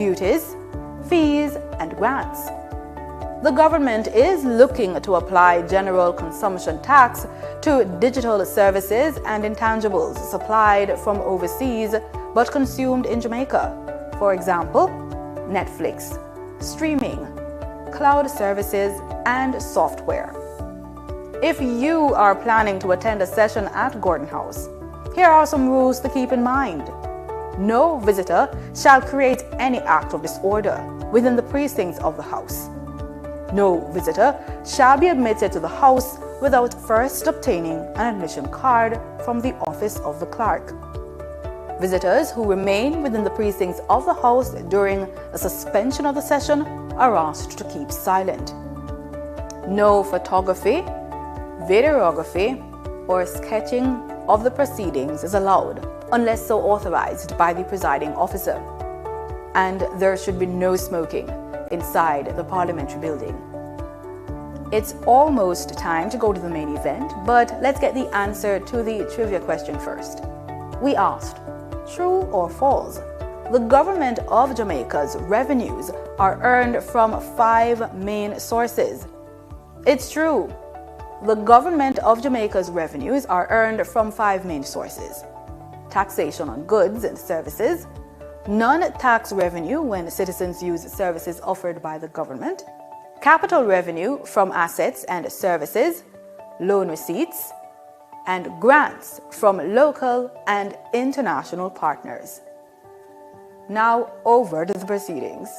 duties, fees, and grants. The government is looking to apply general consumption tax to digital services and intangibles supplied from overseas but consumed in Jamaica. For example, Netflix, streaming, cloud services, and software. If you are planning to attend a session at Gordon House, here are some rules to keep in mind. No visitor shall create any act of disorder within the precincts of the house. No visitor shall be admitted to the house without first obtaining an admission card from the office of the clerk. Visitors who remain within the precincts of the house during a suspension of the session are asked to keep silent. No photography, videography, or sketching of the proceedings is allowed unless so authorized by the presiding officer. And there should be no smoking inside the parliamentary building. It's almost time to go to the main event, but let's get the answer to the trivia question first. We asked, true or false? The government of Jamaica's revenues are earned from 5 main sources. It's true. The government of Jamaica's revenues are earned from 5 main sources: taxation on goods and services, non-tax revenue when citizens use services offered by the government, capital revenue from assets and services, loan receipts, and grants from local and international partners. Now over to the proceedings.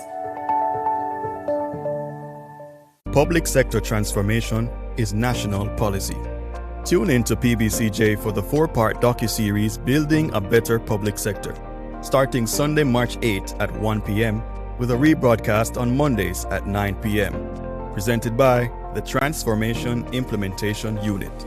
Public sector transformation is national policy. Tune in to PBCJ for the 4-part docuseries Building a Better Public Sector, starting Sunday, March 8 at 1 p.m. with a rebroadcast on Mondays at 9 p.m. Presented by the Transformation Implementation Unit.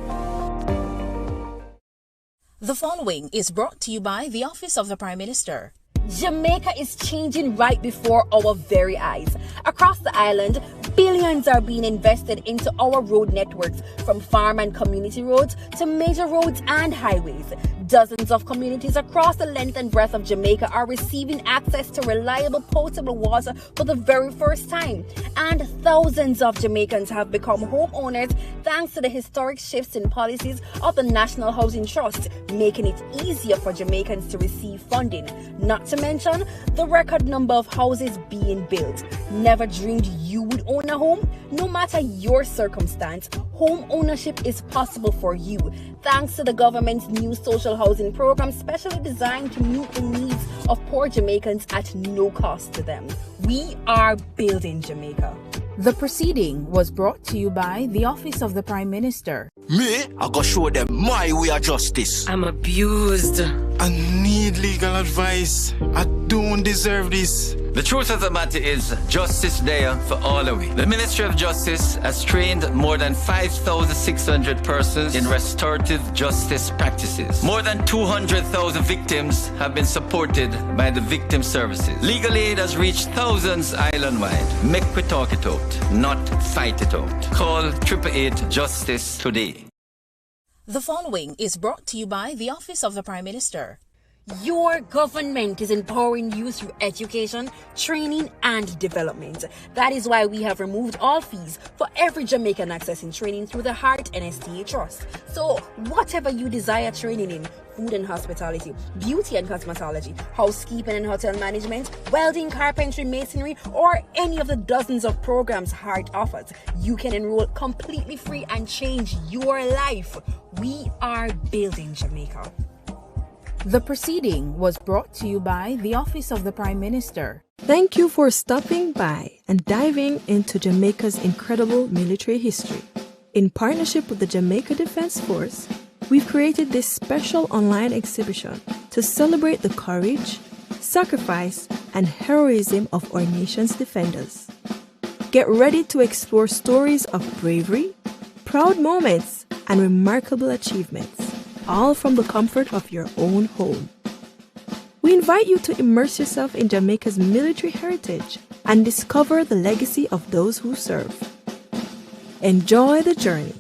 The following is brought to you by the Office of the Prime Minister. Jamaica is changing right before our very eyes. Across the island, billions are being invested into our road networks, from farm and community roads to major roads and highways. Dozens of communities across the length and breadth of Jamaica are receiving access to reliable potable water for the very first time. And thousands of Jamaicans have become homeowners thanks to the historic shifts in policies of the National Housing Trust, making it easier for Jamaicans to receive funding. Not to mention the record number of houses being built. Never dreamed you would own a home? No matter your circumstance, home ownership is possible for you, thanks to the government's new social housing program specially designed to meet the needs of poor Jamaicans at no cost to them. We are building Jamaica. The proceeding was brought to you by the Office of the Prime Minister. Me, I go show them my way of justice. I'm abused. I need legal advice. I don't deserve this. The truth of the matter is, justice there for all of it. The Ministry of Justice has trained more than 5,600 persons in restorative justice practices. More than 200,000 victims have been supported by the victim services. Legal aid has reached thousands island-wide. Make we talk it out, not fight it out. Call 888 Justice today. The following is brought to you by the Office of the Prime Minister. Your government is empowering you through education, training, and development. That is why we have removed all fees for every Jamaican accessing training through the Heart NSTA Trust. So, whatever you desire training in, food and hospitality, beauty and cosmetology, housekeeping and hotel management, welding, carpentry, masonry, or any of the dozens of programs Heart offers, you can enroll completely free and change your life. We are building Jamaica. The proceeding was brought to you by the Office of the Prime Minister. Thank you for stopping by and diving into Jamaica's incredible military history. In partnership with the Jamaica Defense Force, we've created this special online exhibition to celebrate the courage, sacrifice, and heroism of our nation's defenders. Get ready to explore stories of bravery, proud moments, and remarkable achievements, all from the comfort of your own home. We invite you to immerse yourself in Jamaica's military heritage and discover the legacy of those who serve. Enjoy the journey.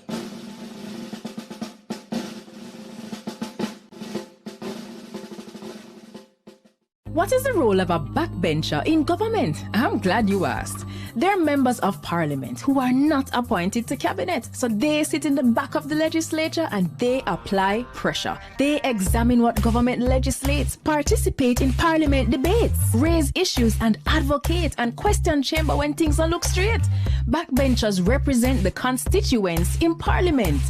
What is the role of a backbencher in government? I'm glad you asked. They're members of parliament who are not appointed to cabinet. So they sit in the back of the legislature and they apply pressure. They examine what government legislates, participate in parliament debates, raise issues and advocate and question chamber when things don't look straight. Backbenchers represent the constituents in parliament.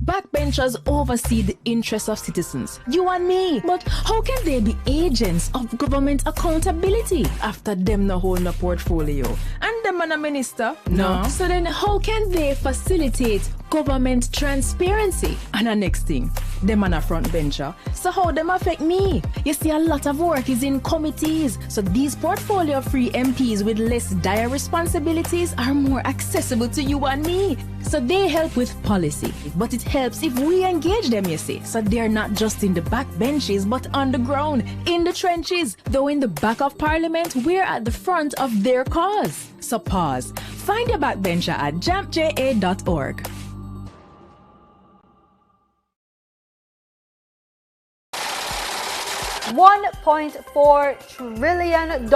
Backbenchers oversee the interests of citizens, you and me. But how can they be agents of government accountability after them no hold a portfolio? And them and a minister? No. So then how can they facilitate government transparency? And the next thing, them and a front bencher. So how them affect me? You see, a lot of work is in committees. So these portfolio-free MPs with less dire responsibilities are more accessible to you and me. So they help with policy, but it helps if we engage them, you see. So they're not just in the back benches, but on the ground, in the trenches. Though in the back of parliament, we're at the front of their cause. So pause. Find your backbencher at jampja.org. $1.4 trillion.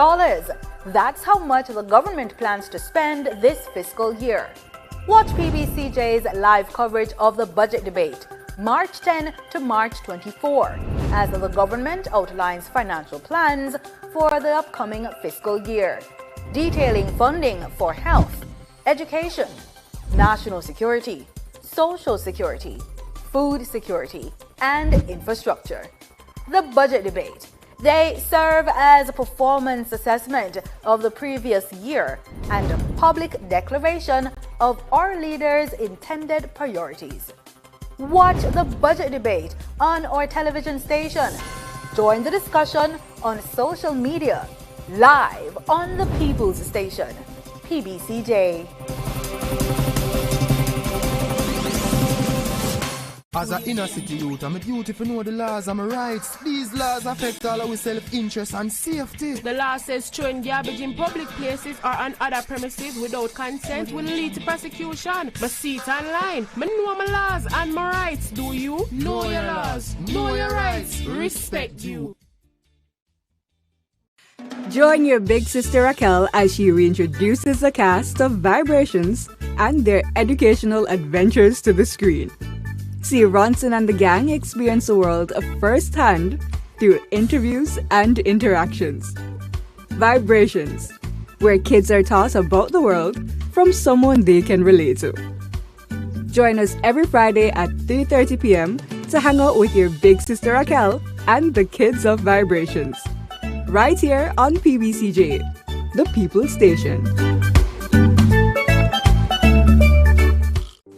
That's how much the government plans to spend this fiscal year. Watch PBCJ's live coverage of the budget debate, March 10 to March 24, as the government outlines financial plans for the upcoming fiscal year, detailing funding for health, education, national security, social security, food security, and infrastructure. The budget debate. They serve as a performance assessment of the previous year and a public declaration of our leaders' intended priorities. Watch the budget debate on our television station. Join the discussion on social media, live on the People's Station, PBCJ. As an inner city youth, I'm a duty to know the laws and my rights. These laws affect all our self-interest and safety. The law says throwing garbage in public places or on other premises without consent will lead to prosecution. But see it online. I know my laws and my rights. Do you? Know your laws. Know your rights. Respect you. Join your big sister Raquel as she reintroduces the cast of Vibrations and their educational adventures to the screen. See Ronson and the gang experience the world firsthand through interviews and interactions. Vibrations, where kids are taught about the world from someone they can relate to. Join us every Friday at 3:30 p.m. to hang out with your big sister Raquel and the kids of Vibrations. Right here on PBCJ, the People's Station.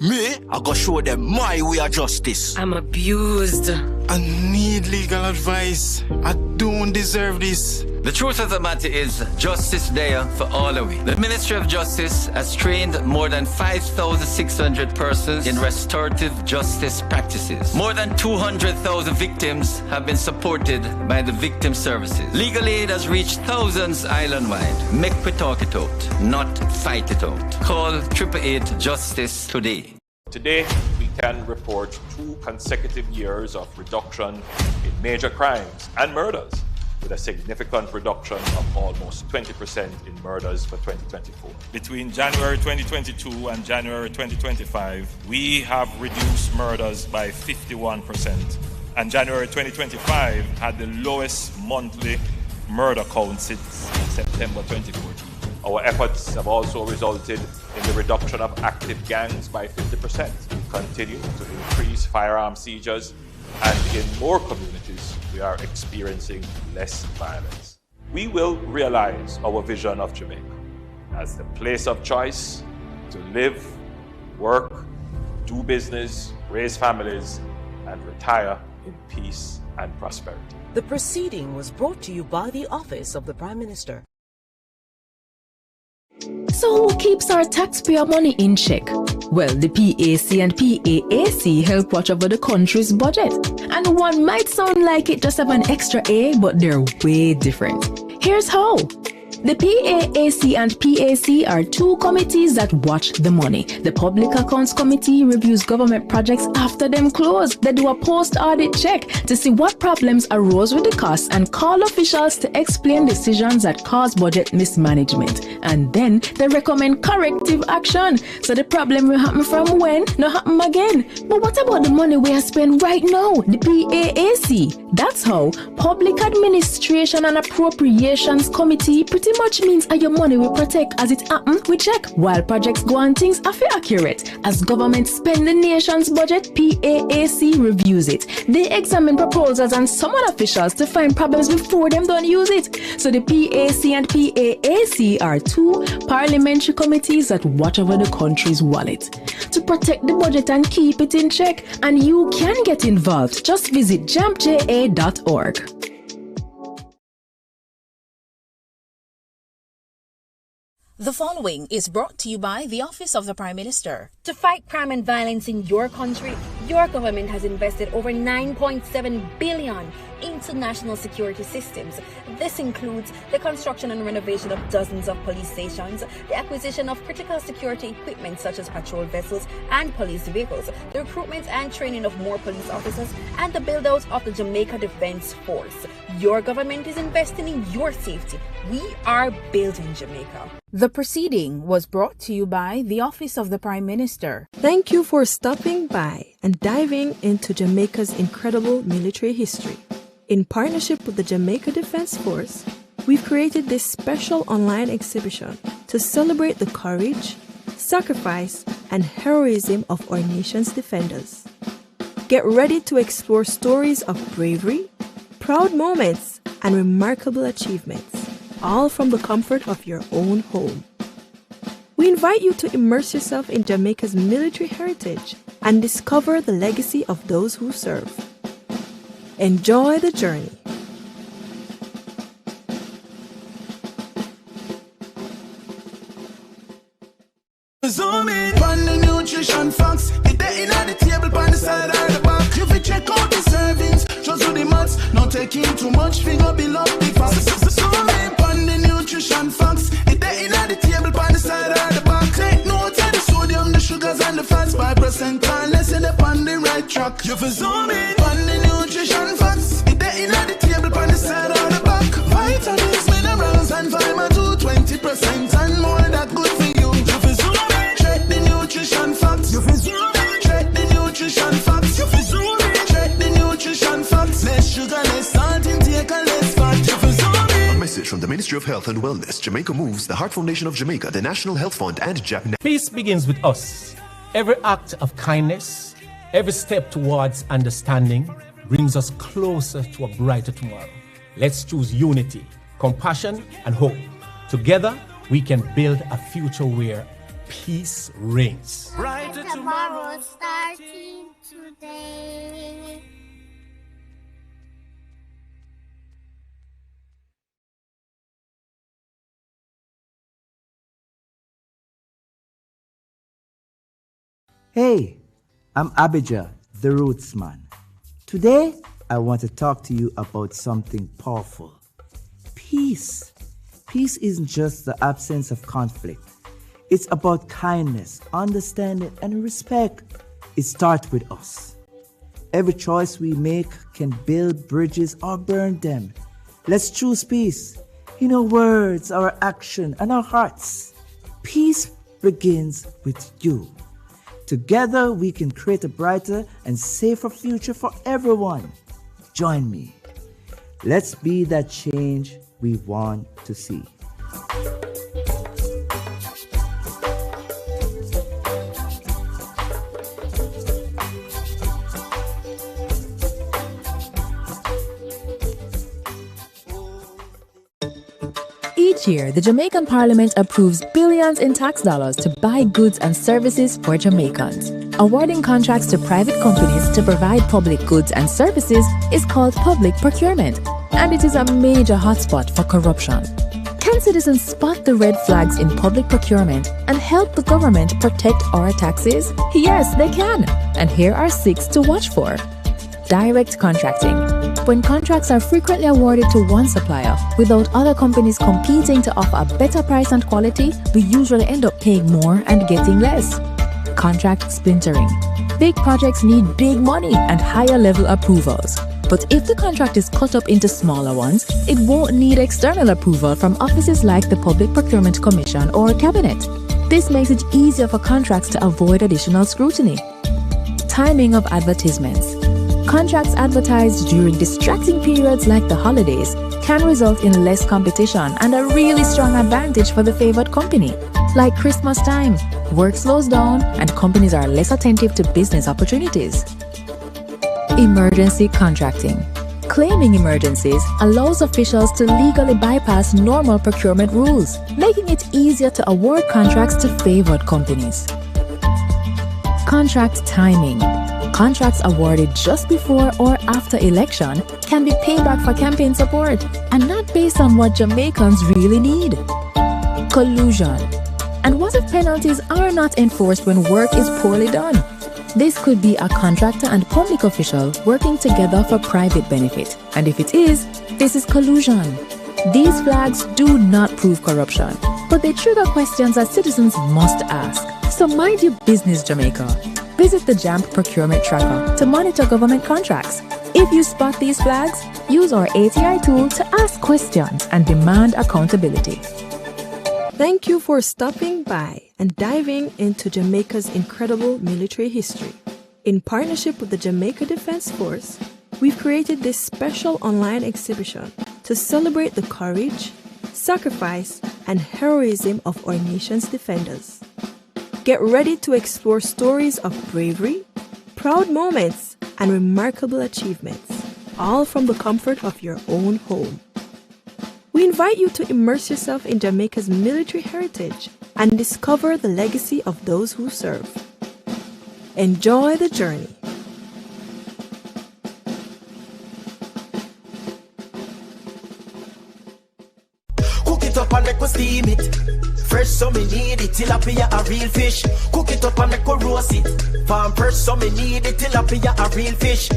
Me, I go show them my way of justice. I'm abused. I need legal advice. I don't deserve this. The truth of the matter is, justice there for all of we. The Ministry of Justice has trained more than 5,600 persons in restorative justice practices. More than 200,000 victims have been supported by the victim services. Legal aid has reached thousands island-wide. Make we talk it out, not fight it out. Call 888 Justice today. Today, we can report 2 consecutive years of reduction in major crimes and murders, with a significant reduction of almost 20% in murders for 2024. Between January 2022 and January 2025, we have reduced murders by 51%, and January 2025 had the lowest monthly murder count since September 2014. Our efforts have also resulted in the reduction of active gangs by 50%. We continue to increase firearm seizures, and in more communities, we are experiencing less violence. We will realize our vision of Jamaica as the place of choice to live, work, do business, raise families, and retire in peace and prosperity. The proceeding was brought to you by the Office of the Prime Minister. So who keeps our taxpayer money in check? Well, the PAC and PAAC help watch over the country's budget. And one might sound like it just have an extra A, but they're way different. Here's how. The PAAC and PAC are two committees that watch the money. The Public Accounts Committee reviews government projects after them close. They do a post-audit check to see what problems arose with the costs and call officials to explain decisions that cause budget mismanagement. And then they recommend corrective action so the problem will happen from when, not happen again. But what about the money we are spending right now, the PAAC? That's how Public Administration and Appropriations Committee pretty much means your money will protect as it happen, we check. While projects go on, things are accurate. As government spend the nation's budget, PAAC reviews it. They examine proposals and summon officials to find problems before them don't use it. So the PAC and PAAC are two parliamentary committees that watch over the country's wallet to protect the budget and keep it in check. And you can get involved. Just visit jampja.org. The following is brought to you by the Office of the Prime Minister. To fight crime and violence in your country, your government has invested over $9.7 billion into national security systems. This includes the construction and renovation of dozens of police stations, the acquisition of critical security equipment such as patrol vessels and police vehicles, the recruitment and training of more police officers, and the build-out of the Jamaica Defense Force. Your government is investing in your safety. We are building Jamaica. The proceeding was brought to you by the Office of the Prime Minister. Thank you for stopping by and diving into Jamaica's incredible military history. In partnership with the Jamaica Defense Force, we've created this special online exhibition to celebrate the courage, sacrifice, and heroism of our nation's defenders. Get ready to explore stories of bravery, proud moments, and remarkable achievements, all from the comfort of your own home. We invite you to immerse yourself in Jamaica's military heritage and discover the legacy of those who serve. Enjoy the journey. Zoom in on the nutrition facts. It there in on the table, on the side or the back. You fi check out the servings, just do the maths. Not taking too much, finger below the facts. Zoom in on the nutrition facts. It there in on the table, on the side or the back. Take note of the sodium, the sugars and the fats. 5% and less in the on the right track. You fi zoom in on the nutrition facts. It there in on the table, on the side or the back. Vitamins, minerals and vitamin 20% and more that good for you. You fi zoom in. Check the nutrition facts. You fi zoom in. Check the nutrition facts. You fi zoom in. Check the nutrition facts. Less sugar, less salt intake and less fat. You fi zoom in. A message from the Ministry of Health and Wellness, Jamaica Moves, the Heart Foundation of Jamaica, the National Health Fund, and Japan. Peace begins with us. Every act of kindness, every step towards understanding brings us closer to a brighter tomorrow. Let's choose unity, compassion, and hope. Together, we can build a future where peace reigns. Brighter tomorrow starting today. Hey, I'm Abijah, the Roots Man. Today, I want to talk to you about something powerful. Peace. Peace isn't just the absence of conflict. It's about kindness, understanding, and respect. It starts with us. Every choice we make can build bridges or burn them. Let's choose peace in our words, our action, and our hearts. Peace begins with you. Together, we can create a brighter and safer future for everyone. Join me. Let's be that change we want to see. Each year, the Jamaican Parliament approves billions in tax dollars to buy goods and services for Jamaicans. Awarding contracts to private companies to provide public goods and services is called public procurement, and it is a major hotspot for corruption. Can citizens spot the red flags in public procurement and help the government protect our taxes? Yes, they can. And here are 6 to watch for. Direct contracting. when contracts are frequently awarded to one supplier without other companies competing to offer a better price and quality, we usually end up paying more and getting less. Contract splintering. Big projects need big money and higher level approvals. But if the contract is cut up into smaller ones, it won't need external approval from offices like the Public Procurement Commission or Cabinet. This makes it easier for contracts to avoid additional scrutiny. Timing of advertisements. Contracts advertised during distracting periods like the holidays can result in less competition and a really strong advantage for the favored company. Like Christmas time, work slows down and companies are less attentive to business opportunities. Emergency contracting. Claiming emergencies allows officials to legally bypass normal procurement rules, making it easier to award contracts to favored companies. Contract timing. Contracts awarded just before or after election can be payback for campaign support and not based on what Jamaicans really need. Collusion. And what if penalties are not enforced when work is poorly done? This could be a contractor and public official working together for private benefit. And if it is, this is collusion. These flags do not prove corruption, but they trigger questions that citizens must ask. So mind your business, Jamaica. Visit the JAMP Procurement Tracker to monitor government contracts. If you spot these flags, use our ATI tool to ask questions and demand accountability. Thank you for stopping by and diving into Jamaica's incredible military history. In partnership with the Jamaica Defense Force, we've created this special online exhibition to celebrate the courage, sacrifice, and heroism of our nation's defenders. Get ready to explore stories of bravery, proud moments, and remarkable achievements, all from the comfort of your own home. We invite you to immerse yourself in Jamaica's military heritage and discover the legacy of those who serve. Enjoy the journey. Cook it up and make we steam it. Fresh so me need it, tilapia a real fish. Cook it up and make we roast it. Farm fresh so me need it, tilapia a real fish.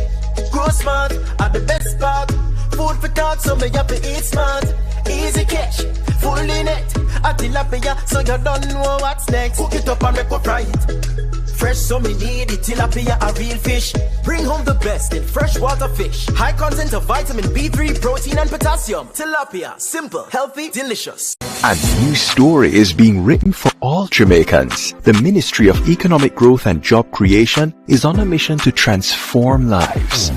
Grow smart are the best part. Food for thought so me have to eat smart. Easy catch, fully net. A tilapia so you don't know what's next. Cook it up and make we fry it. Fresh so me need it, tilapia a real fish. Bring home the best in freshwater fish. High content of vitamin B3, protein and potassium. Tilapia, simple, healthy, delicious. A new story is being written for all Jamaicans. The Ministry of Economic Growth and Job Creation is on a mission to transform lives.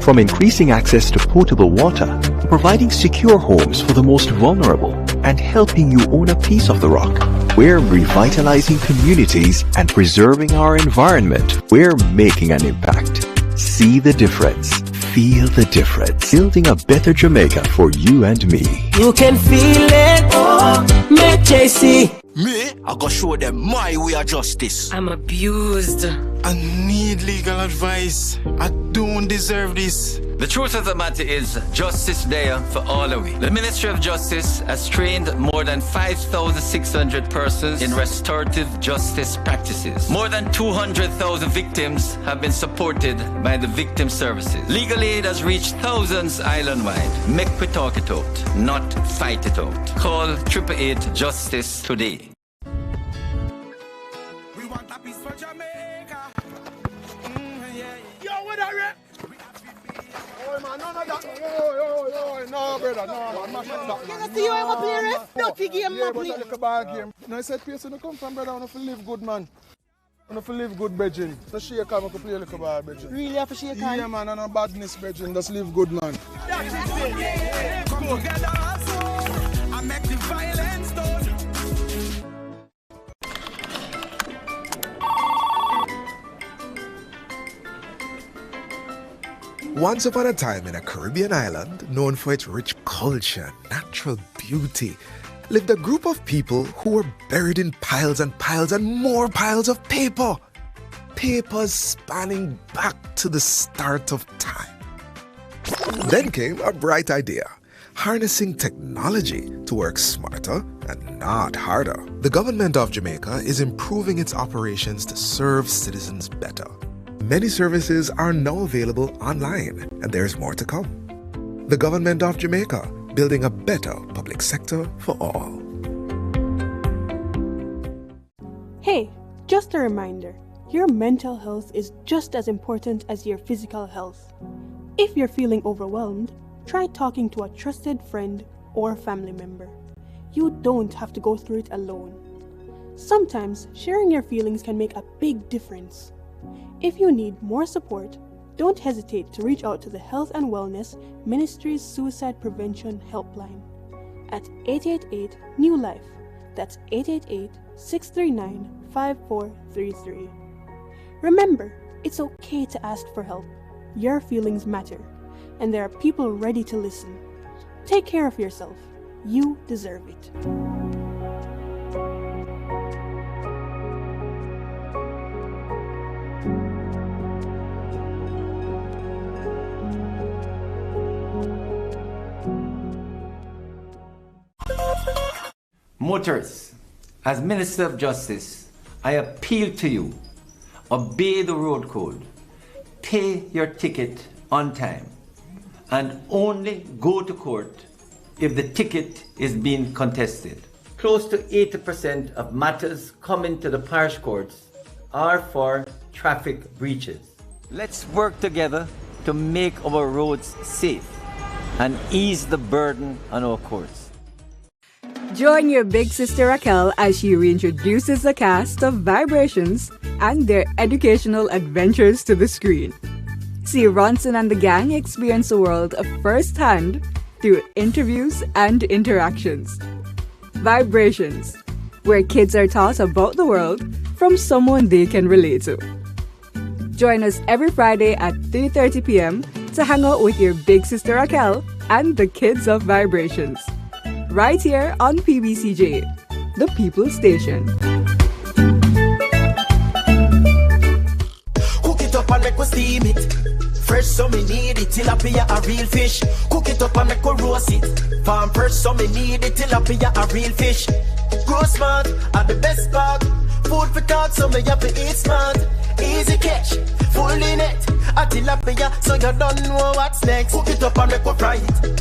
From increasing access to potable water, providing secure homes for the most vulnerable, and helping you own a piece of the rock. We're revitalizing communities and preserving our environment. We're making an impact. See the difference. Feel the difference. Building a better Jamaica for you and me. You can feel it, oh, make JC. Me, I go show them my way of justice. I'm abused. I need legal advice. I don't deserve this. The truth of the matter is, justice there for all of we. The Ministry of Justice has trained more than 5,600 persons in restorative justice practices. More than 200,000 victims have been supported by the victim services. Legal aid has reached thousands island-wide. Make we talk it out, not fight it out. Call 888 Justice today. We want a piece for Jamaica. Yo, what are you? Oh man, none of that. Yo, no brother, no man. Mash up that. Can I see you ever play ref? Dirty game, man, play. Yeah, but a ball game. No, I said, place when you come from, brother, I want to live good, man. I want to live good, brethren. So shake hand, I can play a little ball, brethren. Really have to shake hand? Yeah, man, no badness, brethren. Just live good, man. Come together, I make the violence done. Once upon a time in a Caribbean island known for its rich culture, natural beauty, lived a group of people who were buried in piles and piles and more piles of paper. Papers spanning back to the start of time. Then came a bright idea, harnessing technology to work smarter and not harder. The government of Jamaica is improving its operations to serve citizens better. Many services are now available online, and there's more to come. The Government of Jamaica, building a better public sector for all. Hey, just a reminder, your mental health is just as important as your physical health. If you're feeling overwhelmed, try talking to a trusted friend or family member. You don't have to go through it alone. Sometimes sharing your feelings can make a big difference. If you need more support, don't hesitate to reach out to the Health and Wellness Ministry's Suicide Prevention Helpline at 888 New Life. That's 888-639-5433. Remember, it's okay to ask for help. Your feelings matter, and there are people ready to listen. Take care of yourself. You deserve it. Motorists, as Minister of Justice, I appeal to you, obey the road code, pay your ticket on time, and only go to court if the ticket is being contested. Close to 80% of matters coming to the parish courts are for traffic breaches. Let's work together to make our roads safe and ease the burden on our courts. Join your big sister Raquel as she reintroduces the cast of Vibrations and their educational adventures to the screen. See Ronson and the gang experience the world firsthand through interviews and interactions. Vibrations, where kids are taught about the world from someone they can relate to. Join us every Friday at 3:30 p.m. to hang out with your big sister Raquel and the kids of Vibrations. Right here on PBCJ, the People's Station. Cook it up and make us steam it. Fresh so me need it, tilapia a real fish. Cook it up and make us roast it. Farm fresh so me need it, tilapia a real fish. Grow smart, at the best part. Food for thought, so me have to eat smart. Easy catch, fully net. A tilapia, so you don't know what's next. Cook it up and make us fry it.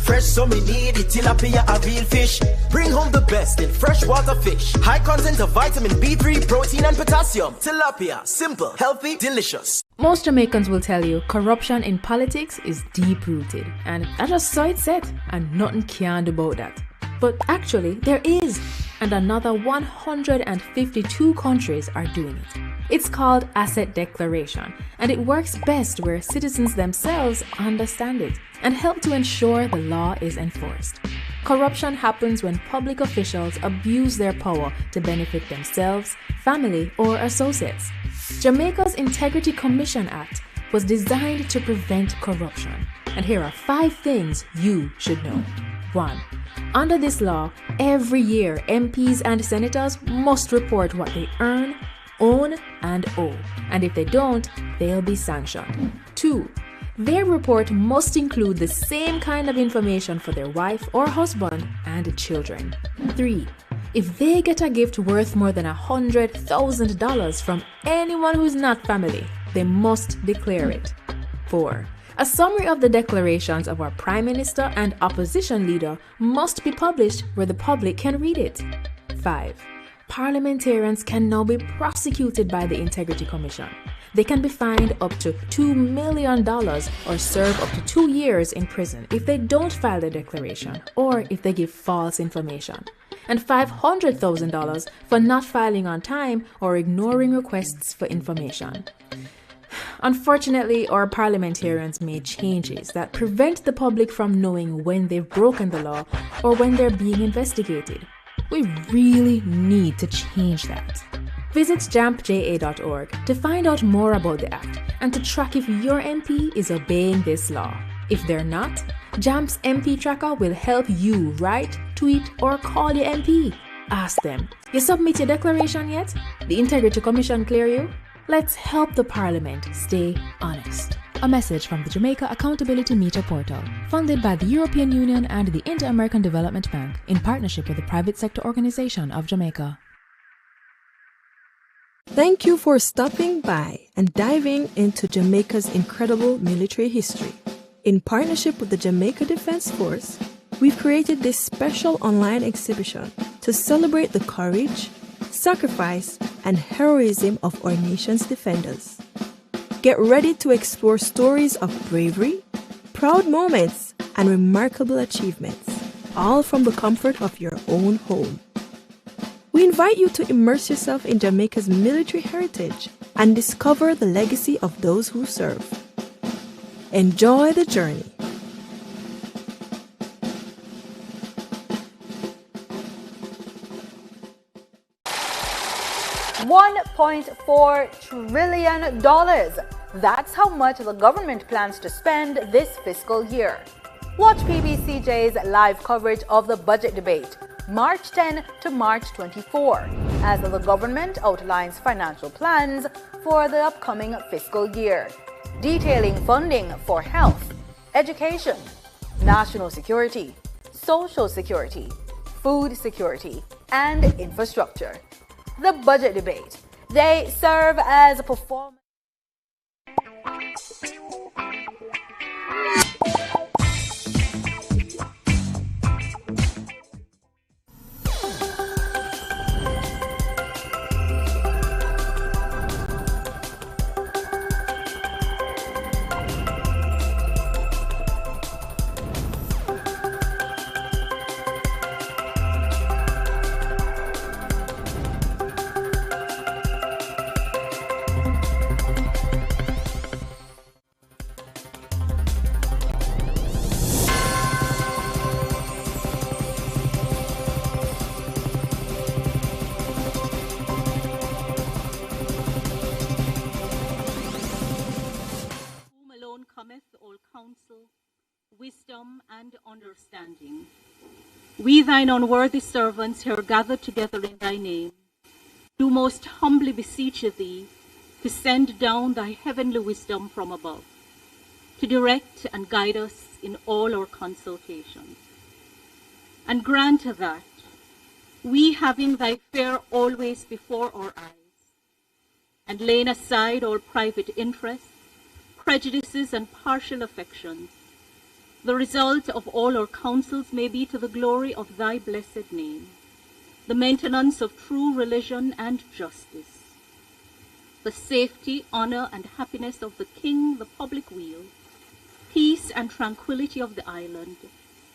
Fresh so me need it, tilapia a real fish. Bring home the best in freshwater fish. High content of vitamin B3, protein and potassium. Tilapia, simple, healthy, delicious. Most Jamaicans will tell you corruption in politics is deep-rooted, and that's just so it's said, and nothing can do about that. But actually, there is, and another 152 countries are doing it. It's called asset declaration, and it works best where citizens themselves understand it and help to ensure the law is enforced. Corruption happens when public officials abuse their power to benefit themselves, family, or associates. Jamaica's Integrity Commission Act was designed to prevent corruption, and here are 5 things you should know. 1. Under this law, every year MPs and senators must report what they earn, own, and owe, and if they don't, they'll be sanctioned. 2. Their report must include the same kind of information for their wife or husband and children. 3. If they get a gift worth more than $100,000 from anyone who's not family, they must declare it. 4. A summary of the declarations of our Prime Minister and opposition leader must be published where the public can read it. 5. Parliamentarians can now be prosecuted by the Integrity Commission. They can be fined up to $2 million or serve up to 2 years in prison if they don't file their declaration or if they give false information, and $500,000 for not filing on time or ignoring requests for information. Unfortunately, our parliamentarians made changes that prevent the public from knowing when they've broken the law or when they're being investigated. We really need to change that. Visit jampja.org to find out more about the act and to track if your MP is obeying this law. If they're not, JAMP's MP Tracker will help you write, tweet, or call your MP. Ask them, you submit your declaration yet? The Integrity Commission clear you? Let's help the Parliament stay honest. A message from the Jamaica Accountability Meter Portal, funded by the European Union and the Inter-American Development Bank in partnership with the Private Sector Organization of Jamaica. Thank you for stopping by and diving into Jamaica's incredible military history. In partnership with the Jamaica Defense Force, we've created this special online exhibition to celebrate the courage, sacrifice, and heroism of our nation's defenders. Get ready to explore stories of bravery, proud moments, and remarkable achievements, all from the comfort of your own home. We invite you to immerse yourself in Jamaica's military heritage and discover the legacy of those who serve. Enjoy the journey. $1.4 trillion. That's how much the government plans to spend this fiscal year. Watch PBCJ's live coverage of the budget debate, March 10 to March 24, as the government outlines financial plans for the upcoming fiscal year, detailing funding for health, education, national security, social security, food security, and infrastructure. The budget debate. They serve as a performance. Wisdom and understanding. We thine unworthy servants here gathered together in thy name, do most humbly beseech thee to send down thy heavenly wisdom from above, to direct and guide us in all our consultations. And grant that we, having thy fear always before our eyes, and laying aside all private interests, prejudices, and partial affections, the result of all our counsels may be to the glory of thy blessed name, the maintenance of true religion and justice, the safety, honor, and happiness of the king, the public weal, peace and tranquility of the island,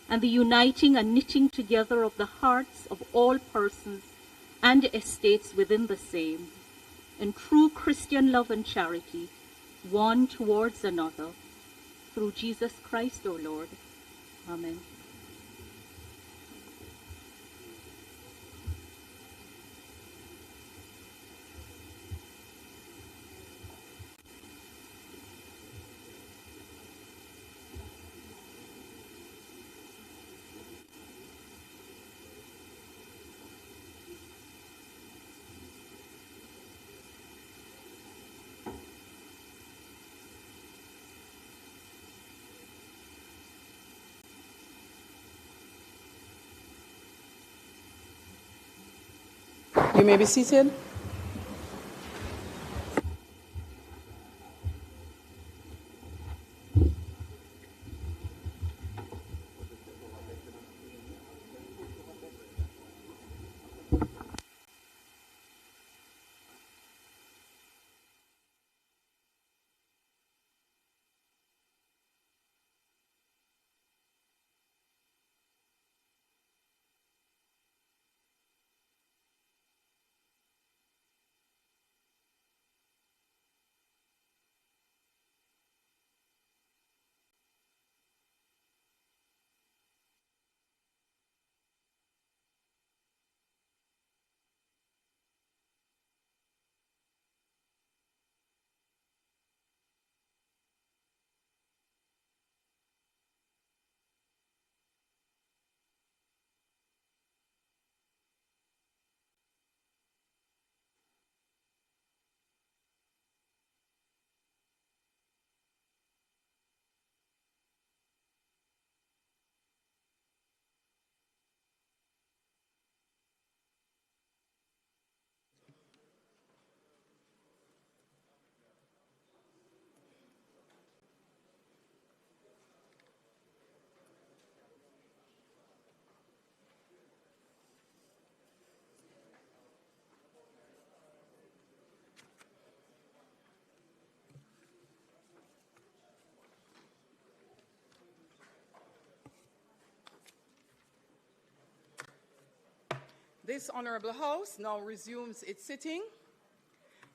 and the uniting and knitting together of the hearts of all persons and estates within the same, in true Christian love and charity, one towards another, through Jesus Christ, our Lord. Amen. You may be seated. This Honourable House now resumes its sitting.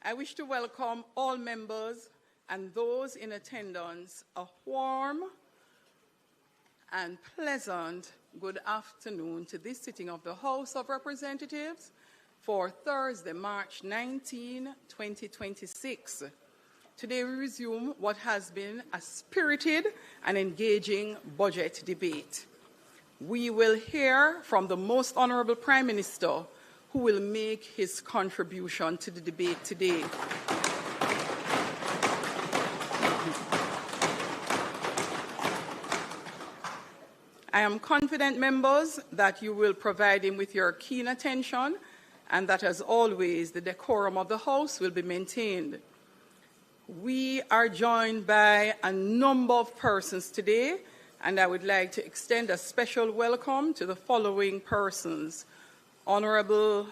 I wish to welcome all members and those in attendance a warm and pleasant good afternoon to this sitting of the House of Representatives for Thursday, March 19, 2026. Today we resume what has been a spirited and engaging budget debate. We will hear from the Most Honourable Prime Minister, who will make his contribution to the debate today. I am confident, members, that you will provide him with your keen attention and that, as always, the decorum of the House will be maintained. We are joined by a number of persons today, and I would like to extend a special welcome to the following persons. Honourable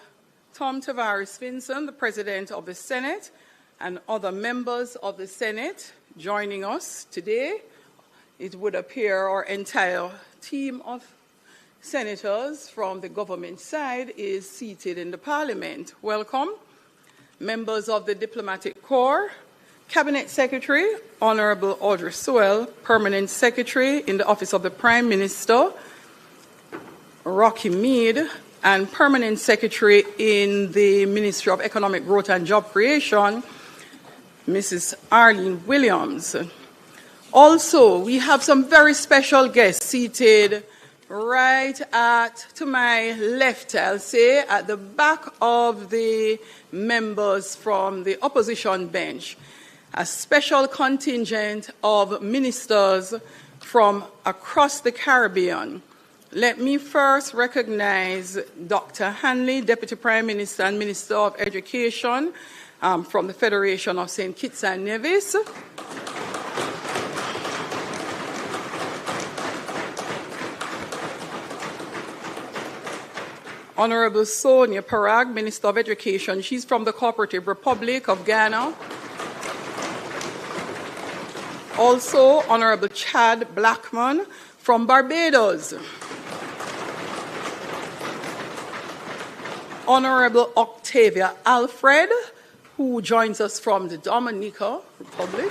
Tom Tavares Finson, the President of the Senate, and other members of the Senate joining us today. It would appear our entire team of senators from the government side is seated in the Parliament. Welcome. Members of the Diplomatic Corps, Cabinet Secretary, Honourable Audrey Sewell, Permanent Secretary in the Office of the Prime Minister, Rocky Mead, and Permanent Secretary in the Ministry of Economic Growth and Job Creation, Mrs. Arlene Williams. Also, we have some very special guests seated right to my left, I'll say, at the back of the members from the opposition bench. A special contingent of ministers from across the Caribbean. Let me first recognize Dr. Hanley, Deputy Prime Minister and Minister of Education from the Federation of St. Kitts and Nevis. Honourable Sonia Parag, Minister of Education. She's from the Cooperative Republic of Ghana. Also, Honourable Chad Blackman from Barbados. Honourable Octavia Alfred, who joins us from the Dominica Republic.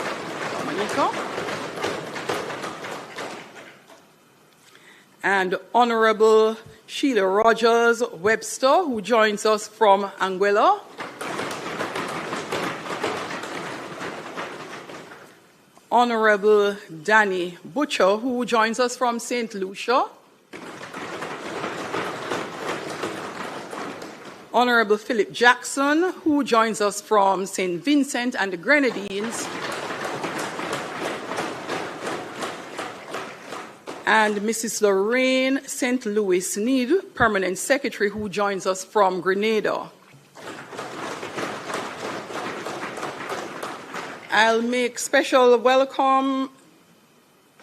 And Honourable Sheila Rogers Webster, who joins us from Anguilla. Honourable Danny Butcher, who joins us from St. Lucia. Honourable Philip Jackson, who joins us from St. Vincent and the Grenadines. And Mrs. Lorraine St. Louis Need, Permanent Secretary, who joins us from Grenada. I'll make special welcome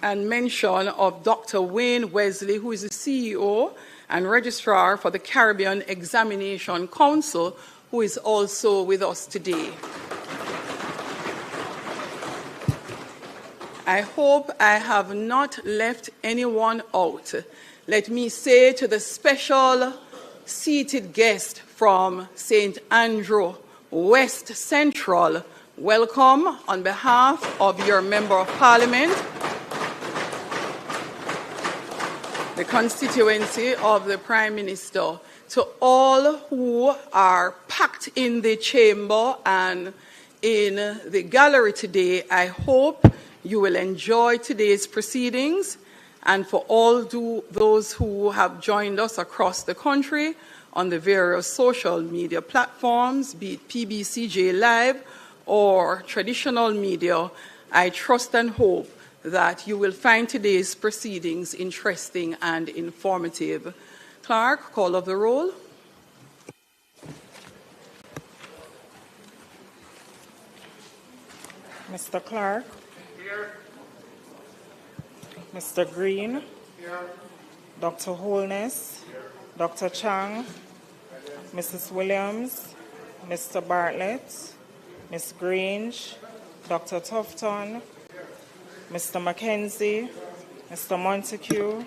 and mention of Dr. Wayne Wesley, who is the CEO and Registrar for the Caribbean Examination Council, who is also with us today. I hope I have not left anyone out. Let me say to the special seated guest from St. Andrew West Central, welcome on behalf of your Member of Parliament, the constituency of the Prime Minister. To all who are packed in the chamber and in the gallery today, I hope you will enjoy today's proceedings. And for all those who have joined us across the country on the various social media platforms, be it PBCJ Live or traditional media, I trust and hope that you will find today's proceedings interesting and informative. Clerk, call of the roll. Mr. Clark. Here. Mr. Green. Here. Dr. Holness. Here. Dr. Chang. Mrs. Williams. Mr. Bartlett. Ms. Grange. Dr. Tufton. Mr. Mackenzie. Mr. Montague.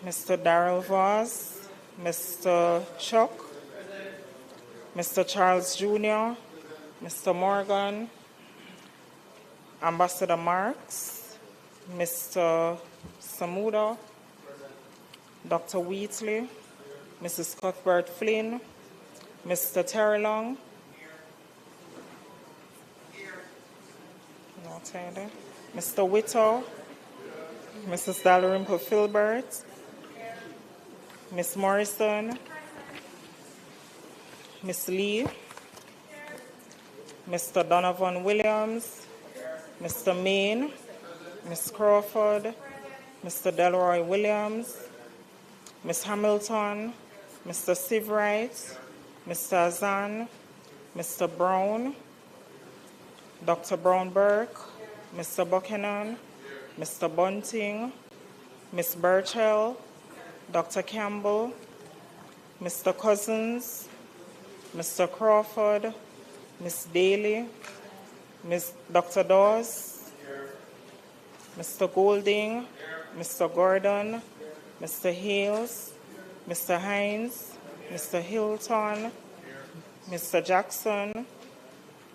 Mr. Darrell Voss. Mr. Chuck, Mr. Charles Jr., Mr. Morgan, Ambassador Marks, Mr. Samuda, Dr. Wheatley, Mrs. Cuthbert Flynn, Mr. Terrelong, Mr. Whittle, Mrs. Dalrymple Filbert, Miss Morrison, Miss Lee, Mr. Donovan Williams, Mr. Main, Miss Crawford, Mr. Delroy Williams, Miss Hamilton, Mr. Sivright, Mr. Azan, Mr. Brown, Dr. Brown-Burke, Mr. Buchanan, Mr. Bunting, Miss Burchell, Dr. Campbell, Mr. Cousins, Mr. Crawford, Miss Daly, Miss Dr. Dawes, Mr. Golding, Mr. Gordon, Mr. Hales, Mr. Hines, Mr. Hilton, Mr. Jackson,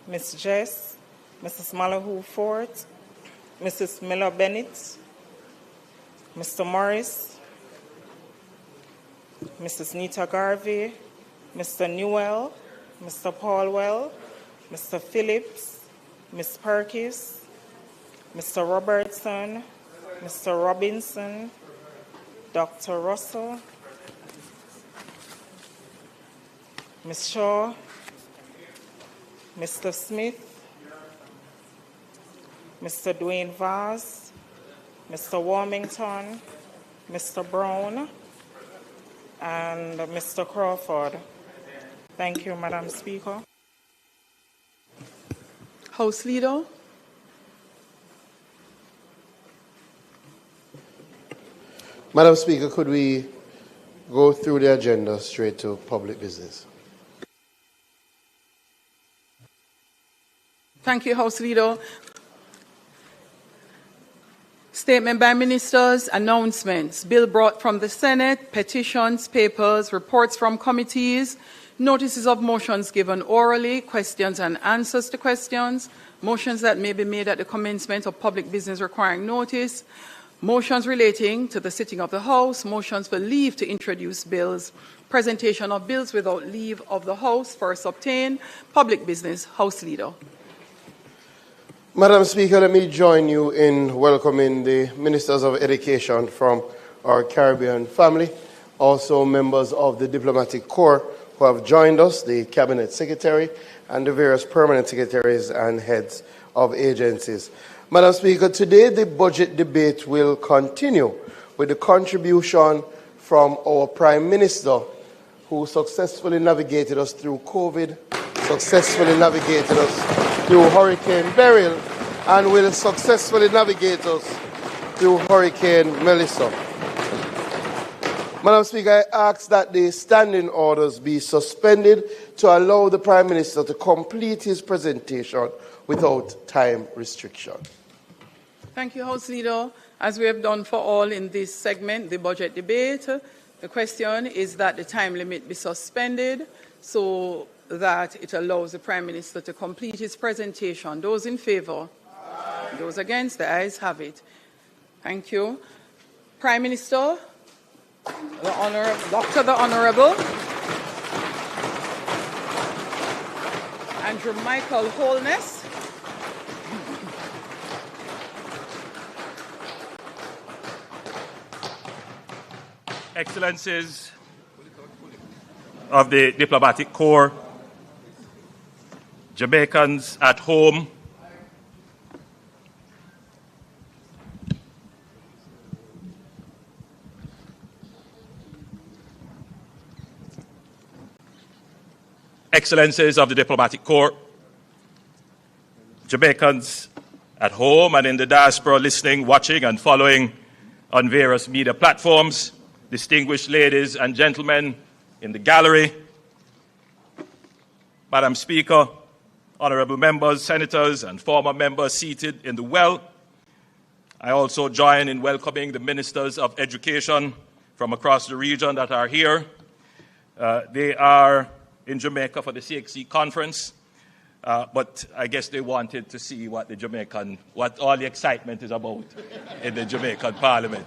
Miss Jess, Mrs. Malahoo Fort, Mrs. Miller Bennett, Mr. Morris, Mrs. Nita Garvey, Mr. Newell, Mr. Paulwell, Mr. Phillips, Miss Perkis, Mr. Robertson, Mr. Robinson, Dr. Russell, Ms. Shaw, Mr. Smith, Mr. Dwayne Vaz, Mr. Warmington, Mr. Brown, and Mr. Crawford. Thank you, Madam Speaker. House Leader. Madam Speaker, could we go through the agenda straight to public business? Thank you, House Leader. Statement by ministers, announcements, bill brought from the Senate, petitions, papers, reports from committees, notices of motions given orally, questions and answers to questions, motions that may be made at the commencement of public business requiring notice, motions relating to the sitting of the House, motions for leave to introduce bills, presentation of bills without leave of the House, first obtained, public business. House Leader. Madam Speaker, let me join you in welcoming the Ministers of Education from our Caribbean family, also members of the Diplomatic Corps who have joined us, the Cabinet Secretary, and the various permanent secretaries and heads of agencies. Madam Speaker, today the budget debate will continue with the contribution from our Prime Minister, who successfully navigated us through COVID, successfully navigated us through Hurricane Beryl, and will successfully navigate us through Hurricane Melissa. Madam Speaker, I ask that the standing orders be suspended to allow the Prime Minister to complete his presentation without time restriction. Thank you, House Leader. As we have done for all in this segment, the budget debate, the question is that the time limit be suspended so that it allows the Prime Minister to complete his presentation. Those in favour? Aye. Those against? The ayes have it. Thank you. Prime Minister, the Honourable Andrew Holness. Excellencies of the Diplomatic Corps, Jamaicans at home, Excellencies of the Diplomatic Corps, Jamaicans at home and in the diaspora listening, watching and following on various media platforms, distinguished ladies and gentlemen in the gallery, Madam Speaker, honourable members, senators and former members seated in the well. I also join in welcoming the Ministers of Education from across the region that are here, They are in Jamaica for the CXC conference, but I guess they wanted to see what all the excitement is about in the Jamaican Parliament.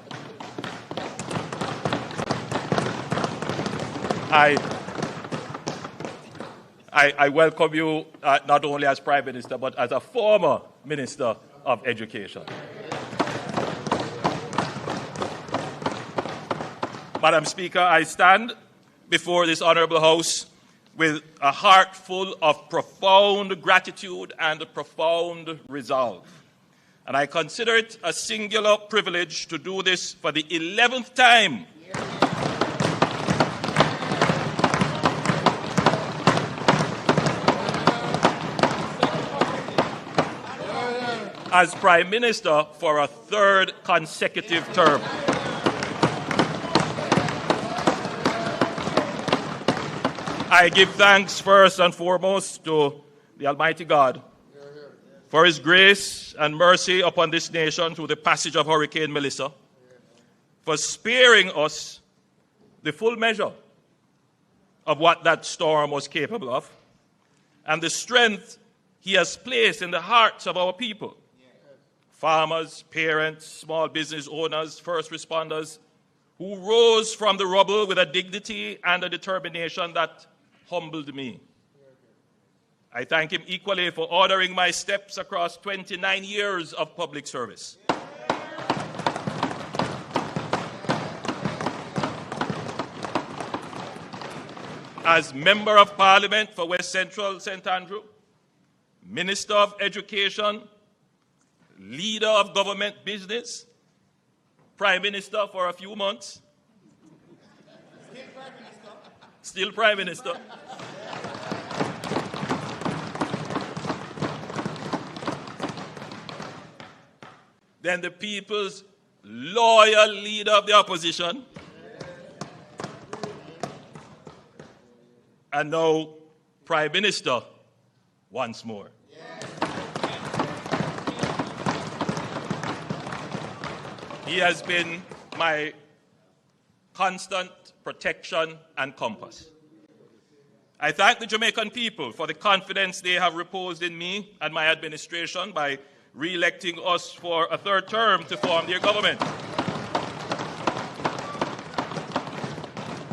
I welcome you not only as Prime Minister, but as a former Minister of Education. Madam Speaker, I stand before this Honourable House with a heart full of profound gratitude and a profound resolve. And I consider it a singular privilege to do this for the 11th time as Prime Minister for a third consecutive term. I give thanks first and foremost to the Almighty God for His grace and mercy upon this nation through the passage of Hurricane Melissa, for sparing us the full measure of what that storm was capable of, and the strength He has placed in the hearts of our people. Farmers, parents, small business owners, first responders, who rose from the rubble with a dignity and a determination that humbled me. I thank Him equally for ordering my steps across 29 years of public service. As Member of Parliament for West Central St. Andrew, Minister of Education, Leader of Government Business, Prime Minister for a few months, still Prime Minister. Then the people's loyal leader of the opposition. And now Prime Minister once more. He has been my constant protection and compass. I thank the Jamaican people for the confidence they have reposed in me and my administration by re-electing us for a third term to form their government.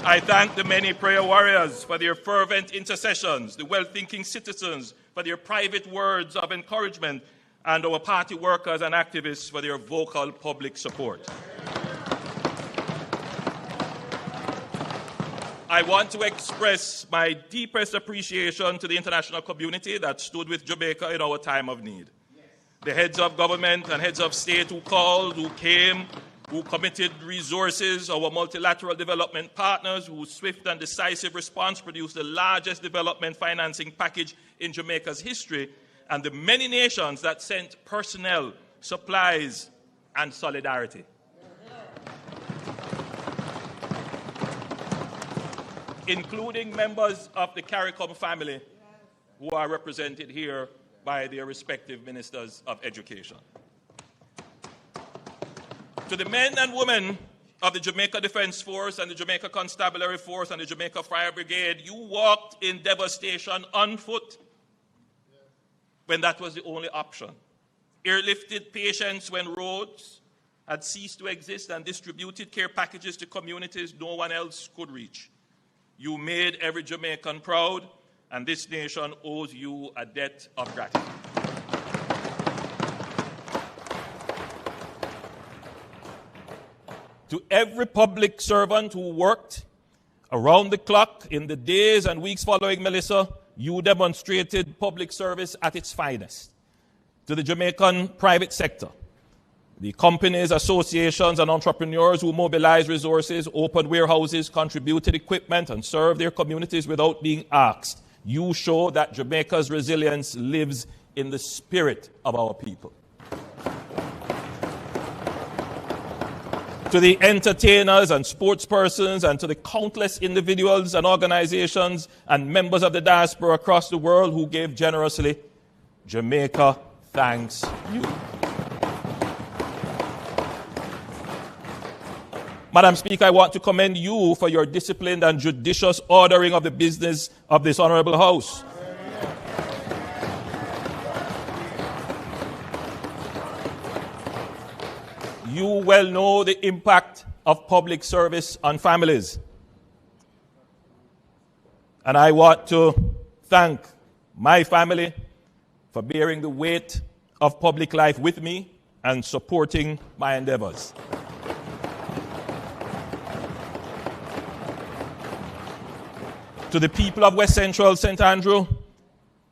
I thank the many prayer warriors for their fervent intercessions, the well-thinking citizens for their private words of encouragement, and our party workers and activists for their vocal public support. I want to express my deepest appreciation to the international community that stood with Jamaica in our time of need. The heads of government and heads of state who called, who came, who committed resources, our multilateral development partners whose swift and decisive response produced the largest development financing package in Jamaica's history, and the many nations that sent personnel, supplies, and solidarity. Including members of the CARICOM family who are represented here by their respective ministers of education. To the men and women of the Jamaica Defence Force and the Jamaica Constabulary Force and the Jamaica Fire Brigade, you walked in devastation on foot when that was the only option. Airlifted patients when roads had ceased to exist and distributed care packages to communities no one else could reach. You made every Jamaican proud, and this nation owes you a debt of gratitude. To every public servant who worked around the clock in the days and weeks following Melissa, you demonstrated public service at its finest. To the Jamaican private sector, the companies, associations, and entrepreneurs who mobilized resources, opened warehouses, contributed equipment, and served their communities without being asked, you show that Jamaica's resilience lives in the spirit of our people. To the entertainers and sportspersons, and to the countless individuals and organizations and members of the diaspora across the world who gave generously, Jamaica thanks you. Madam Speaker, I want to commend you for your disciplined and judicious ordering of the business of this Honourable House. You well know the impact of public service on families. And I want to thank my family for bearing the weight of public life with me and supporting my endeavors. To the people of West Central St. Andrew,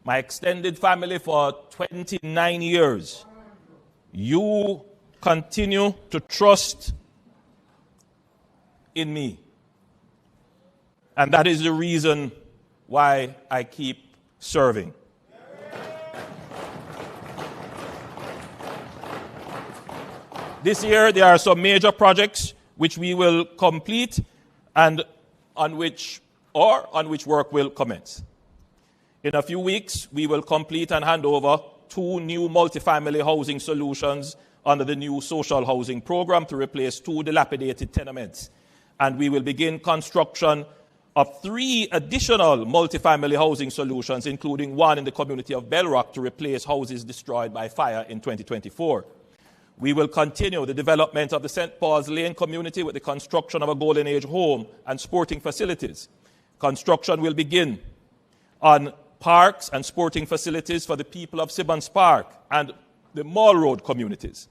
my extended family for 29 years, you continue to trust in me. And that is the reason why I keep serving. This year, there are some major projects which we will complete and on which work will commence. In a few weeks, we will complete and hand over 2 new multifamily housing solutions under the new social housing program to replace 2 dilapidated tenements. And we will begin construction of 3 additional multifamily housing solutions, including 1 in the community of Bell Rock to replace houses destroyed by fire in 2024. We will continue the development of the St. Paul's Lane community with the construction of a Golden Age home and sporting facilities. Construction will begin on parks and sporting facilities for the people of Sibbons Park and the Mall Road communities.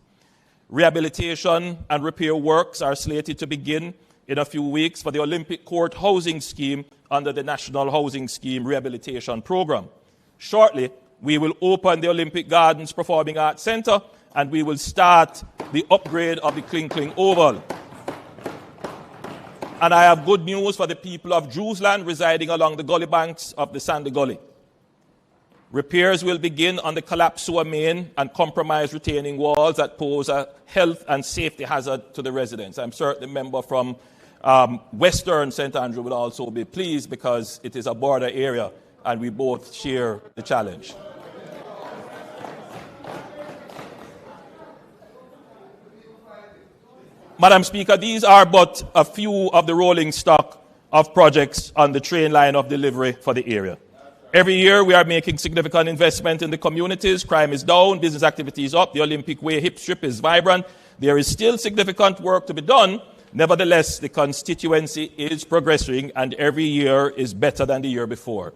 Rehabilitation and repair works are slated to begin in a few weeks for the Olympic Court housing scheme under the National Housing Scheme Rehabilitation Program. Shortly, we will open the Olympic Gardens Performing Arts Centre and we will start the upgrade of the Kling Kling Oval. And I have good news for the people of Drewsland residing along the gully banks of the Sandy Gully. Repairs will begin on the collapsed sewer main and compromised retaining walls that pose a health and safety hazard to the residents. I'm certain the member from Western St. Andrew will also be pleased because it is a border area and we both share the challenge. Madam Speaker, these are but a few of the rolling stock of projects on the train line of delivery for the area. Every year we are making significant investment in the communities. Crime is down, business activity is up, the Olympic Way hip strip is vibrant. There is still significant work to be done. Nevertheless, the constituency is progressing and every year is better than the year before.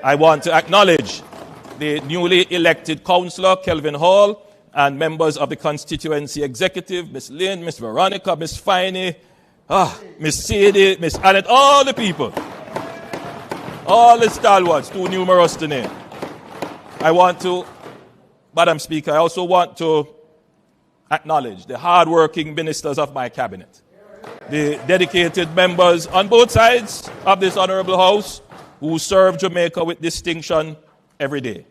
I want to acknowledge the newly elected councillor, Kelvin Hall, and members of the constituency executive, Miss Lynn, Miss Veronica, Miss Finey, Miss Sadie, Miss Annette, all the people, all the stalwarts, too numerous to name. Madam Speaker, I also want to acknowledge the hard-working ministers of my cabinet, the dedicated members on both sides of this Honourable House who serve Jamaica with distinction every day.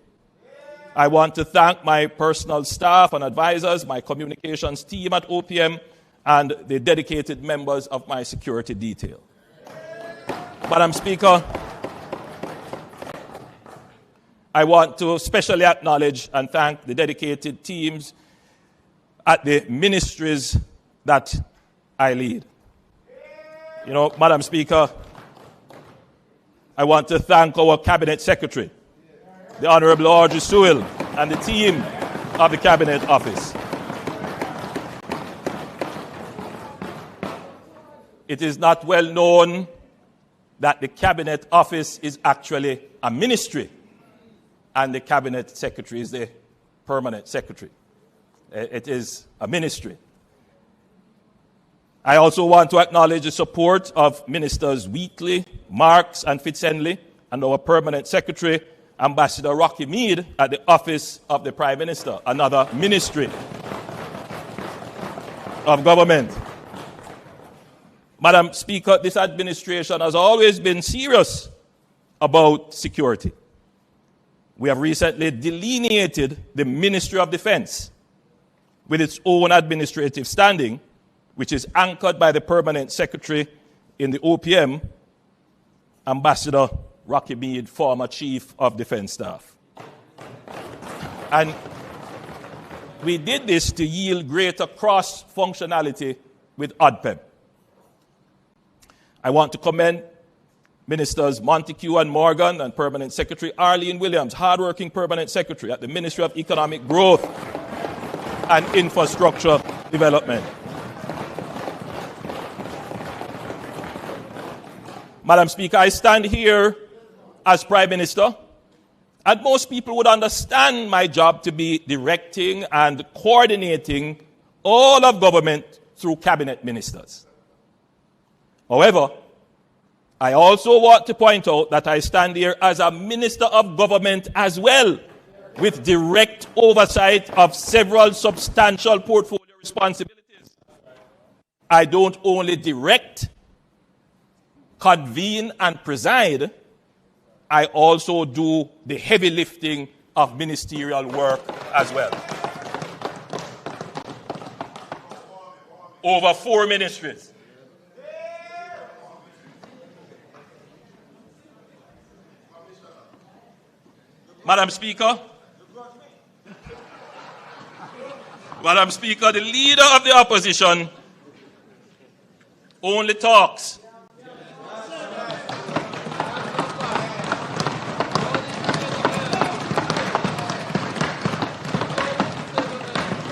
I want to thank my personal staff and advisors, my communications team at OPM, and the dedicated members of my security detail. Madam Speaker, I want to especially acknowledge and thank the dedicated teams at the ministries that I lead. You know, Madam Speaker, I want to thank our Cabinet Secretary, the Honourable Audrey Sewell, and the team of the Cabinet Office. It is not well known that the Cabinet Office is actually a ministry, and the Cabinet Secretary is the permanent secretary. It is a ministry. I also want to acknowledge the support of Ministers Wheatley, Marks, and Fitzhenley, and our permanent secretary, Ambassador Rocky Mead, at the Office of the Prime Minister, another ministry of government. Madam Speaker, this administration has always been serious about security. We have recently delineated the Ministry of Defense with its own administrative standing, which is anchored by the permanent secretary in the OPM, Ambassador Rocky Mead, former Chief of Defense Staff. And we did this to yield greater cross-functionality with ODPEM. I want to commend Ministers Montague and Morgan and Permanent Secretary Arlene Williams, hardworking Permanent Secretary at the Ministry of Economic Growth and Infrastructure Development. Madam Speaker, I stand here as Prime Minister, and most people would understand my job to be directing and coordinating all of government through cabinet ministers. However, I also want to point out that I stand here as a Minister of Government as well, with direct oversight of several substantial portfolio responsibilities. I don't only direct, convene, and preside, I also do the heavy lifting of ministerial work as well. Over 4 ministries. Madam Speaker, the leader of the opposition only talks.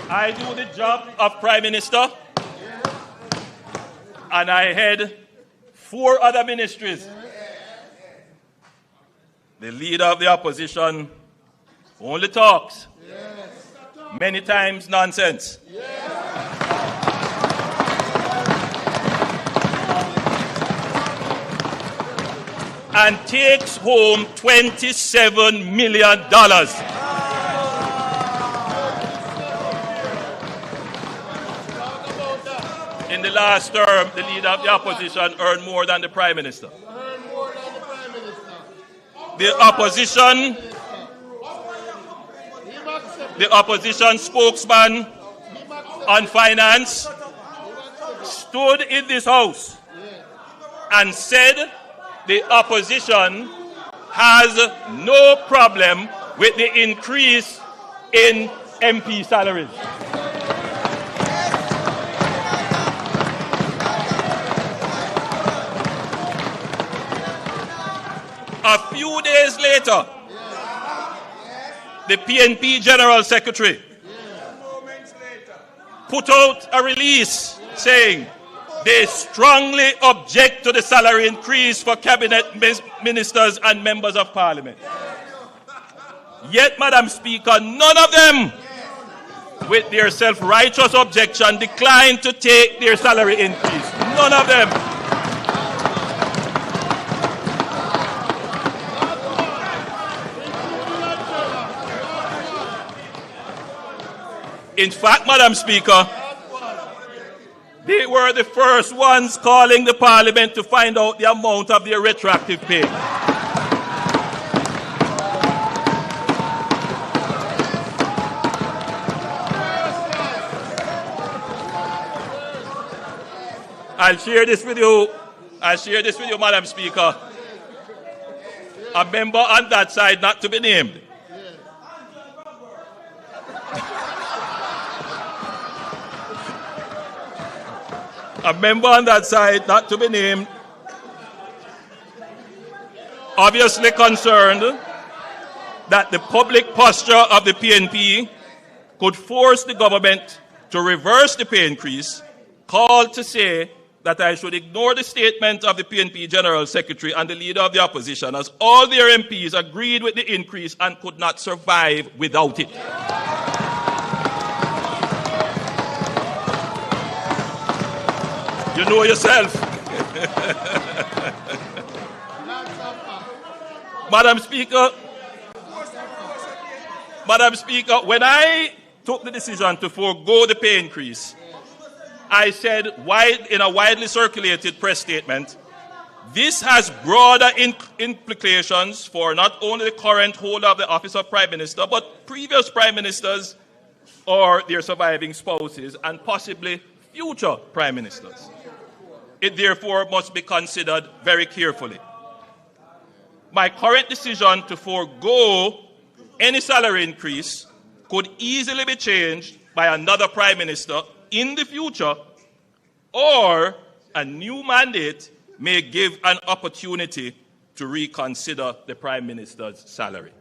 I do the job of Prime Minister, and I head 4 other ministries. The leader of the opposition only talks. Many times nonsense. And takes home $27 million. In the last term, the leader of the opposition earned more than the Prime Minister. The opposition spokesman on finance stood in this house and said the opposition has no problem with the increase in MP salaries. A few days later, the PNP General Secretary put out a release saying they strongly object to the salary increase for cabinet ministers and members of parliament. Yet, Madam Speaker, none of them, with their self-righteous objection, declined to take their salary increase. None of them. In fact, Madam Speaker, they were the first ones calling the Parliament to find out the amount of their retroactive pay. I'll share this with you, Madam Speaker. A member on that side, not to be named, obviously concerned that the public posture of the PNP could force the government to reverse the pay increase, called to say that I should ignore the statement of the PNP General Secretary and the leader of the opposition, as all their MPs agreed with the increase and could not survive without it. You know yourself. Madam Speaker, when I took the decision to forego the pay increase, I said in a widely circulated press statement, this has broader implications for not only the current holder of the office of Prime Minister, but previous Prime Ministers or their surviving spouses and possibly future Prime Ministers. It therefore must be considered very carefully. My current decision to forego any salary increase could easily be changed by another Prime Minister in the future, or a new mandate may give an opportunity to reconsider the Prime Minister's salary.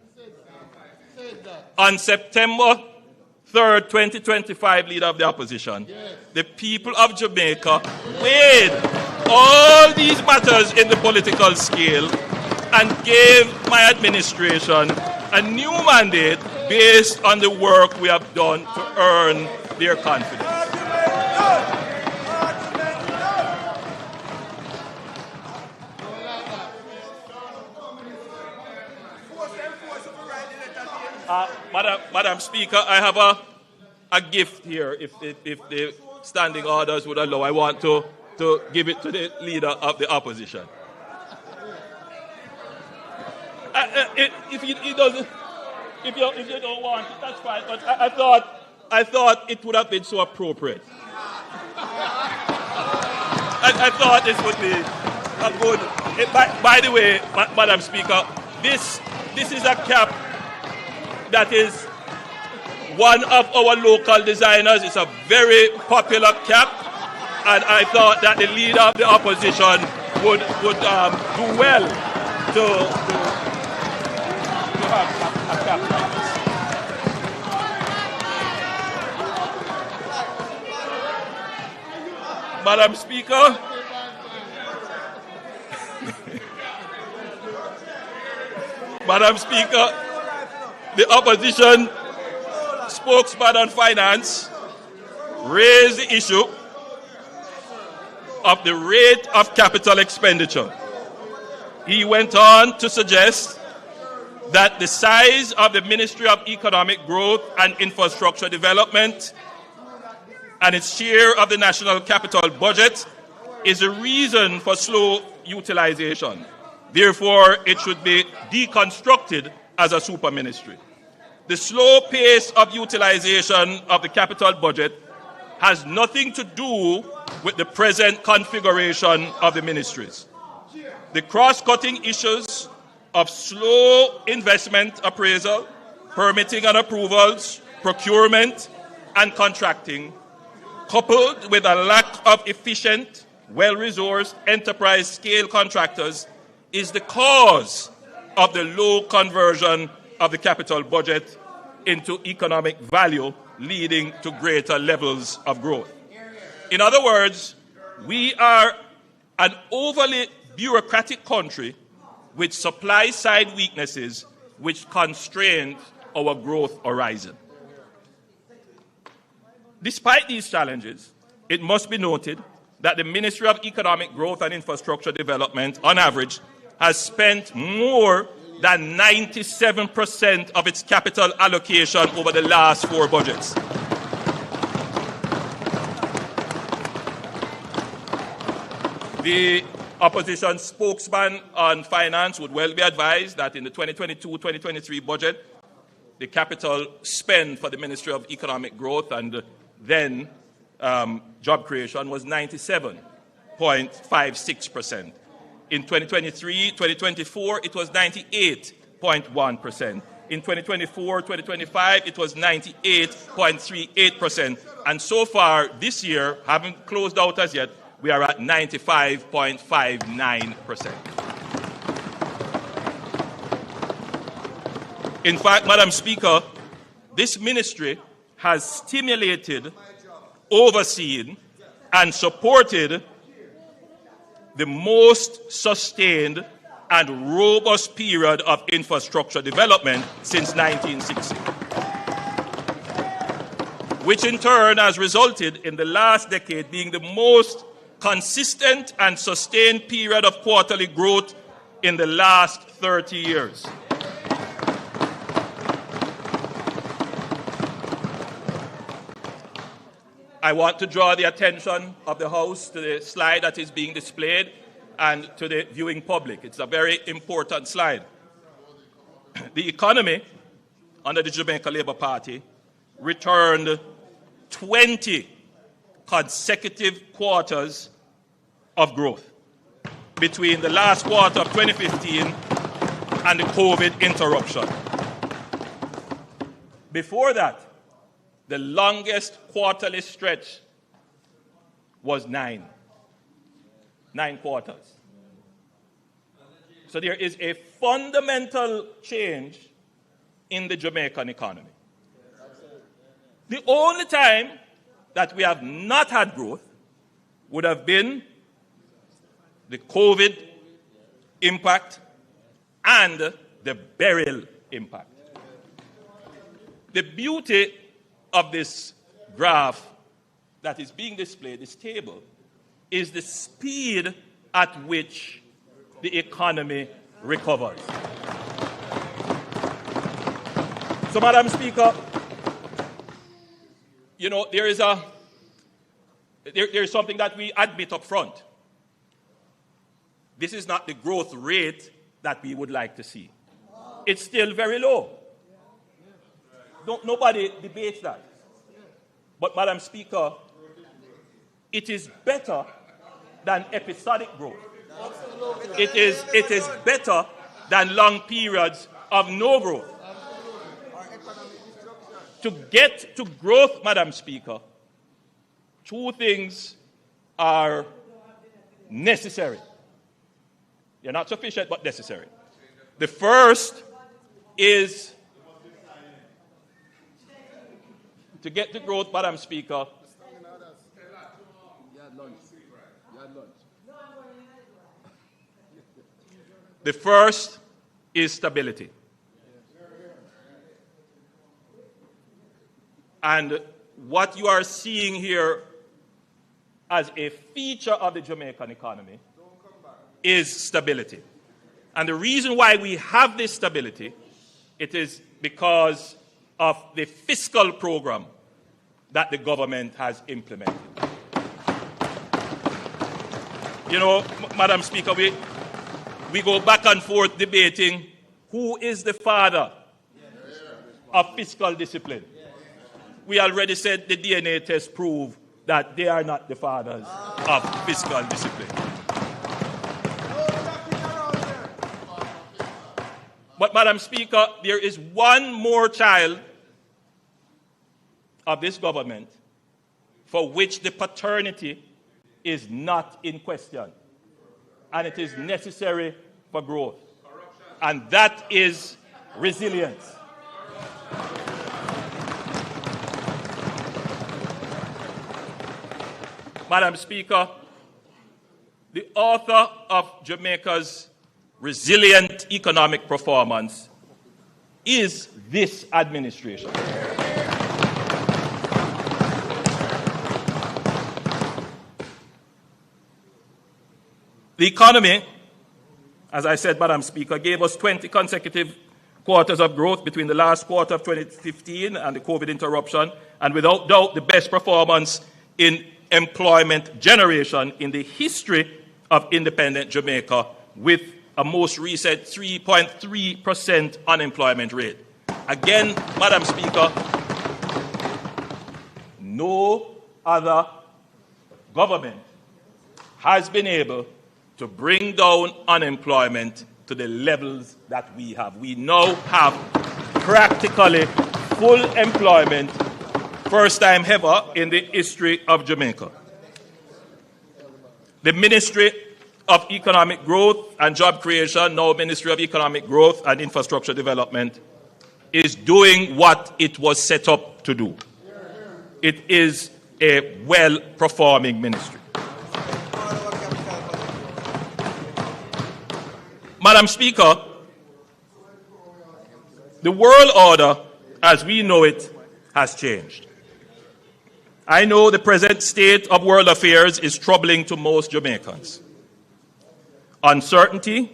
On September 3rd, 2025, Leader of the Opposition, the people of Jamaica weighed all these matters in the political scale and gave my administration a new mandate based on the work we have done to earn their confidence. Madam Speaker, I have a gift here, if the standing orders would allow. I want to give it to the Leader of the Opposition. If you don't want it, that's fine. But I thought it would have been so appropriate. I thought this would be a good. By the way, Madam Speaker, this is a cap that is one of our local designers. It's a very popular cap, and I thought that the Leader of the Opposition would do well to have a cap like this. Madam Speaker, Madam Speaker, the opposition spokesman on finance raised the issue of the rate of capital expenditure. He went on to suggest that the size of the Ministry of Economic Growth and Infrastructure Development and its share of the national capital budget is a reason for slow utilization. Therefore, it should be deconstructed as a super ministry. The slow pace of utilization of the capital budget has nothing to do with the present configuration of the ministries. The cross-cutting issues of slow investment appraisal, permitting and approvals, procurement and contracting, coupled with a lack of efficient, well-resourced enterprise-scale contractors, is the cause of the low conversion of the capital budget into economic value, leading to greater levels of growth. In other words, we are an overly bureaucratic country with supply-side weaknesses which constrain our growth horizon. Despite these challenges, it must be noted that the Ministry of Economic Growth and Infrastructure Development, on average, has spent more than 97% of its capital allocation over the last 4 budgets. The opposition spokesman on finance would well be advised that in the 2022-2023 budget, the capital spend for the Ministry of Economic Growth and then job creation was 97.56%. In 2023-2024, it was 98.1%. In 2024-2025, it was 98.38%. And so far this year, haven't closed out as yet, we are at 95.59%. In fact, Madam Speaker, this ministry has stimulated, overseen, and supported the most sustained and robust period of infrastructure development since 1960, which in turn has resulted in the last decade being the most consistent and sustained period of quarterly growth in the last 30 years. I want to draw the attention of the House to the slide that is being displayed and to the viewing public. It's a very important slide. The economy under the Jamaica Labour Party returned 20 consecutive quarters of growth between the last quarter of 2015 and the COVID interruption. Before that, the longest quarterly stretch was 9 quarters. So there is a fundamental change in the Jamaican economy. The only time that we have not had growth would have been the COVID impact and the burial impact. The beauty of this graph that is being displayed, this table, is the speed at which the economy recovers. So, Madam Speaker, you know, there is something that we admit up front. This is not the growth rate that we would like to see. It's still very low. Nobody debates that. But, Madam Speaker, it is better than episodic growth. It is better than long periods of no growth. To get to growth, Madam Speaker, two things are necessary. They're not sufficient, but necessary. The first is to get to growth, Madam Speaker. The first is stability. And what you are seeing here as a feature of the Jamaican economy is stability. And the reason why we have this stability, it is because of the fiscal program that the government has implemented. You know, Madam Speaker, we go back and forth debating who is the father of fiscal discipline. We already said the DNA tests prove that they are not the fathers of fiscal discipline. But, Madam Speaker, there is one more child of this government for which the paternity is not in question. And it is necessary for growth. And that is resilience. Madam Speaker, the author of Jamaica's resilient economic performance is this administration. The economy, as I said, Madam Speaker, gave us 20 consecutive quarters of growth between the last quarter of 2015 and the COVID interruption, and without doubt the best performance in employment generation in the history of independent Jamaica, with a most recent 3.3% unemployment rate. Again, Madam Speaker, no other government has been able to bring down unemployment to the levels that we have. We now have practically full employment, first time ever in the history of Jamaica. The Ministry of Economic Growth and Job Creation, now Ministry of Economic Growth and Infrastructure Development, is doing what it was set up to do. It is a well-performing ministry. Madam Speaker, the world order as we know it has changed. I know the present state of world affairs is troubling to most Jamaicans. Uncertainty,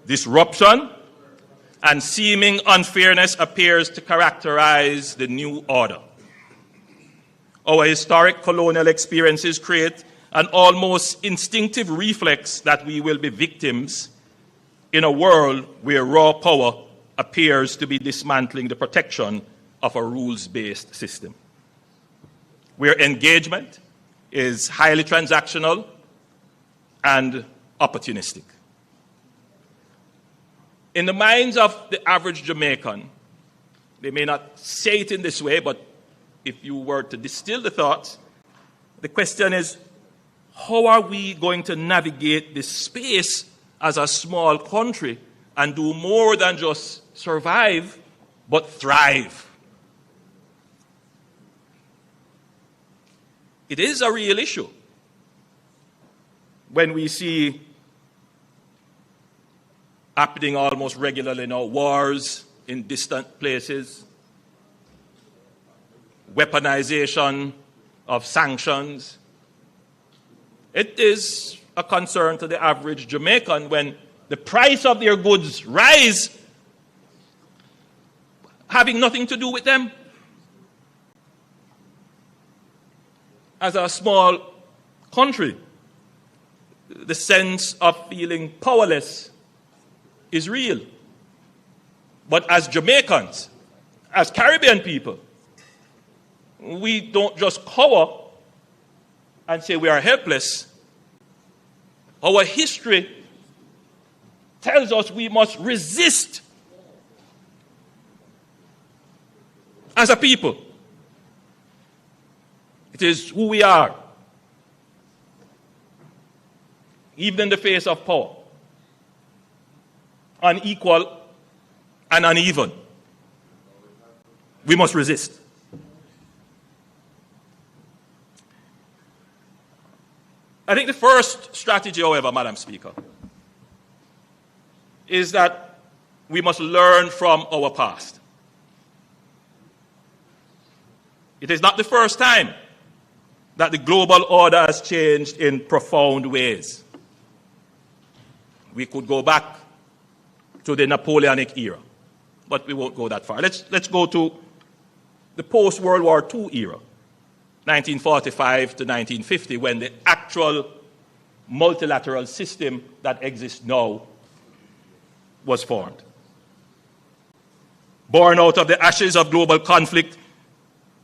disruption, and seeming unfairness appears to characterize the new order. Our historic colonial experiences create an almost instinctive reflex that we will be victims in a world where raw power appears to be dismantling the protection of a rules-based system, where engagement is highly transactional and opportunistic. In the minds of the average Jamaican, they may not say it in this way, but if you were to distill the thoughts, the question is, how are we going to navigate this space as a small country and do more than just survive, but thrive. It is a real issue when we see happening almost regularly now, wars in distant places, weaponization of sanctions. It is a concern to the average Jamaican when the price of their goods rise, having nothing to do with them. As a small country, the sense of feeling powerless is real. But as Jamaicans, as Caribbean people, we don't just cower and say we are helpless. Our history tells us we must resist as a people. It is who we are, even in the face of power, unequal and uneven. We must resist. I think the first strategy, however, Madam Speaker, is that we must learn from our past. It is not the first time that the global order has changed in profound ways. We could go back to the Napoleonic era, but we won't go that far. Let's go to the post-World War II era, 1945 to 1950, when the actual multilateral system that exists now was formed. Born out of the ashes of global conflict,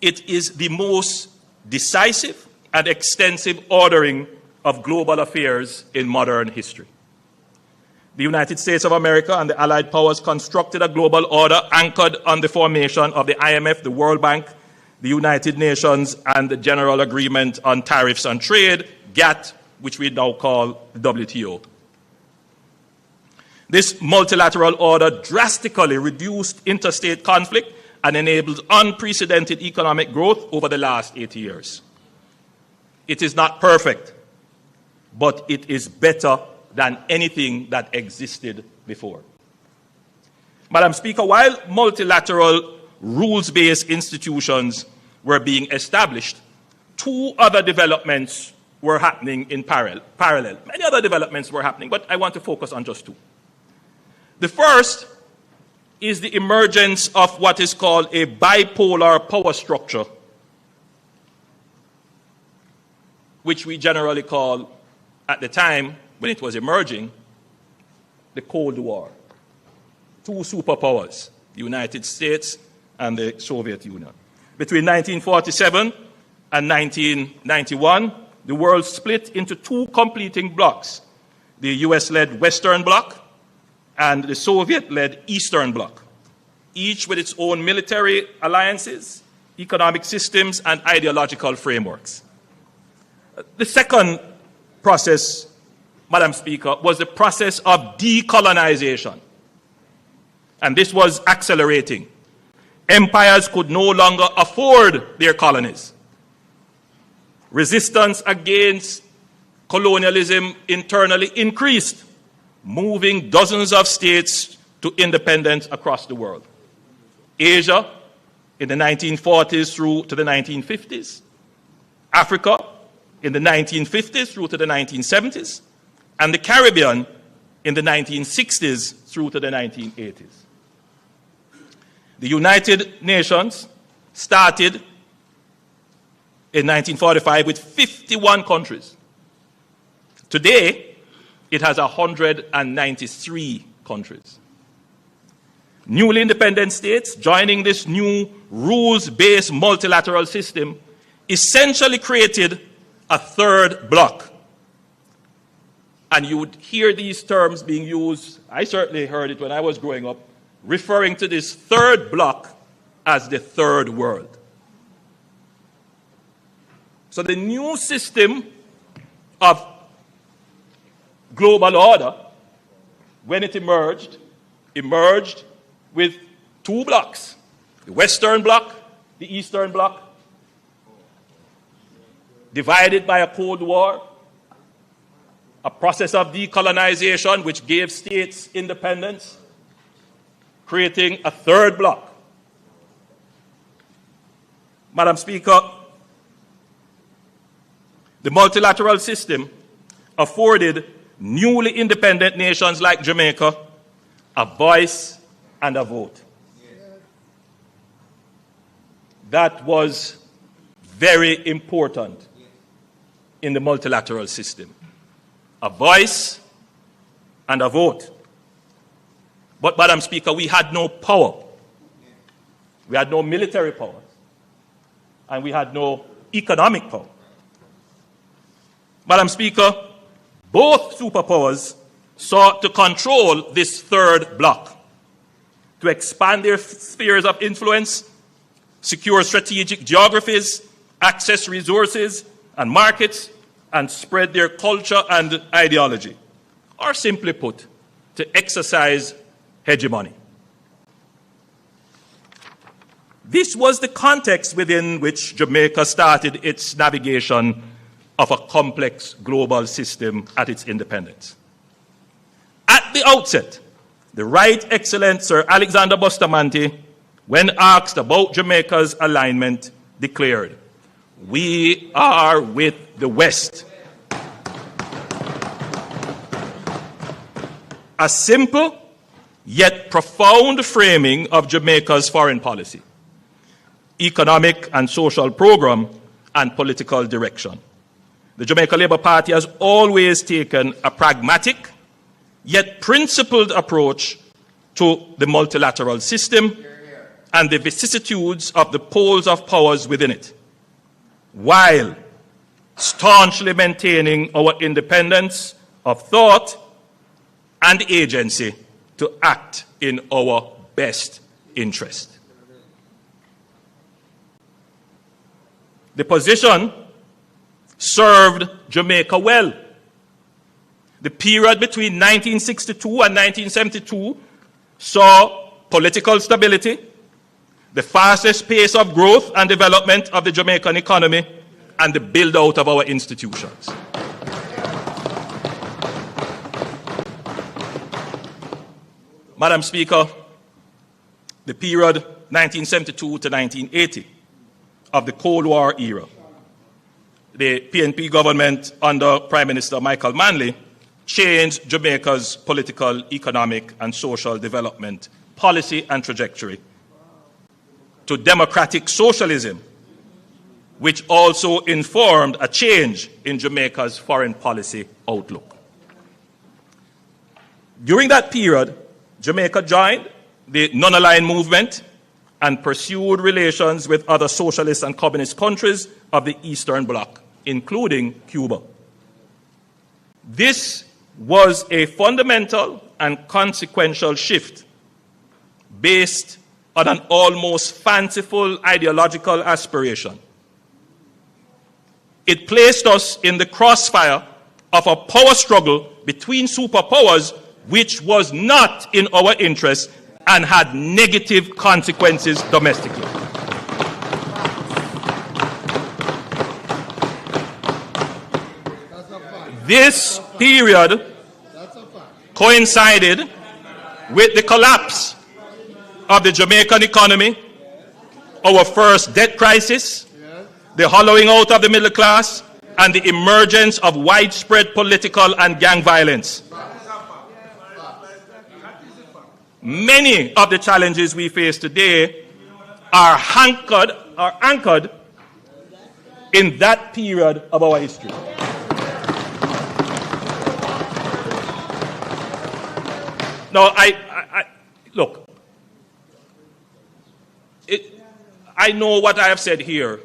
it is the most decisive and extensive ordering of global affairs in modern history. The United States of America and the Allied powers constructed a global order anchored on the formation of the IMF, the World Bank, the United Nations, and the General Agreement on Tariffs and Trade, GATT, which we now call the WTO. This multilateral order drastically reduced interstate conflict and enabled unprecedented economic growth over the last 80 years. It is not perfect, but it is better than anything that existed before. Madam Speaker, while multilateral rules-based institutions were being established, two other developments were happening in parallel. Many other developments were happening, but I want to focus on just two. The first is the emergence of what is called a bipolar power structure, which we generally call, at the time when it was emerging, the Cold War. Two superpowers, the United States and the Soviet Union. Between 1947 and 1991, the world split into two completing blocs, the US-led Western Bloc and the Soviet-led Eastern Bloc, each with its own military alliances, economic systems, and ideological frameworks. The second process, Madam Speaker, was the process of decolonization. And this was accelerating. Empires could no longer afford their colonies. Resistance against colonialism internally increased, moving dozens of states to independence across the world. Asia in the 1940s through to the 1950s. Africa in the 1950s through to the 1970s. And the Caribbean in the 1960s through to the 1980s. The United Nations started in 1945 with 51 countries. Today, it has 193 countries. Newly independent states joining this new rules-based multilateral system essentially created a third bloc. And you would hear these terms being used, I certainly heard it when I was growing up, referring to this third bloc as the third world. So the new system of global order when it emerged with two blocks, the Western Bloc, the Eastern Bloc, divided by a Cold War, a process of decolonization which gave states independence, creating a third bloc. Madam Speaker, the multilateral system afforded newly independent nations like Jamaica a voice and a vote. That was very important in the multilateral system. A voice and a vote. But, Madam Speaker, we had no power. We had no military power. And we had no economic power. Madam Speaker, both superpowers sought to control this third bloc, to expand their spheres of influence, secure strategic geographies, access resources and markets, and spread their culture and ideology, or simply put, to exercise hegemony. This was the context within which Jamaica started its navigation of a complex global system at its independence. At the outset, the Right Excellent Sir Alexander Bustamante, when asked about Jamaica's alignment, declared, "We are with the West." A simple yet profound framing of Jamaica's foreign policy, economic and social program, and political direction. The Jamaica Labour Party has always taken a pragmatic yet principled approach to the multilateral system and the vicissitudes of the poles of powers within it, while staunchly maintaining our independence of thought and agency to act in our best interest. The position served Jamaica well. The period between 1962 and 1972 saw political stability, the fastest pace of growth and development of the Jamaican economy, and the build-out of our institutions. Madam Speaker, the period 1972 to 1980 of the Cold War era, the PNP government under Prime Minister Michael Manley changed Jamaica's political, economic, and social development policy and trajectory to democratic socialism, which also informed a change in Jamaica's foreign policy outlook. During that period, Jamaica joined the non-aligned movement and pursued relations with other socialist and communist countries of the Eastern Bloc, including Cuba. This was a fundamental and consequential shift based on an almost fanciful ideological aspiration. It placed us in the crossfire of a power struggle between superpowers which was not in our interest and had negative consequences domestically. This period coincided with the collapse of the Jamaican economy, our first debt crisis, the hollowing out of the middle class, and the emergence of widespread political and gang violence. Many of the challenges we face today are anchored in that period of our history. Now, look, I know what I have said here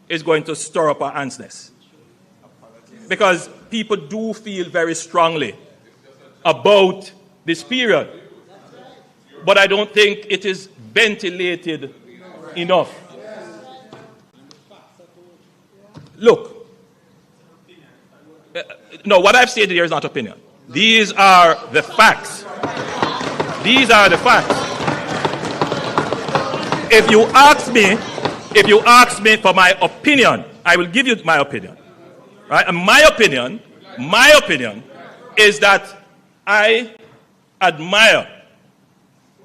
is going to stir up our antsness, because people do feel very strongly about this period, but I don't think it is ventilated enough. Look, no, what I've said here is not opinion. These are the facts. These are the facts. If you ask me for my opinion, I will give you my opinion. Right? And my opinion is that I admire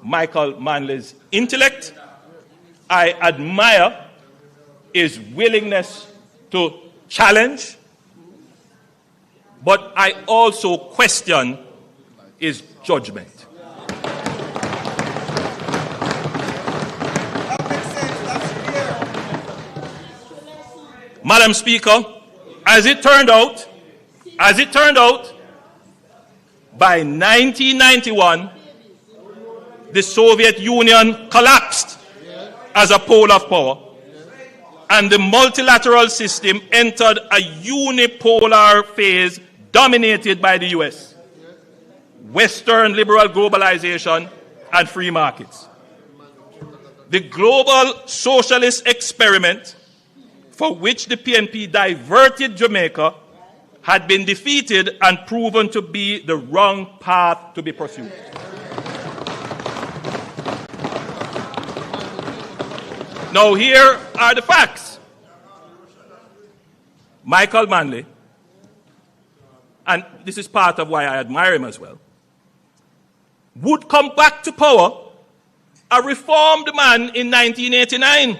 Michael Manley's intellect. I admire his willingness to challenge. But I also question his judgment. Madam Speaker, as it turned out, by 1991, the Soviet Union collapsed as a pole of power, and the multilateral system entered a unipolar phase dominated by the US, Western liberal globalization, and free markets. The global socialist experiment for which the PNP diverted Jamaica had been defeated and proven to be the wrong path to be pursued. Now here are the facts. Michael Manley, and this is part of why I admire him as well, would come back to power a reformed man in 1989.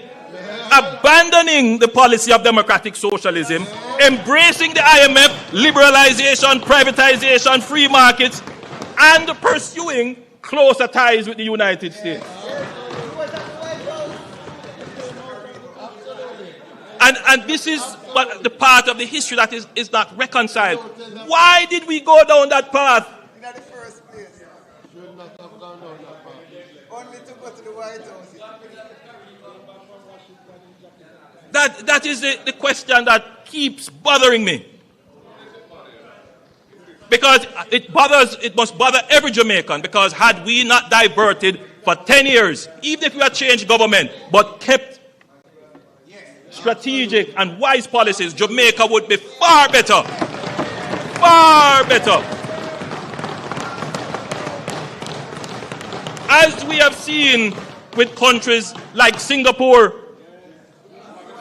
Abandoning the policy of democratic socialism, embracing the IMF, liberalization, privatization, free markets, and pursuing closer ties with the United States. And this is what the part of the history that is not reconciled. Why did we go down that path? In the first place. Should not have gone down that path. Only to go to the White House. That is the question that keeps bothering me. Because it must bother every Jamaican, because had we not diverted for 10 years, even if we had changed government, but kept strategic and wise policies, Jamaica would be far better. Far better. As we have seen with countries like Singapore,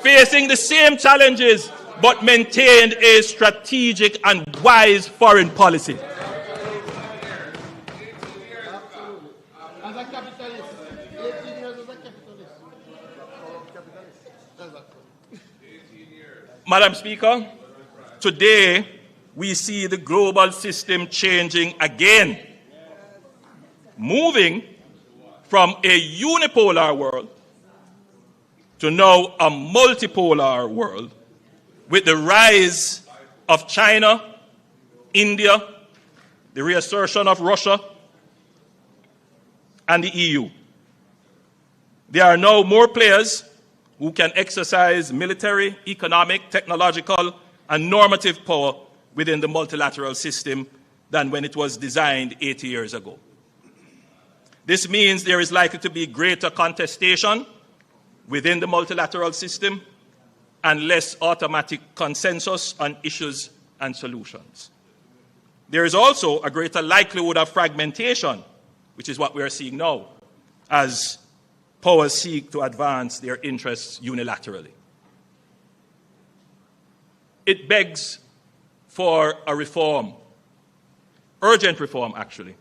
facing the same challenges, but maintained a strategic and wise foreign policy. As a capitalist, 18 years as a capitalist. Madam Speaker, today we see the global system changing again, moving from a unipolar world to now a multipolar world, with the rise of China, India, the reassertion of Russia, and the EU. There are now more players who can exercise military, economic, technological, and normative power within the multilateral system than when it was designed 80 years ago. This means there is likely to be greater contestation within the multilateral system and less automatic consensus on issues and solutions. There is also a greater likelihood of fragmentation, which is what we are seeing now, as powers seek to advance their interests unilaterally. It begs for a reform, urgent reform actually,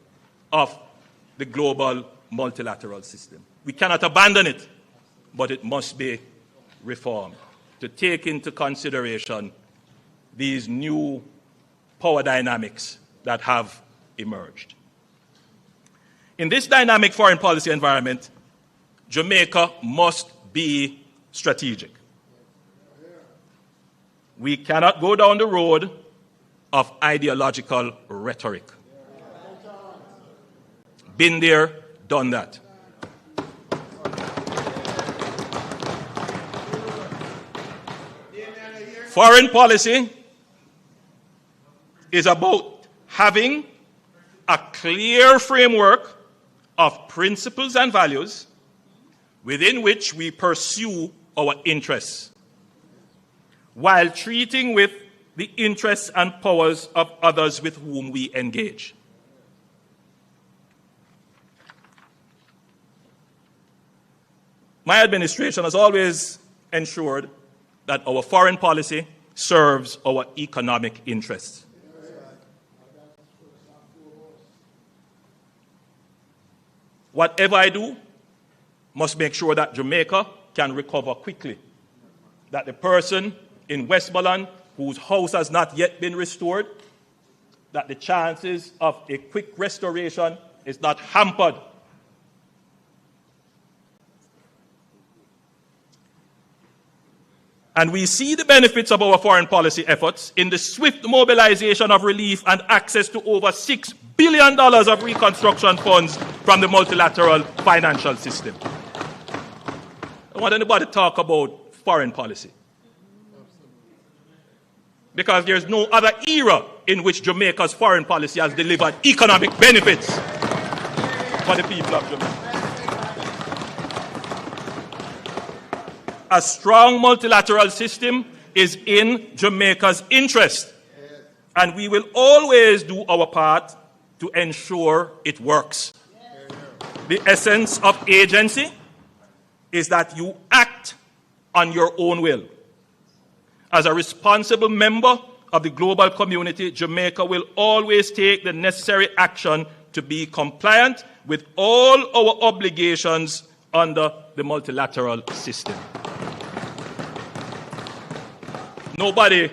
of the global multilateral system. We cannot abandon it, but it must be reformed to take into consideration these new power dynamics that have emerged. In this dynamic foreign policy environment, Jamaica must be strategic. We cannot go down the road of ideological rhetoric. Been there, done that. Foreign policy is about having a clear framework of principles and values within which we pursue our interests, while treating with the interests and powers of others with whom we engage. My administration has always ensured that our foreign policy serves our economic interests. Whatever I do must make sure that Jamaica can recover quickly, that the person in Westmoreland whose house has not yet been restored, that the chances of a quick restoration is not hampered. And we see the benefits of our foreign policy efforts in the swift mobilization of relief and access to over $6 billion of reconstruction funds from the multilateral financial system. I want anybody to talk about foreign policy, because there's no other era in which Jamaica's foreign policy has delivered economic benefits for the people of Jamaica. A strong multilateral system is in Jamaica's interest, and we will always do our part to ensure it works. The essence of agency is that you act on your own will. As a responsible member of the global community, Jamaica will always take the necessary action to be compliant with all our obligations under the multilateral system. Nobody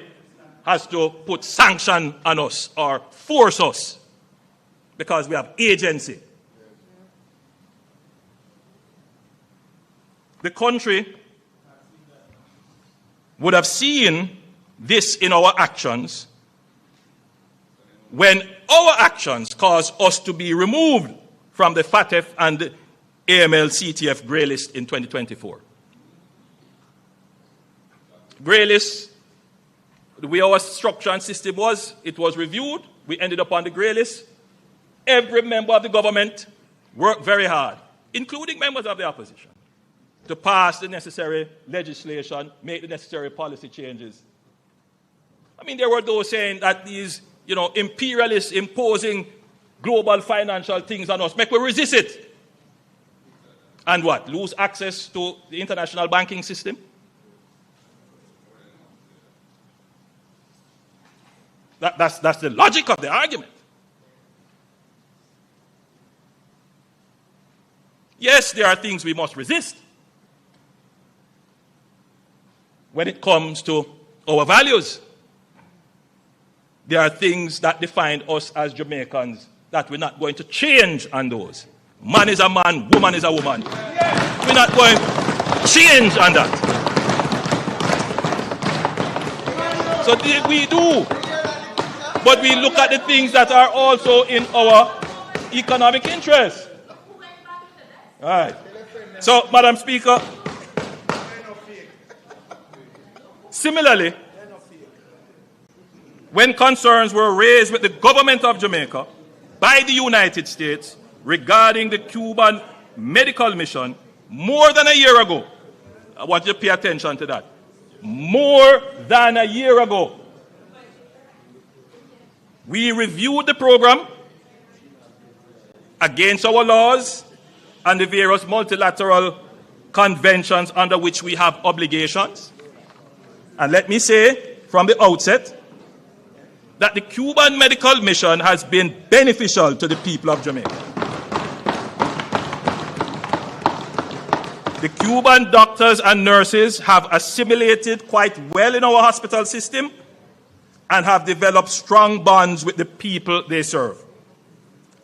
has to put sanction on us or force us because we have agency. The country would have seen this in our actions when our actions caused us to be removed from the FATF and the AML-CTF grey list in 2024. Grey list, the way our structure and system was, it was reviewed. We ended up on the grey list. Every member of the government worked very hard, including members of the opposition, to pass the necessary legislation, make the necessary policy changes. I mean, there were those saying that these, imperialists imposing global financial things on us, make we resist it. And what? Lose access to the international banking system? That's the logic of the argument. Yes, there are things we must resist when it comes to our values. There are things that define us as Jamaicans that we're not going to change on those. Man is a man, woman is a woman. We're not going to change on that. So we do. But we look at the things that are also in our economic interest. All right. So, Madam Speaker, similarly, when concerns were raised with the government of Jamaica by the United States regarding the Cuban medical mission more than a year ago, I want you to pay attention to that. More than a year ago, we reviewed the program against our laws and the various multilateral conventions under which we have obligations. And let me say from the outset that the Cuban medical mission has been beneficial to the people of Jamaica. The Cuban doctors and nurses have assimilated quite well in our hospital system and have developed strong bonds with the people they serve.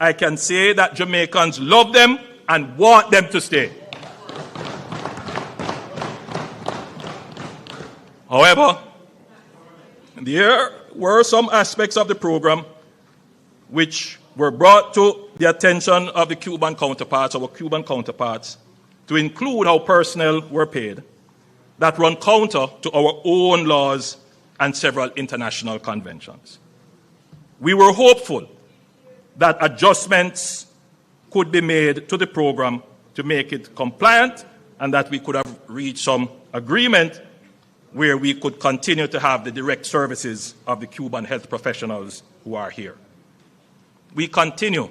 I can say that Jamaicans love them and want them to stay. However, there were some aspects of the program which were brought to the attention of the Cuban counterparts, our Cuban counterparts, to include how personnel were paid, that run counter to our own laws and several international conventions. We were hopeful that adjustments could be made to the program to make it compliant and that we could have reached some agreement where we could continue to have the direct services of the Cuban health professionals who are here. We continue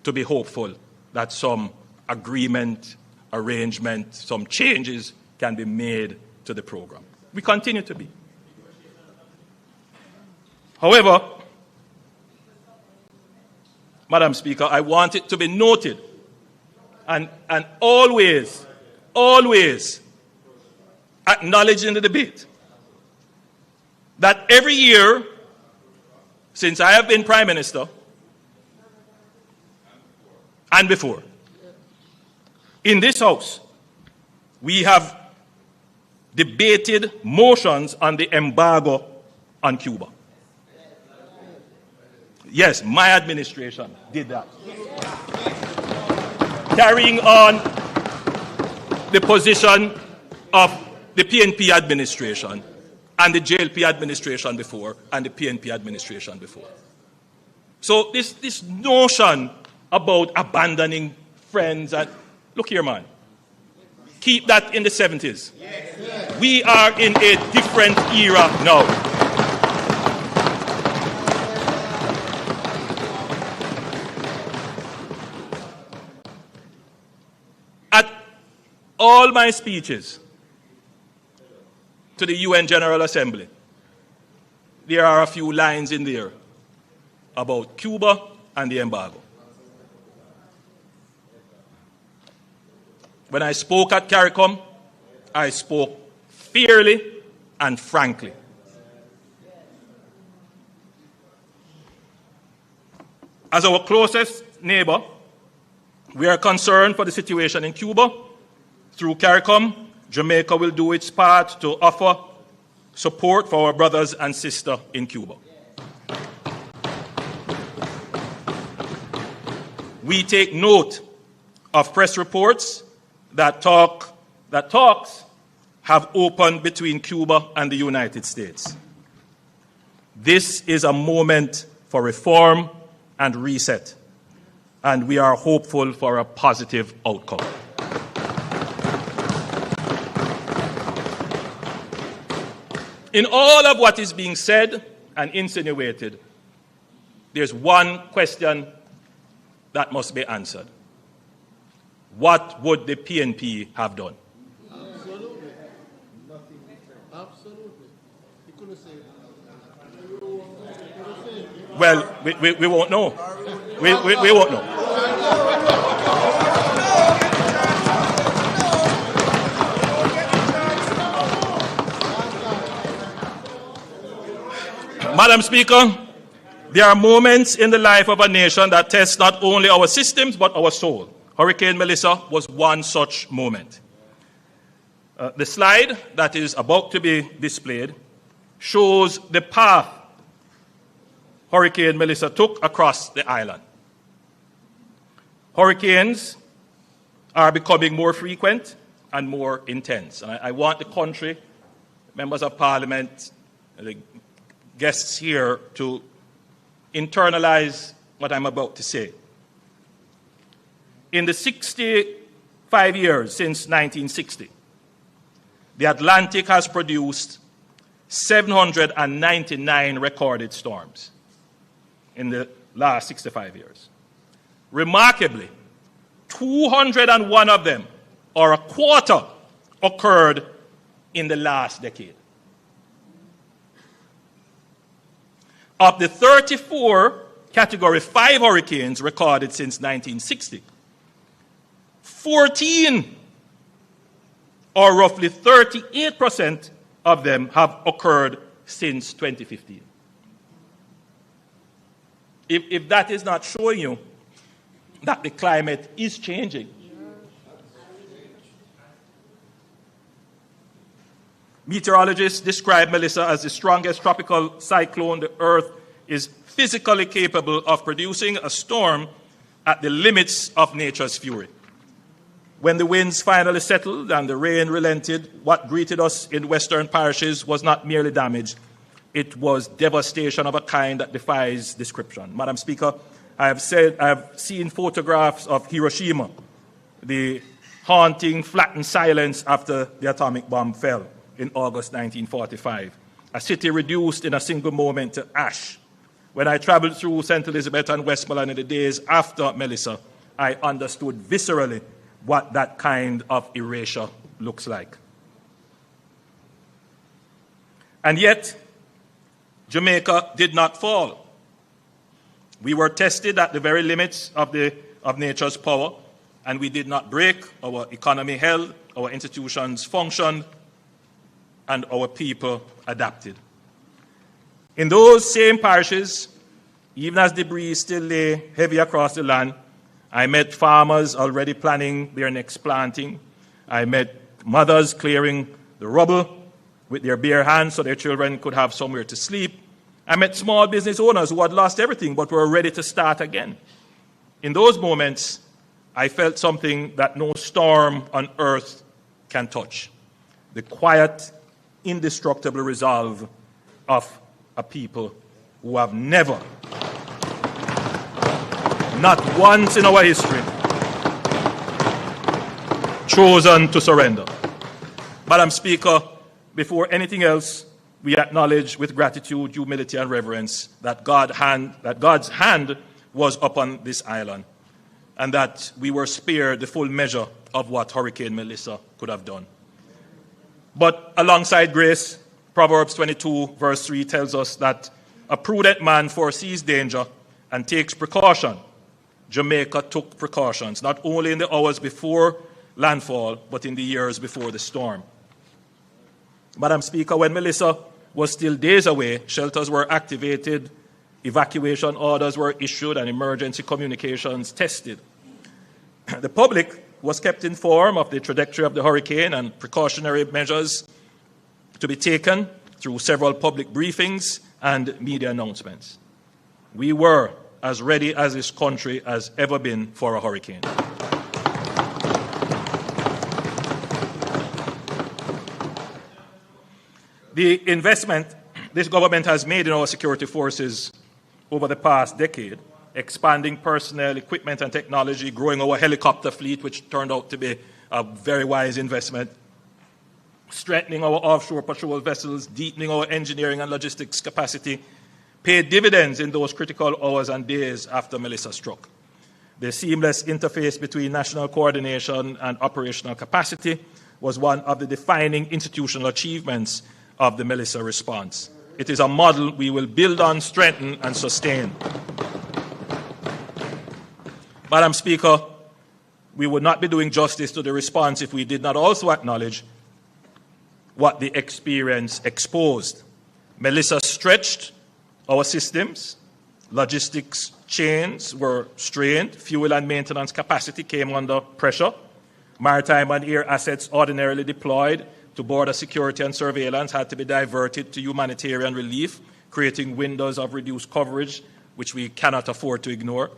to be hopeful that some agreement, arrangement, some changes can be made to the program. We continue to be. However, Madam Speaker, I want it to be noted and always acknowledged in the debate that every year since I have been Prime Minister and before, in this House, we have debated motions on the embargo on Cuba. Yes, my administration did that. Carrying on the position of the PNP administration and the JLP administration before and the PNP administration before. So this notion about abandoning friends, and look here, man, keep that in the 70s. We are in a different era now. At all my speeches to the UN General Assembly, there are a few lines in there about Cuba and the embargo. When I spoke at CARICOM, I spoke fairly and frankly. As our closest neighbor, we are concerned for the situation in Cuba. Through CARICOM, Jamaica will do its part to offer support for our brothers and sisters in Cuba. We take note of press reports that talks have opened between Cuba and the United States. This is a moment for reform and reset, and we are hopeful for a positive outcome. In all of what is being said and insinuated, there's one question that must be answered. What would the PNP have done? Absolutely. Nothing. Absolutely. You could have said. Well, we won't know. We won't know. Madam Speaker, there are moments in the life of a nation that test not only our systems but our soul. Hurricane Melissa was one such moment. The slide that is about to be displayed shows the path Hurricane Melissa took across the island. Hurricanes are becoming more frequent and more intense. And I want the country, members of parliament, the guests here to internalize what I'm about to say. In the 65 years since 1960, the Atlantic has produced 799 recorded storms in the last 65 years. Remarkably, 201 of them, or a quarter, occurred in the last decade. Of the 34 Category 5 hurricanes recorded since 1960, 14, or roughly 38% of them, have occurred since 2015. If that is not showing you that the climate is changing. Meteorologists describe Melissa as the strongest tropical cyclone the Earth is physically capable of producing, a storm at the limits of nature's fury. When the winds finally settled and the rain relented, what greeted us in western parishes was not merely damage, it was devastation of a kind that defies description. Madam Speaker, I have seen photographs of Hiroshima, the haunting, flattened silence after the atomic bomb fell. in August 1945, a city reduced in a single moment to ash. When I traveled through St. Elizabeth and Westmoreland in the days after Melissa, I understood viscerally what that kind of erasure looks like. And yet, Jamaica did not fall. We were tested at the very limits of nature's power, and we did not break. Our economy held, our institutions functioned, and our people adapted. In those same parishes, even as debris still lay heavy across the land, I met farmers already planning their next planting. I met mothers clearing the rubble with their bare hands so their children could have somewhere to sleep. I met small business owners who had lost everything but were ready to start again. In those moments, I felt something that no storm on earth can touch: the quiet, indestructible resolve of a people who have never, not once in our history, chosen to surrender. Madam Speaker, before anything else, we acknowledge with gratitude, humility, and reverence that God's hand was upon this island, and that we were spared the full measure of what Hurricane Melissa could have done. But alongside grace, Proverbs 22, verse 3 tells us that a prudent man foresees danger and takes precaution. Jamaica took precautions, not only in the hours before landfall, but in the years before the storm. Madam Speaker, when Melissa was still days away, shelters were activated, evacuation orders were issued, and emergency communications tested. The public was kept informed of the trajectory of the hurricane and precautionary measures to be taken through several public briefings and media announcements. We were as ready as this country has ever been for a hurricane. The investment this government has made in our security forces over the past decade, expanding personnel, equipment, and technology, growing our helicopter fleet, which turned out to be a very wise investment, strengthening our offshore patrol vessels, deepening our engineering and logistics capacity, paid dividends in those critical hours and days after Melissa struck. The seamless interface between national coordination and operational capacity was one of the defining institutional achievements of the Melissa response. It is a model we will build on, strengthen, and sustain. Madam Speaker, we would not be doing justice to the response if we did not also acknowledge what the experience exposed. Melissa stretched our systems, logistics chains were strained, fuel and maintenance capacity came under pressure, maritime and air assets ordinarily deployed to border security and surveillance had to be diverted to humanitarian relief, creating windows of reduced coverage, which we cannot afford to ignore.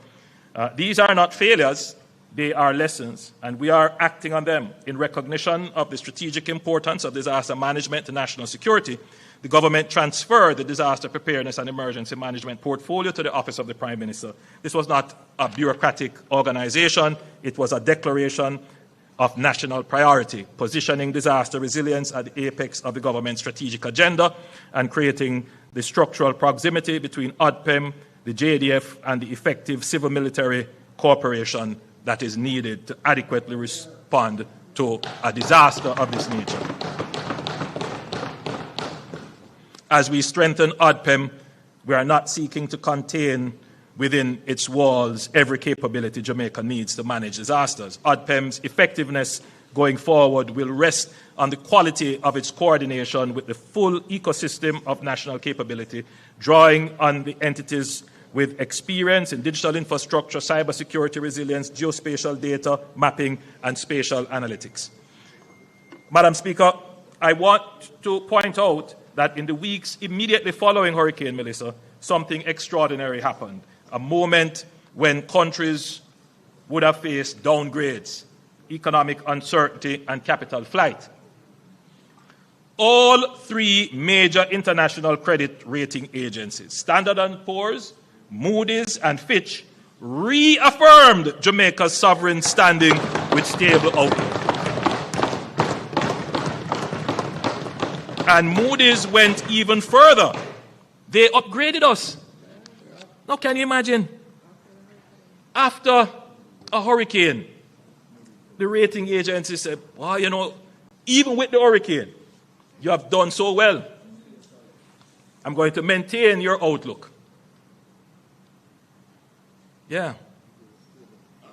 These are not failures, they are lessons, and we are acting on them. In recognition of the strategic importance of disaster management to national security, the government transferred the disaster preparedness and emergency management portfolio to the Office of the Prime Minister. This was not a bureaucratic organization, it was a declaration of national priority, positioning disaster resilience at the apex of the government's strategic agenda and creating the structural proximity between ODPEM, the JDF, and the effective civil-military cooperation that is needed to adequately respond to a disaster of this nature. As we strengthen ODPEM, we are not seeking to contain within its walls every capability Jamaica needs to manage disasters. ODPEM's effectiveness going forward will rest on the quality of its coordination with the full ecosystem of national capability, drawing on the entities with experience in digital infrastructure, cybersecurity resilience, geospatial data mapping, and spatial analytics. Madam Speaker, I want to point out that in the weeks immediately following Hurricane Melissa, something extraordinary happened. A moment when countries would have faced downgrades, economic uncertainty, and capital flight. All three major international credit rating agencies, Standard & Poor's, Moody's, and Fitch, reaffirmed Jamaica's sovereign standing with stable outlook. And Moody's went even further. They upgraded us. Now, can you imagine? After a hurricane, the rating agency said, well, you know, even with the hurricane, you have done so well. I'm going to maintain your outlook. Yeah.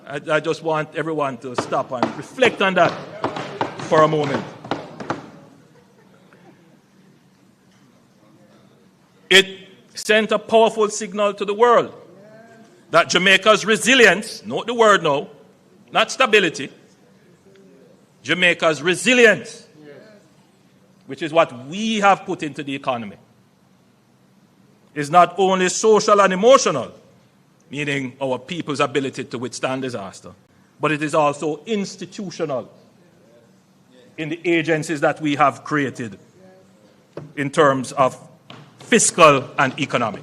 I just want everyone to stop and reflect on that for a moment. It sent a powerful signal to the world that Jamaica's resilience, note the word now, not stability, Jamaica's resilience, which is what we have put into the economy, is not only social and emotional, meaning our people's ability to withstand disaster, but it is also institutional in the agencies that we have created in terms of fiscal and economic.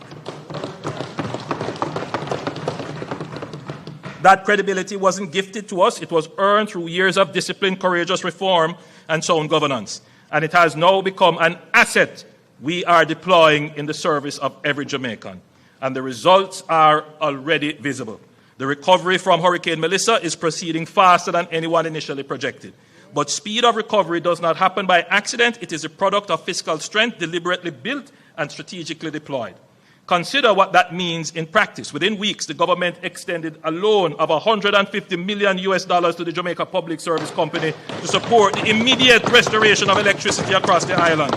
That credibility wasn't gifted to us. It was earned through years of discipline, courageous reform, and sound governance. And it has now become an asset we are deploying in the service of every Jamaican. And the results are already visible. The recovery from Hurricane Melissa is proceeding faster than anyone initially projected. But speed of recovery does not happen by accident. It is a product of fiscal strength deliberately built and strategically deployed. Consider what that means in practice. Within weeks, the government extended a loan of $150 million to the Jamaica Public Service Company to support the immediate restoration of electricity across the island.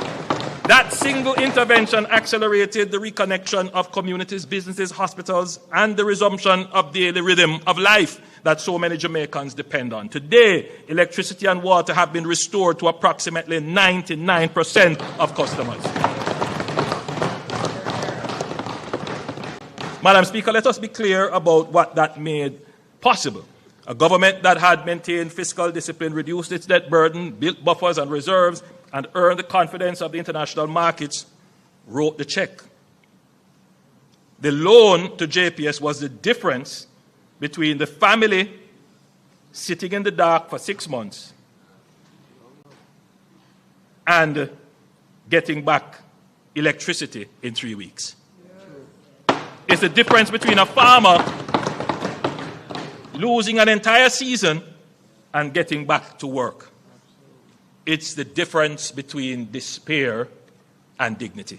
That single intervention accelerated the reconnection of communities, businesses, hospitals, and the resumption of daily rhythm of life that so many Jamaicans depend on. Today, electricity and water have been restored to approximately 99% of customers. Madam Speaker, let us be clear about what that made possible. A government that had maintained fiscal discipline, reduced its debt burden, built buffers and reserves, and earned the confidence of the international markets, wrote the check. The loan to JPS was the difference between the family sitting in the dark for 6 months and getting back electricity in 3 weeks. It's the difference between a farmer losing an entire season and getting back to work. It's the difference between despair and dignity.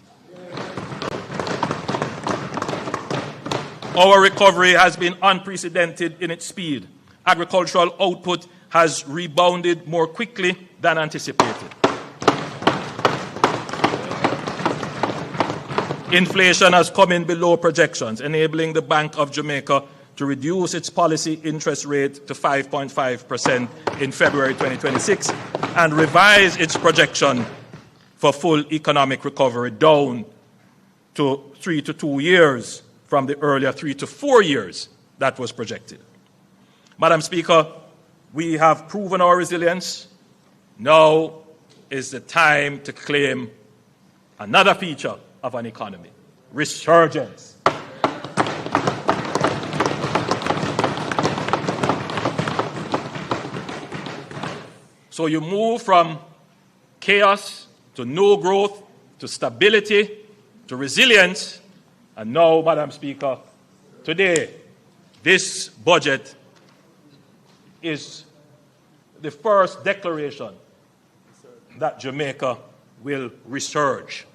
Our recovery has been unprecedented in its speed. Agricultural output has rebounded more quickly than anticipated. Inflation has come in below projections, enabling the Bank of Jamaica to reduce its policy interest rate to 5.5% in February 2026 and revise its projection for full economic recovery down to 3 to 2 years from the earlier 3 to 4 years that was projected. Madam Speaker, we have proven our resilience. Now is the time to claim another feature of an economy: resurgence. So you move from chaos to no growth to stability to resilience, and now, Madam Speaker, today this budget is the first declaration that Jamaica will resurge.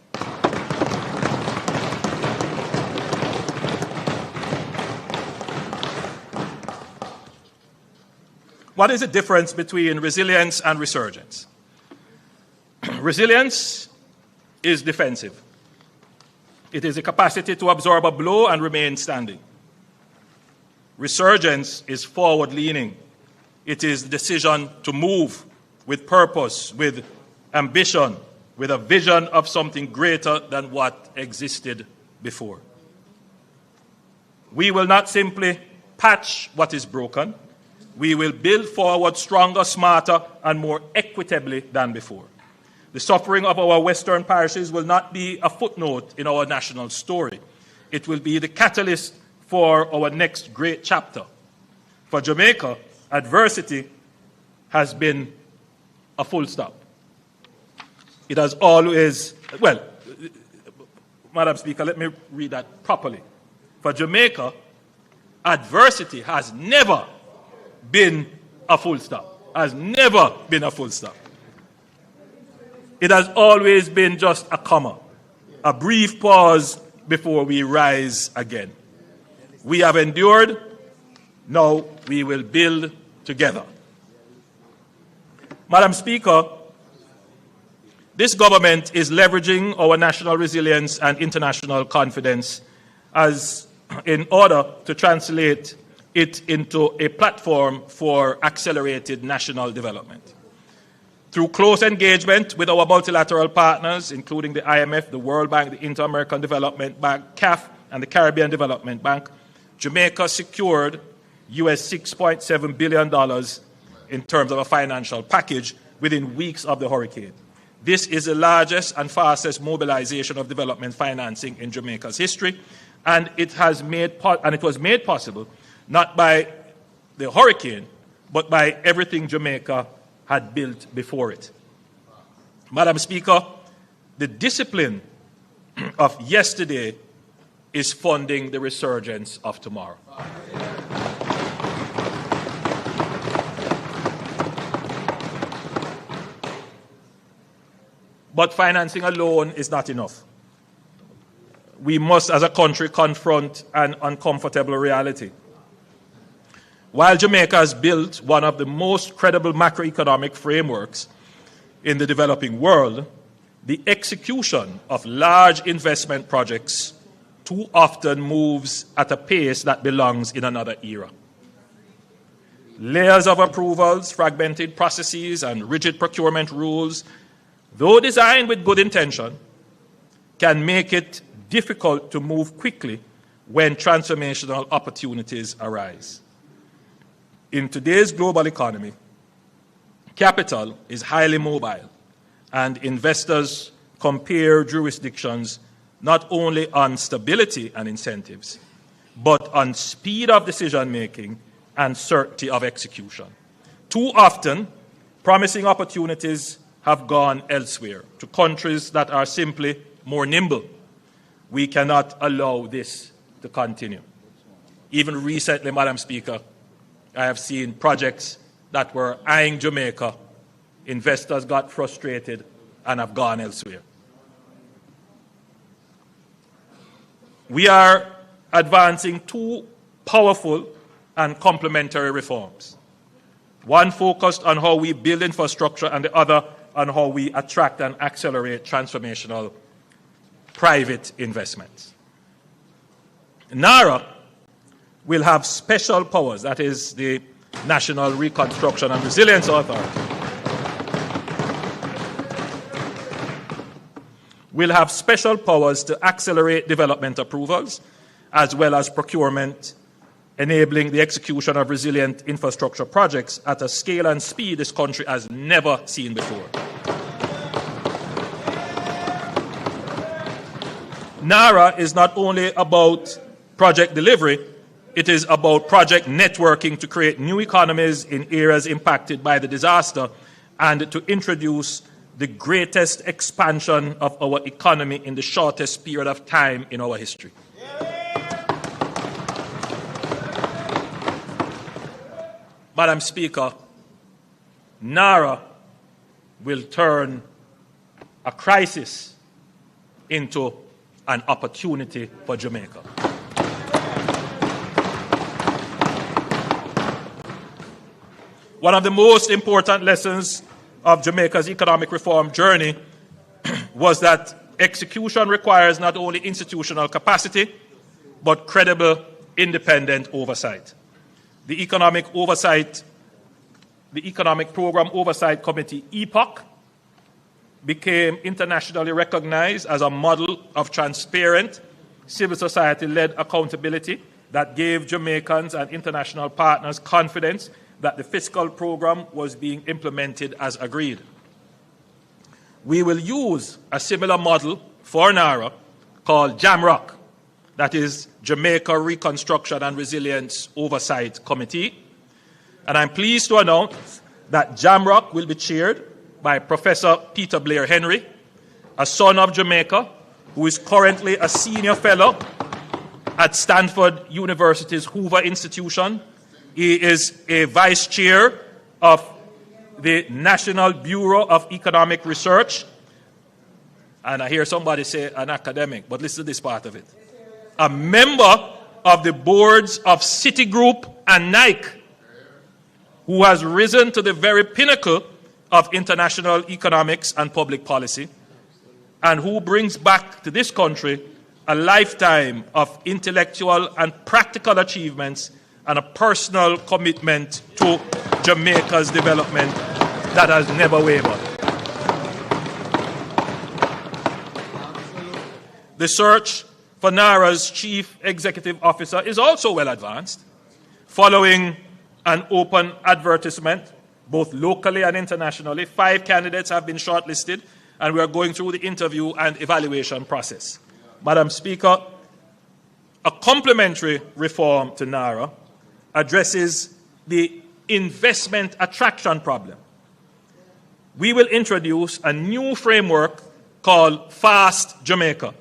What is the difference between resilience and resurgence? Resilience is defensive. It is the capacity to absorb a blow and remain standing. Resurgence is forward-leaning. It is the decision to move with purpose, with ambition, with a vision of something greater than what existed before. We will not simply patch what is broken. We will build forward stronger, smarter, and more equitably than before. The suffering of our Western parishes will not be a footnote in our national story. It will be the catalyst for our next great chapter. For Jamaica, adversity has been a full stop. It has always, well, Madam Speaker, let me read that properly. For Jamaica, adversity has never been a full stop. Has never been a full stop. It has always been just a comma, a brief pause before we rise again. We have endured, now we will build together. Madam Speaker, this government is leveraging our national resilience and international confidence in order to translate it into a platform for accelerated national development. Through close engagement with our multilateral partners, including the IMF, the World Bank, the Inter-American Development Bank, CAF, and the Caribbean Development Bank, Jamaica secured US $6.7 billion in terms of a financial package within weeks of the hurricane. This is the largest and fastest mobilization of development financing in Jamaica's history, and it was made possible not by the hurricane, but by everything Jamaica had built before it. Madam Speaker, the discipline of yesterday is funding the resurgence of tomorrow. But financing alone is not enough. We must, as a country, confront an uncomfortable reality. While Jamaica has built one of the most credible macroeconomic frameworks in the developing world, the execution of large investment projects too often moves at a pace that belongs in another era. Layers of approvals, fragmented processes, and rigid procurement rules, though designed with good intention, can make it difficult to move quickly when transformational opportunities arise. In today's global economy, capital is highly mobile, and investors compare jurisdictions not only on stability and incentives, but on speed of decision-making and certainty of execution. Too often, promising opportunities have gone elsewhere, to countries that are simply more nimble. We cannot allow this to continue. Even recently, Madam Speaker, I have seen projects that were eyeing Jamaica. Investors got frustrated and have gone elsewhere. We are advancing two powerful and complementary reforms. One focused on how we build infrastructure and the other on how we attract and accelerate transformational private investments. NARA will have special powers, that is the National Reconstruction and Resilience Authority, will have special powers to accelerate development approvals as well as procurement, enabling the execution of resilient infrastructure projects at a scale and speed this country has never seen before. NARA is not only about project delivery, it is about project networking to create new economies in areas impacted by the disaster and to introduce the greatest expansion of our economy in the shortest period of time in our history. Madam Speaker, NARA will turn a crisis into an opportunity for Jamaica. One of the most important lessons of Jamaica's economic reform journey was that execution requires not only institutional capacity, but credible, independent oversight. The Economic Program Oversight Committee, EPOC, became internationally recognized as a model of transparent, civil society-led accountability that gave Jamaicans and international partners confidence that the fiscal program was being implemented as agreed. We will use a similar model for NARA called JAMROC, that is Jamaica Reconstruction and Resilience Oversight Committee. And I'm pleased to announce that JAMROC will be chaired by Professor Peter Blair Henry, a son of Jamaica, who is currently a senior fellow at Stanford University's Hoover Institution. He is a vice chair of the National Bureau of Economic Research. And I hear somebody say an academic, but listen to this part of it. A member of the boards of Citigroup and Nike, who has risen to the very pinnacle of international economics and public policy, and who brings back to this country a lifetime of intellectual and practical achievements and a personal commitment to Jamaica's development that has never wavered. The search for NARA's chief executive officer is also well advanced. Following an open advertisement, both locally and internationally, 5 candidates have been shortlisted, and we are going through the interview and evaluation process. Madam Speaker, a complementary reform to NARA addresses the investment attraction problem. We will introduce a new framework called Fast Jamaica,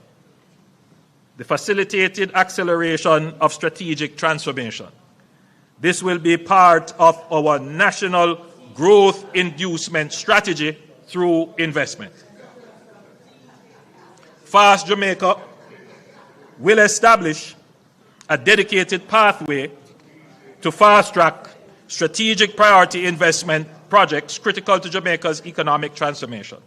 the Facilitated Acceleration of Strategic Transformation. This will be part of our national growth inducement strategy through investment. Fast Jamaica will establish a dedicated pathway to fast-track strategic priority investment projects critical to Jamaica's economic transformation,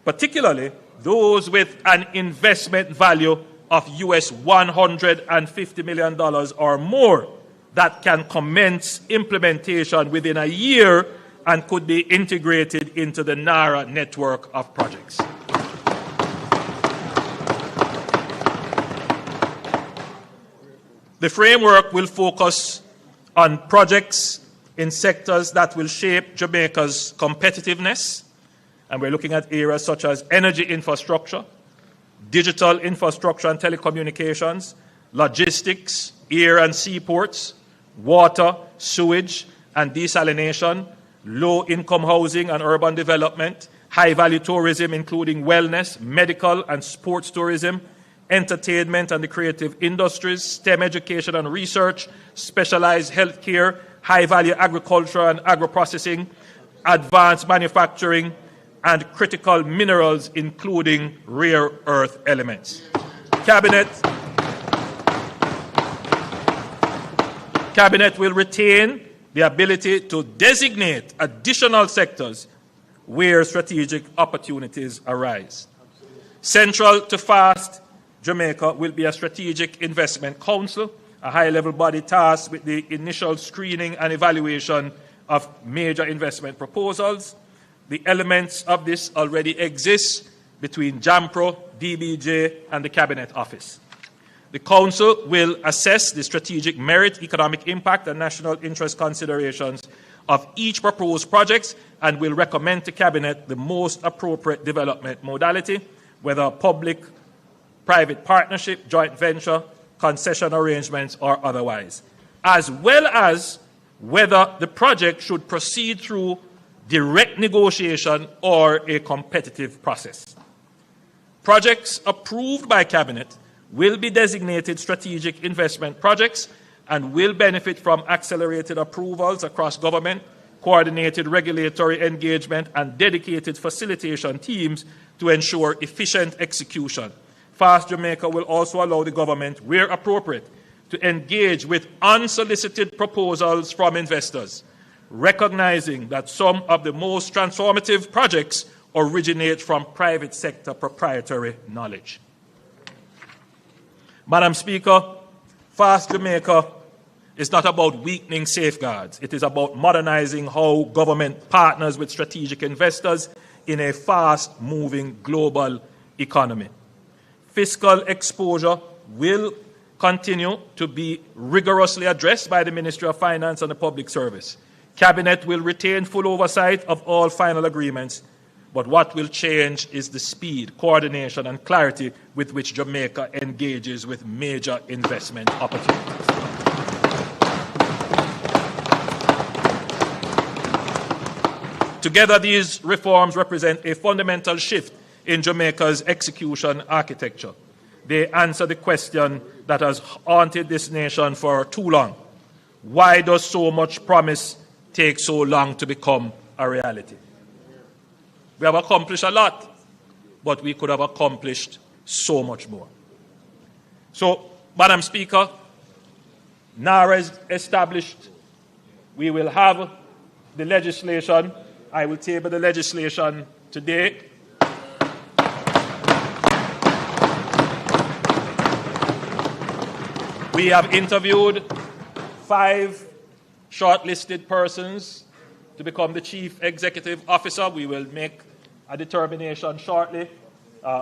particularly those with an investment value of US $150 million or more that can commence implementation within a year and could be integrated into the NARA network of projects. The framework will focus on projects in sectors that will shape Jamaica's competitiveness, and we're looking at areas such as energy infrastructure, digital infrastructure and telecommunications, logistics, air and seaports, water, sewage and desalination, low-income housing and urban development, high-value tourism including wellness, medical and sports tourism, entertainment and the creative industries, STEM education and research, specialized healthcare, high-value agriculture and agro-processing, advanced manufacturing, and critical minerals, including rare earth elements. Cabinet will retain the ability to designate additional sectors where strategic opportunities arise. Central to Fast Jamaica will be a strategic investment council, a high-level body tasked with the initial screening and evaluation of major investment proposals. The elements of this already exist between JAMPRO, DBJ, and the Cabinet Office. The Council will assess the strategic merit, economic impact, and national interest considerations of each proposed project and will recommend to Cabinet the most appropriate development modality, whether public-private partnership, joint venture, concession arrangements, or otherwise, as well as whether the project should proceed through direct negotiation or a competitive process. Projects approved by Cabinet will be designated strategic investment projects and will benefit from accelerated approvals across government, coordinated regulatory engagement, and dedicated facilitation teams to ensure efficient execution. Fast Jamaica will also allow the government, where appropriate, to engage with unsolicited proposals from investors, recognizing that some of the most transformative projects originate from private sector proprietary knowledge. Madam Speaker, Fast Jamaica is not about weakening safeguards. It is about modernizing how government partners with strategic investors in a fast-moving global economy. Fiscal exposure will continue to be rigorously addressed by the Ministry of Finance and the Public Service. Cabinet will retain full oversight of all final agreements, but what will change is the speed, coordination, and clarity with which Jamaica engages with major investment opportunities. Together, these reforms represent a fundamental shift in Jamaica's execution architecture. They answer the question that has haunted this nation for too long. Why does so much promise take so long to become a reality? We have accomplished a lot, but we could have accomplished so much more. So, Madam Speaker, NARA is established. We will have the legislation. I will table the legislation today. We have interviewed 5 shortlisted persons to become the Chief Executive Officer. We will make a determination shortly.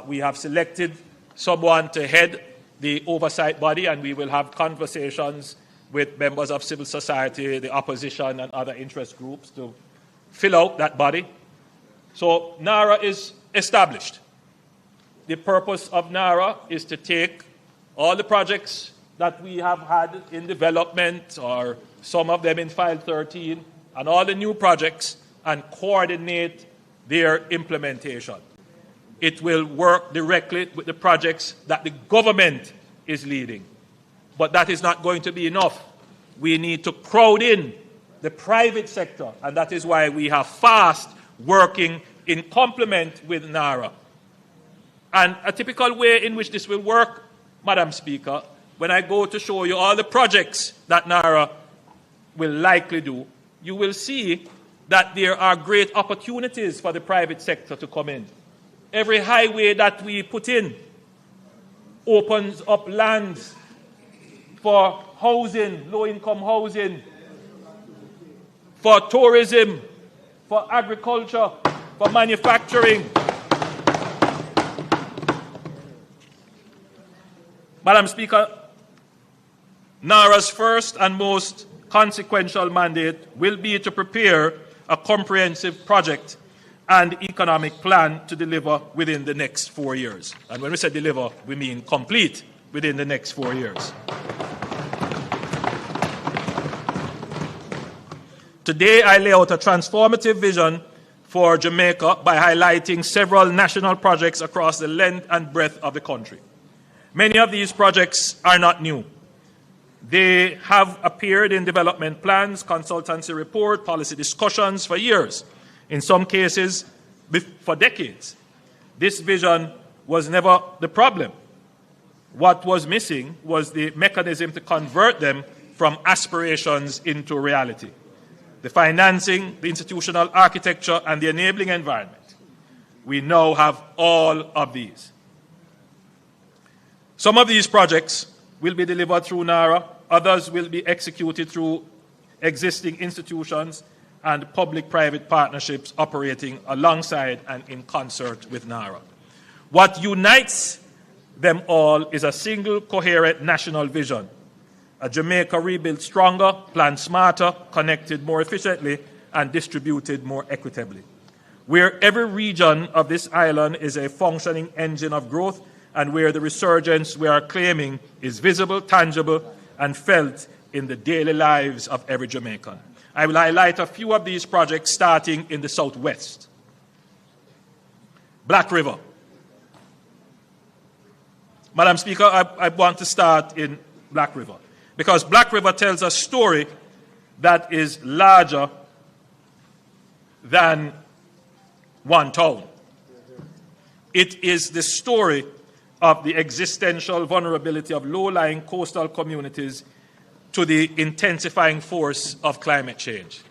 We have selected someone to head the oversight body, and we will have conversations with members of civil society, the opposition, and other interest groups to fill out that body. So NARA is established. The purpose of NARA is to take all the projects that we have had in development, or some of them in File 13, and all the new projects, and coordinate their implementation. It will work directly with the projects that the government is leading. But that is not going to be enough. We need to crowd in the private sector, and that is why we have FAST working in complement with NARA. And a typical way in which this will work, Madam Speaker, when I go to show you all the projects that NARA will likely do, you will see that there are great opportunities for the private sector to come in. Every highway that we put in opens up lands for housing, low-income housing, for tourism, for agriculture, for manufacturing. Madam Speaker, NARA's first and most consequential mandate will be to prepare a comprehensive project and economic plan to deliver within the next 4 years. And when we say deliver, we mean complete within the next 4 years. Today, I lay out a transformative vision for Jamaica by highlighting several national projects across the length and breadth of the country. Many of these projects are not new. They have appeared in development plans, consultancy report, policy discussions for years, in some cases for decades. This vision was never the problem. What was missing was the mechanism to convert them from aspirations into reality. The financing, the institutional architecture, and the enabling environment. We now have all of these. Some of these projects will be delivered through NARA, others will be executed through existing institutions and public-private partnerships operating alongside and in concert with NARA. What unites them all is a single coherent national vision. A Jamaica rebuilt stronger, planned smarter, connected more efficiently, and distributed more equitably. Where every region of this island is a functioning engine of growth, and where the resurgence we are claiming is visible, tangible, and felt in the daily lives of every Jamaican. I will highlight a few of these projects starting in the southwest. Black River. Madam Speaker, I want to start in Black River, because Black River tells a story that is larger than one town. It is the story of the existential vulnerability of low-lying coastal communities to the intensifying force of climate change.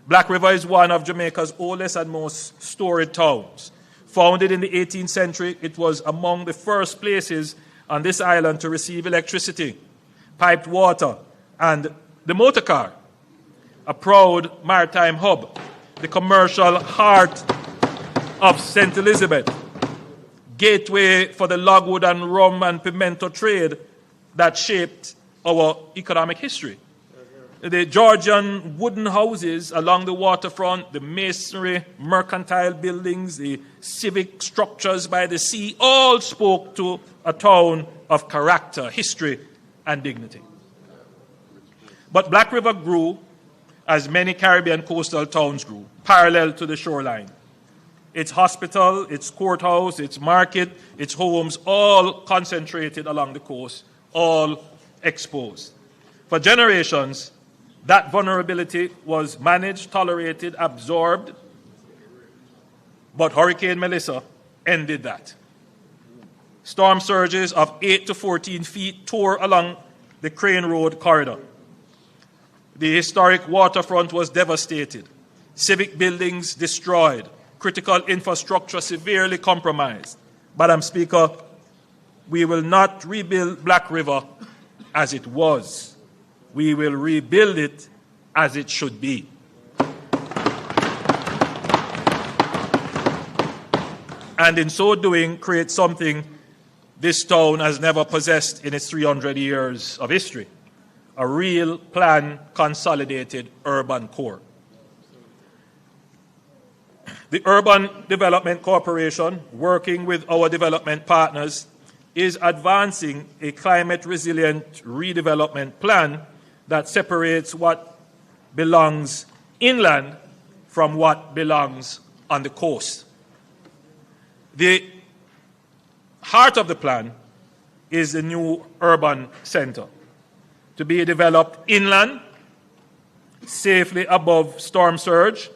Black River is one of Jamaica's oldest and most storied towns. Founded in the 18th century, it was among the first places on this island to receive electricity, piped water, and the motor car, a proud maritime hub, the commercial heart of St. Elizabeth, gateway for the logwood and rum and pimento trade that shaped our economic history. The Georgian wooden houses along the waterfront, the masonry, mercantile buildings, the civic structures by the sea, all spoke to a town of character, history, and dignity. But Black River grew as many Caribbean coastal towns grew, parallel to the shoreline. its hospital, its courthouse, its market, its homes, all concentrated along the coast, all exposed. For generations, that vulnerability was managed, tolerated, absorbed, but Hurricane Melissa ended that. Storm surges of 8 to 14 feet tore along the Crane Road corridor. The historic waterfront was devastated, civic buildings destroyed, critical infrastructure severely compromised. Madam Speaker, we will not rebuild Black River as it was. We will rebuild it as it should be. And in so doing, create something this town has never possessed in its 300 years of history: a real planned, consolidated urban core. The Urban Development Corporation, working with our development partners, is advancing a climate-resilient redevelopment plan that separates what belongs inland from what belongs on the coast. The heart of the plan is the new urban center, to be developed inland, safely above storm surge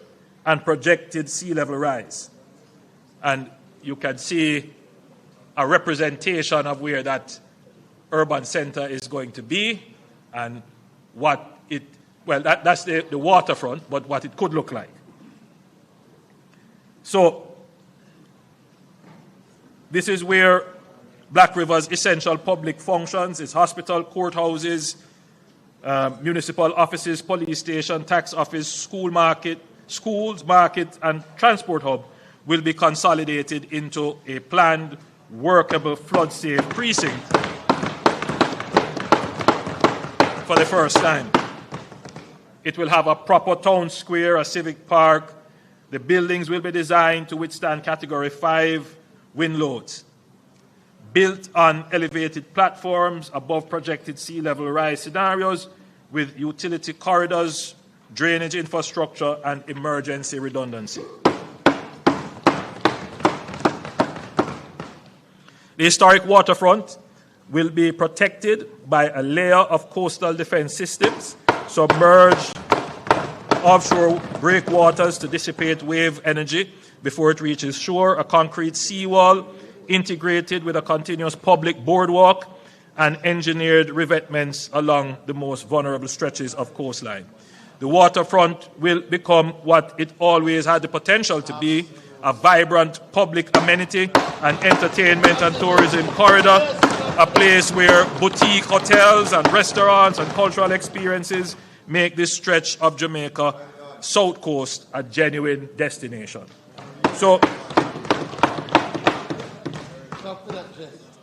and projected sea level rise. And you can see a representation of where that urban center is going to be and what it, well, that's the waterfront, but what it could look like. So, this is where Black River's essential public functions, its hospital, courthouses, municipal offices, police station, tax office, schools, market, and transport hub will be consolidated into a planned, workable, flood-safe precinct for the first time. It will have a proper town square, a civic park. The buildings will be designed to withstand Category 5 wind loads, built on elevated platforms above projected sea level rise scenarios with utility corridors, drainage infrastructure, and emergency redundancy. The historic waterfront will be protected by a layer of coastal defense systems, submerged offshore breakwaters to dissipate wave energy before it reaches shore, a concrete seawall integrated with a continuous public boardwalk, and engineered revetments along the most vulnerable stretches of coastline. The waterfront will become what it always had the potential to be: a vibrant public amenity, an entertainment and tourism corridor, a place where boutique hotels and restaurants and cultural experiences make this stretch of Jamaica South Coast a genuine destination. So,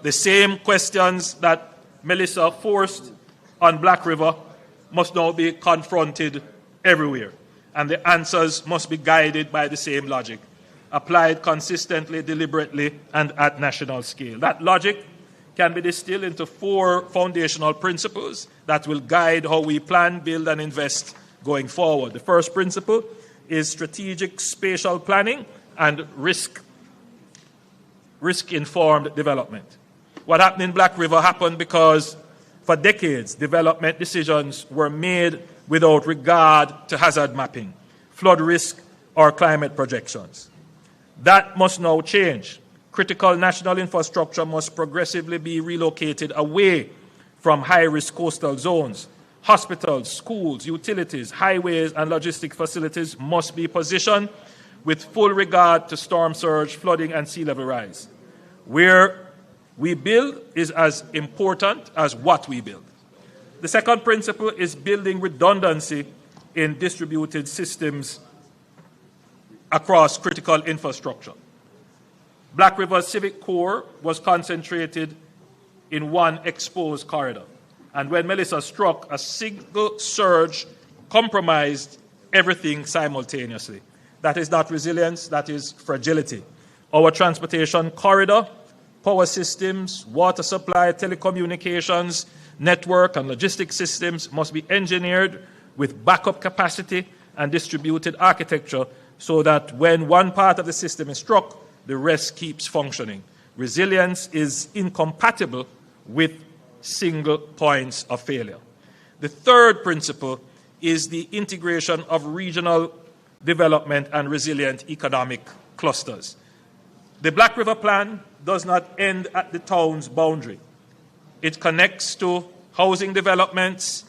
the same questions that Melissa forced on Black River must now be confronted everywhere, and the answers must be guided by the same logic, applied consistently, deliberately, and at national scale. That logic can be distilled into 4 foundational principles that will guide how we plan, build, and invest going forward. The first principle is strategic spatial planning and risk-informed development. What happened in Black River happened because for decades, development decisions were made without regard to hazard mapping, flood risk, or climate projections. That must now change. Critical national infrastructure must progressively be relocated away from high-risk coastal zones. Hospitals, schools, utilities, highways, and logistic facilities must be positioned with full regard to storm surge, flooding, and sea level rise. Where we build is as important as what we build. The second principle is building redundancy in distributed systems across critical infrastructure. Black River's civic core was concentrated in one exposed corridor. And when Melissa struck, a single surge compromised everything simultaneously. That is not resilience, that is fragility. Our transportation corridor, power systems, water supply, telecommunications, network, and logistics systems must be engineered with backup capacity and distributed architecture so that when one part of the system is struck, the rest keeps functioning. Resilience is incompatible with single points of failure. The third principle is the integration of regional development and resilient economic clusters. The Black River Plan does not end at the town's boundary. It connects to housing developments,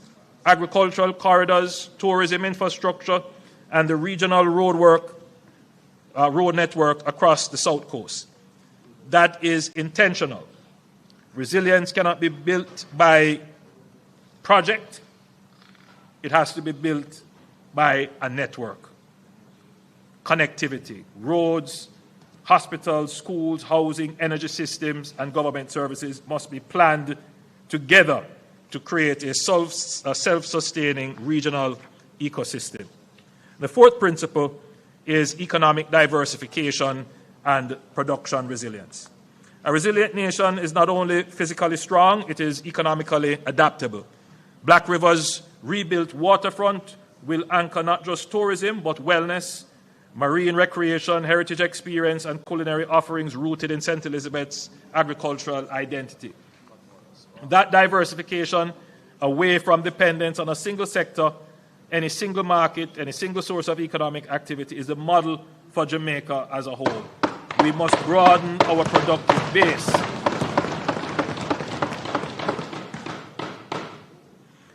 agricultural corridors, tourism infrastructure, and the regional road network across the South Coast. That is intentional. Resilience cannot be built by project. It has to be built by a network. Connectivity, roads, hospitals, schools, housing, energy systems, and government services must be planned together to create a self-sustaining regional ecosystem. The fourth principle is economic diversification and production resilience. A resilient nation is not only physically strong, it is economically adaptable. Black River's rebuilt waterfront will anchor not just tourism, but wellness, marine recreation, heritage experience, and culinary offerings rooted in St. Elizabeth's agricultural identity. That diversification, away from dependence on a single sector, any single market, any single source of economic activity, is the model for Jamaica as a whole. We must broaden our productive base.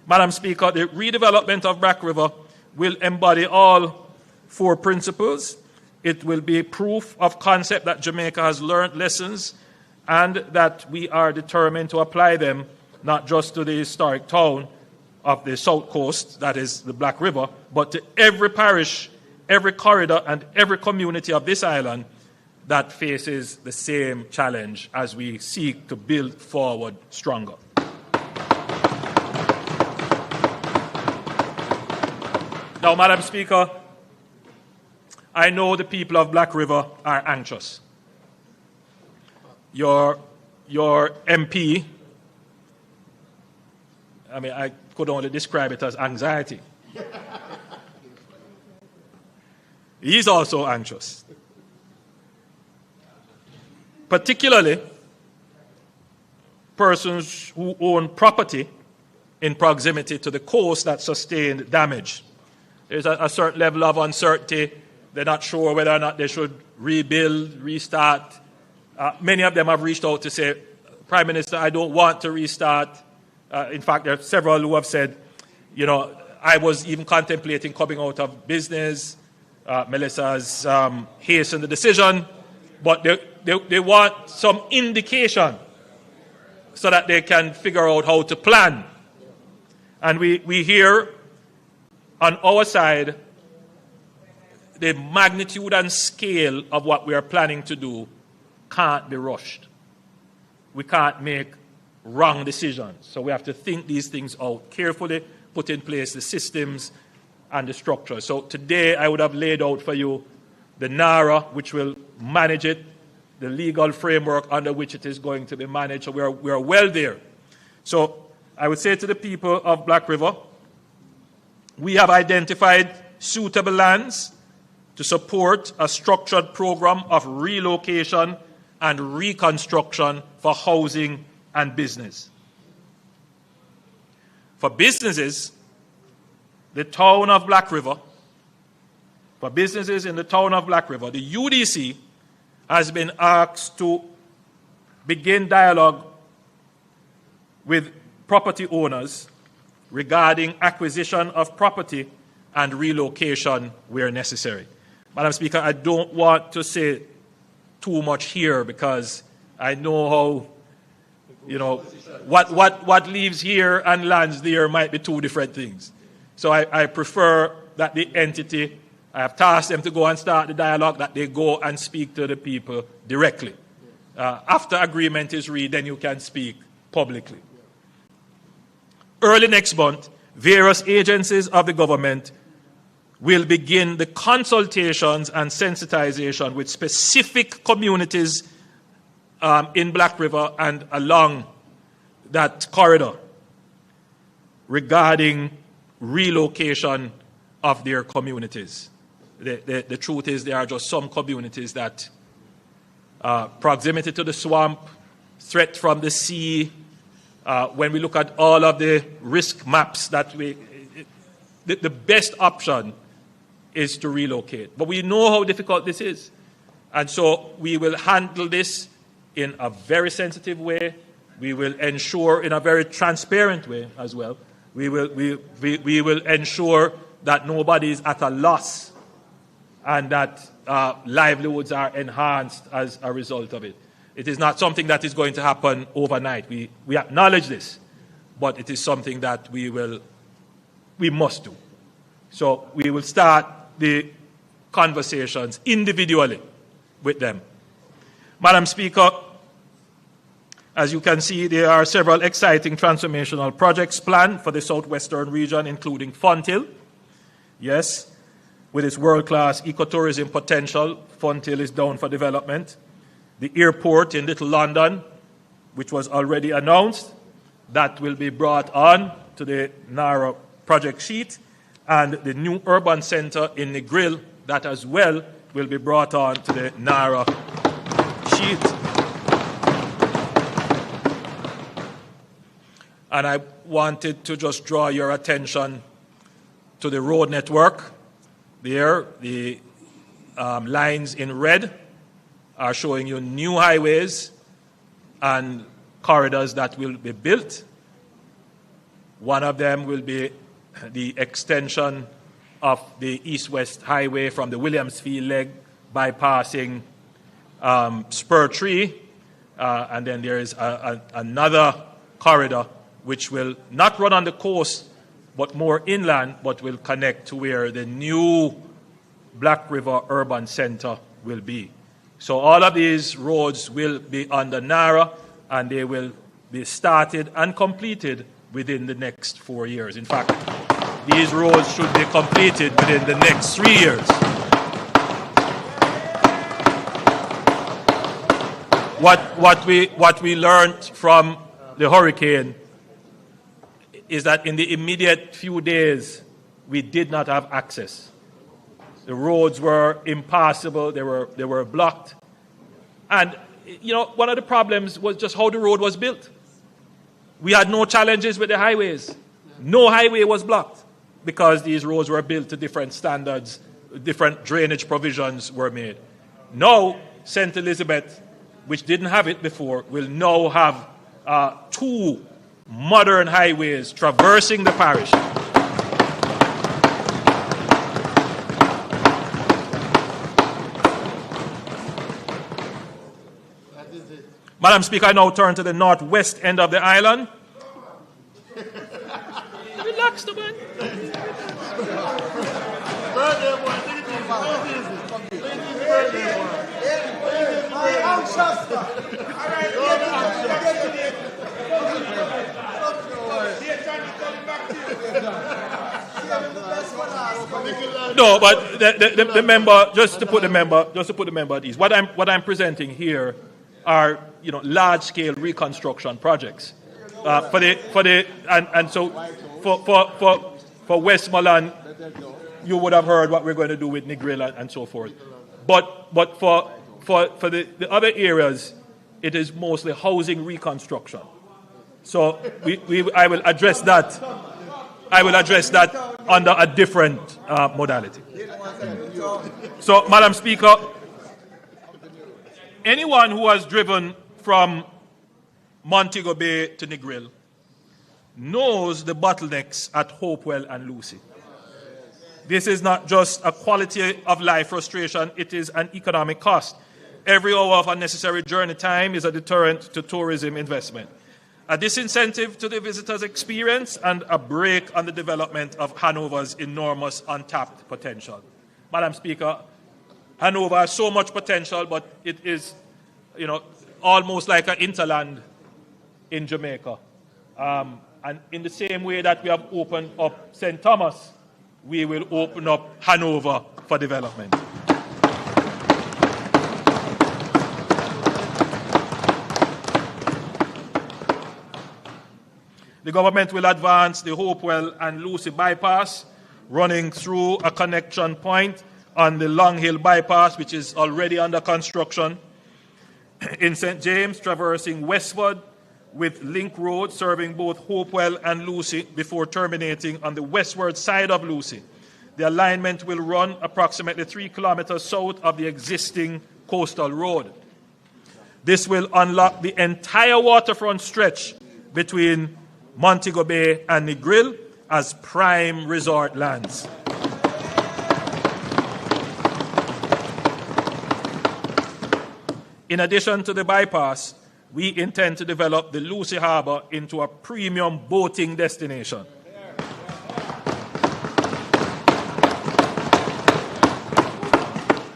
Madam Speaker, the redevelopment of Black River will embody all four principles. It will be proof of concept that Jamaica has learned lessons and that we are determined to apply them not just to the historic town of the South Coast, that is the Black River, but to every parish, every corridor, and every community of this island that faces the same challenge as we seek to build forward stronger. Now, Madam Speaker, I know the people of Black River are anxious. Your MP, I could only describe it as anxiety. He's also anxious. Particularly persons who own property in proximity to the coast that sustained damage. There's a certain level of uncertainty. They're not sure whether or not they should rebuild, restart. Many of them have reached out to say, Prime Minister, I don't want to restart. In fact, there are several who have said, I was even contemplating coming out of business. Melissa's hastened the decision, but they want some indication so that they can figure out how to plan. And we hear on our side the magnitude and scale of what we are planning to do can't be rushed. We can't make wrong decisions. So we have to think these things out carefully, put in place the systems and the structure. So today I would have laid out for you the NARA, which will manage it, the legal framework under which it is going to be managed. So we are well there. So I would say to the people of Black River, we have identified suitable lands to support a structured program of relocation and reconstruction for housing and business. For businesses, the town of Black River, for businesses in the town of Black River, the UDC has been asked to begin dialogue with property owners regarding acquisition of property and relocation where necessary. Madam Speaker, I don't want to say too much here because I know how, what leaves here and lands there might be two different things. So I prefer that the entity, I have tasked them to go and start the dialogue, that they go and speak to the people directly. After agreement is reached, then you can speak publicly. Early next month, various agencies of the government will begin the consultations and sensitization with specific communities in Black River and along that corridor regarding relocation of their communities. the truth is there are just some communities that proximity to the swamp, threat from the sea, when we look at all of the risk maps that the best option is to relocate. But we know how difficult this is. And so we will handle this in a very sensitive way. We will ensure in a very transparent way as well. We will ensure that nobody is at a loss and that livelihoods are enhanced as a result of it. It is not something that is going to happen overnight. We acknowledge this, but it is something that we must do. So we will start the conversations individually with them. Madam Speaker, as you can see, there are several exciting transformational projects planned for the southwestern region, including Fonthill. Yes, with its world-class ecotourism potential, Fonthill is down for development. The airport in Little London, which was already announced, that will be brought on to the NARA project sheet, and the new urban centre in Negril, that as well will be brought on to the NARA sheet. And I wanted to just draw your attention to the road network. There, the lines in red are showing you new highways and corridors that will be built. One of them will be the extension of the east-west highway from the Williamsfield leg, bypassing Spur Tree. And then there is another corridor which will not run on the coast, but more inland, but will connect to where the new Black River Urban Centre will be. So all of these roads will be under NARA, and they will be started and completed within the next 4 years. In fact, these roads should be completed within the next 3 years. What we learned from the hurricane is that in the immediate few days, we did not have access. The roads were impassable, they were blocked. And, you know, one of the problems was just how the road was built. We had no challenges with the highways. No highway was blocked because these roads were built to different standards, different drainage provisions were made. Now, St. Elizabeth, which didn't have it before, will now have 2 modern highways traversing the parish. Madam Speaker, I now turn to the northwest end of the island. Relax, man. No, but the member, just to put the member at ease. What I'm presenting here are, you know, large-scale reconstruction projects for Westmoreland. You would have heard what we're going to do with Negril and so forth. But for the other areas, it is mostly housing reconstruction. So I will address that. I will address that under a different modality. So, Madam Speaker, anyone who has driven from Montego Bay to Negril knows the bottlenecks at Hopewell and Lucy. This is not just a quality of life frustration, it is an economic cost. Every hour of unnecessary journey time is a deterrent to tourism investment, a disincentive to the visitor's experience, and a brake on the development of Hanover's enormous untapped potential. Madam Speaker, Hanover has so much potential, but it is, you know, almost like an interland in Jamaica. And in the same way that we have opened up St. Thomas, we will open up Hanover for development. The government will advance the Hopewell and Lucy bypass, running through a connection point on the Long Hill bypass, which is already under construction. In St. James, traversing westward with Link Road serving both Hopewell and Lucy before terminating on the westward side of Lucy. The alignment will run approximately 3 kilometers south of the existing coastal road. This will unlock the entire waterfront stretch between Montego Bay and Negril as prime resort lands. In addition to the bypass, we intend to develop the Lucy Harbour into a premium boating destination.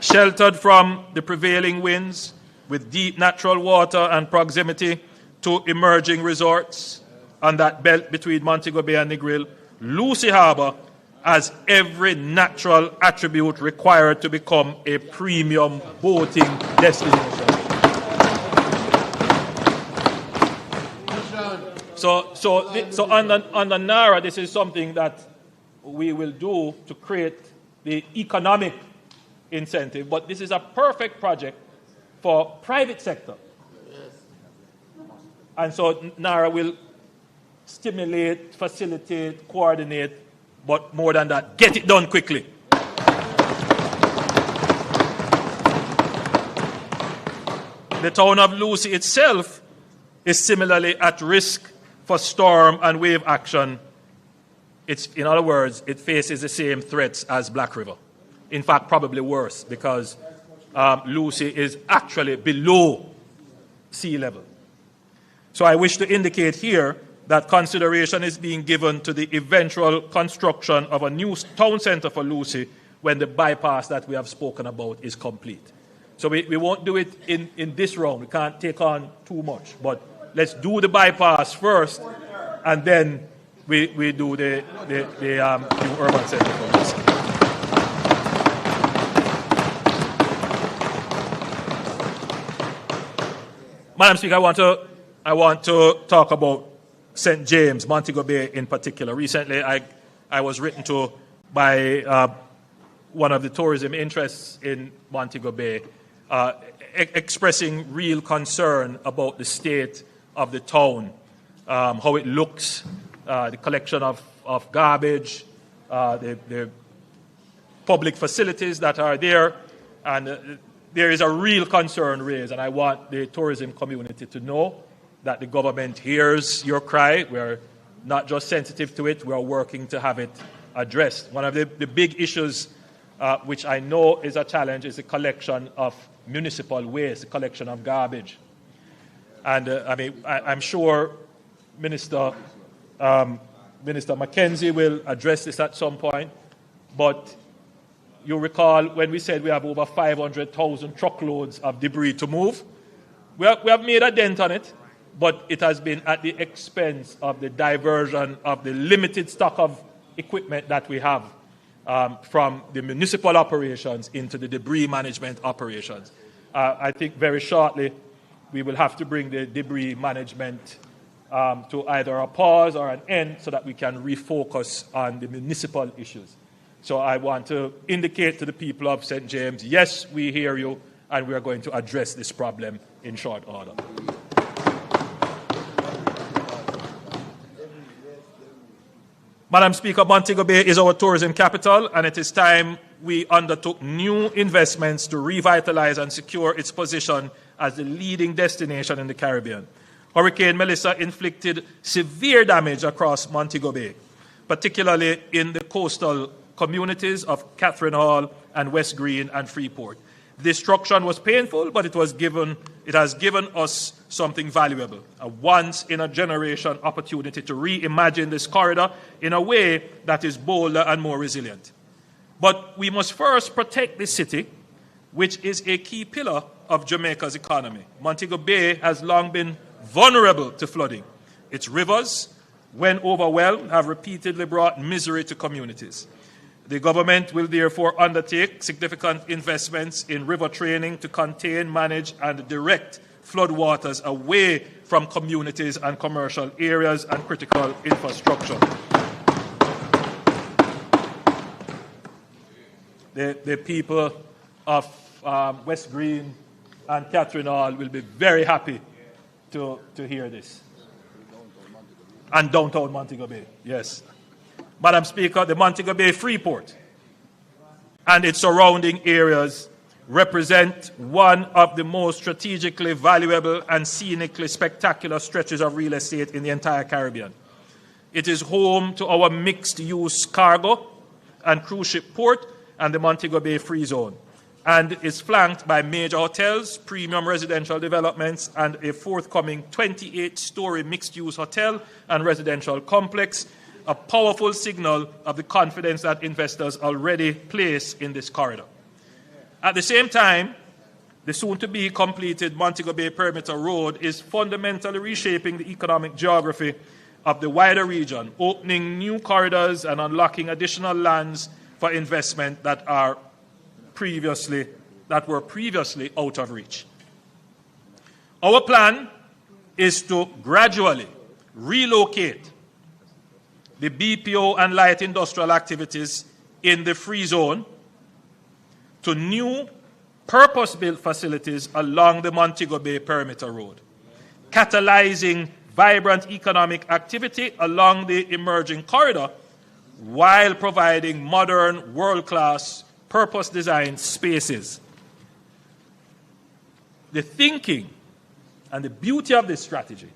Sheltered from the prevailing winds, with deep natural water and proximity to emerging resorts on that belt between Montego Bay and Negril, Lucy Harbour has every natural attribute required to become a premium boating destination. So under NARA, this is something that we will do to create the economic incentive, but this is a perfect project for private sector. And so NARA will stimulate, facilitate, coordinate, but more than that, get it done quickly. The town of Lucy itself is similarly at risk for storm and wave action. In other words, it faces the same threats as Black River. In fact, probably worse, because Lucy is actually below sea level. So I wish to indicate here that consideration is being given to the eventual construction of a new town centre for Lucy when the bypass that we have spoken about is complete. So we won't do it in this round. We can't take on too much. But let's do the bypass first, and then we do the new urban centre for Lucy. Madam Speaker, I want to talk about St. James, Montego Bay in particular. Recently, I was written to by one of the tourism interests in Montego Bay, expressing real concern about the state of the town, how it looks, the collection of garbage, the public facilities that are there, and there is a real concern raised, and I want the tourism community to know that the government hears your cry. We're not just sensitive to it, we are working to have it addressed. One of the big issues which I know is a challenge is the collection of municipal waste, the collection of garbage. And I'm sure Minister Mackenzie will address this at some point, but you recall when we said we have over 500,000 truckloads of debris to move. We have made a dent on it, but it has been at the expense of the diversion of the limited stock of equipment that we have from the municipal operations into the debris management operations. I think very shortly we will have to bring the debris management to either a pause or an end so that we can refocus on the municipal issues. So I want to indicate to the people of St. James, yes, we hear you, and we are going to address this problem in short order. Madam Speaker, Montego Bay is our tourism capital, and it is time we undertook new investments to revitalize and secure its position as the leading destination in the Caribbean. Hurricane Melissa inflicted severe damage across Montego Bay, particularly in the coastal communities of Catherine Hall and West Green and Freeport. The destruction was painful, but it has given us something valuable, a once-in-a-generation opportunity to reimagine this corridor in a way that is bolder and more resilient. But we must first protect the city, which is a key pillar of Jamaica's economy. Montego Bay has long been vulnerable to flooding. Its rivers, when overwhelmed, have repeatedly brought misery to communities. The government will therefore undertake significant investments in river training to contain, manage, and direct floodwaters away from communities and commercial areas and critical infrastructure. the people of West Green and Catherine Hall will be very happy to hear this. And downtown Montego Bay, yes. Madam Speaker, the Montego Bay Freeport and its surrounding areas represent one of the most strategically valuable and scenically spectacular stretches of real estate in the entire Caribbean. It is home to our mixed-use cargo and cruise ship port and the Montego Bay Free Zone, and is flanked by major hotels, premium residential developments, and a forthcoming 28-story mixed-use hotel and residential complex, a powerful signal of the confidence that investors already place in this corridor. At the same time, the soon-to-be completed Montego Bay Perimeter Road is fundamentally reshaping the economic geography of the wider region, opening new corridors and unlocking additional lands for investment that were previously out of reach. Our plan is to gradually relocate the BPO and light industrial activities in the free zone to new purpose-built facilities along the Montego Bay Perimeter Road, catalyzing vibrant economic activity along the emerging corridor while providing modern, world-class, purpose-designed spaces. The thinking and the beauty of this strategy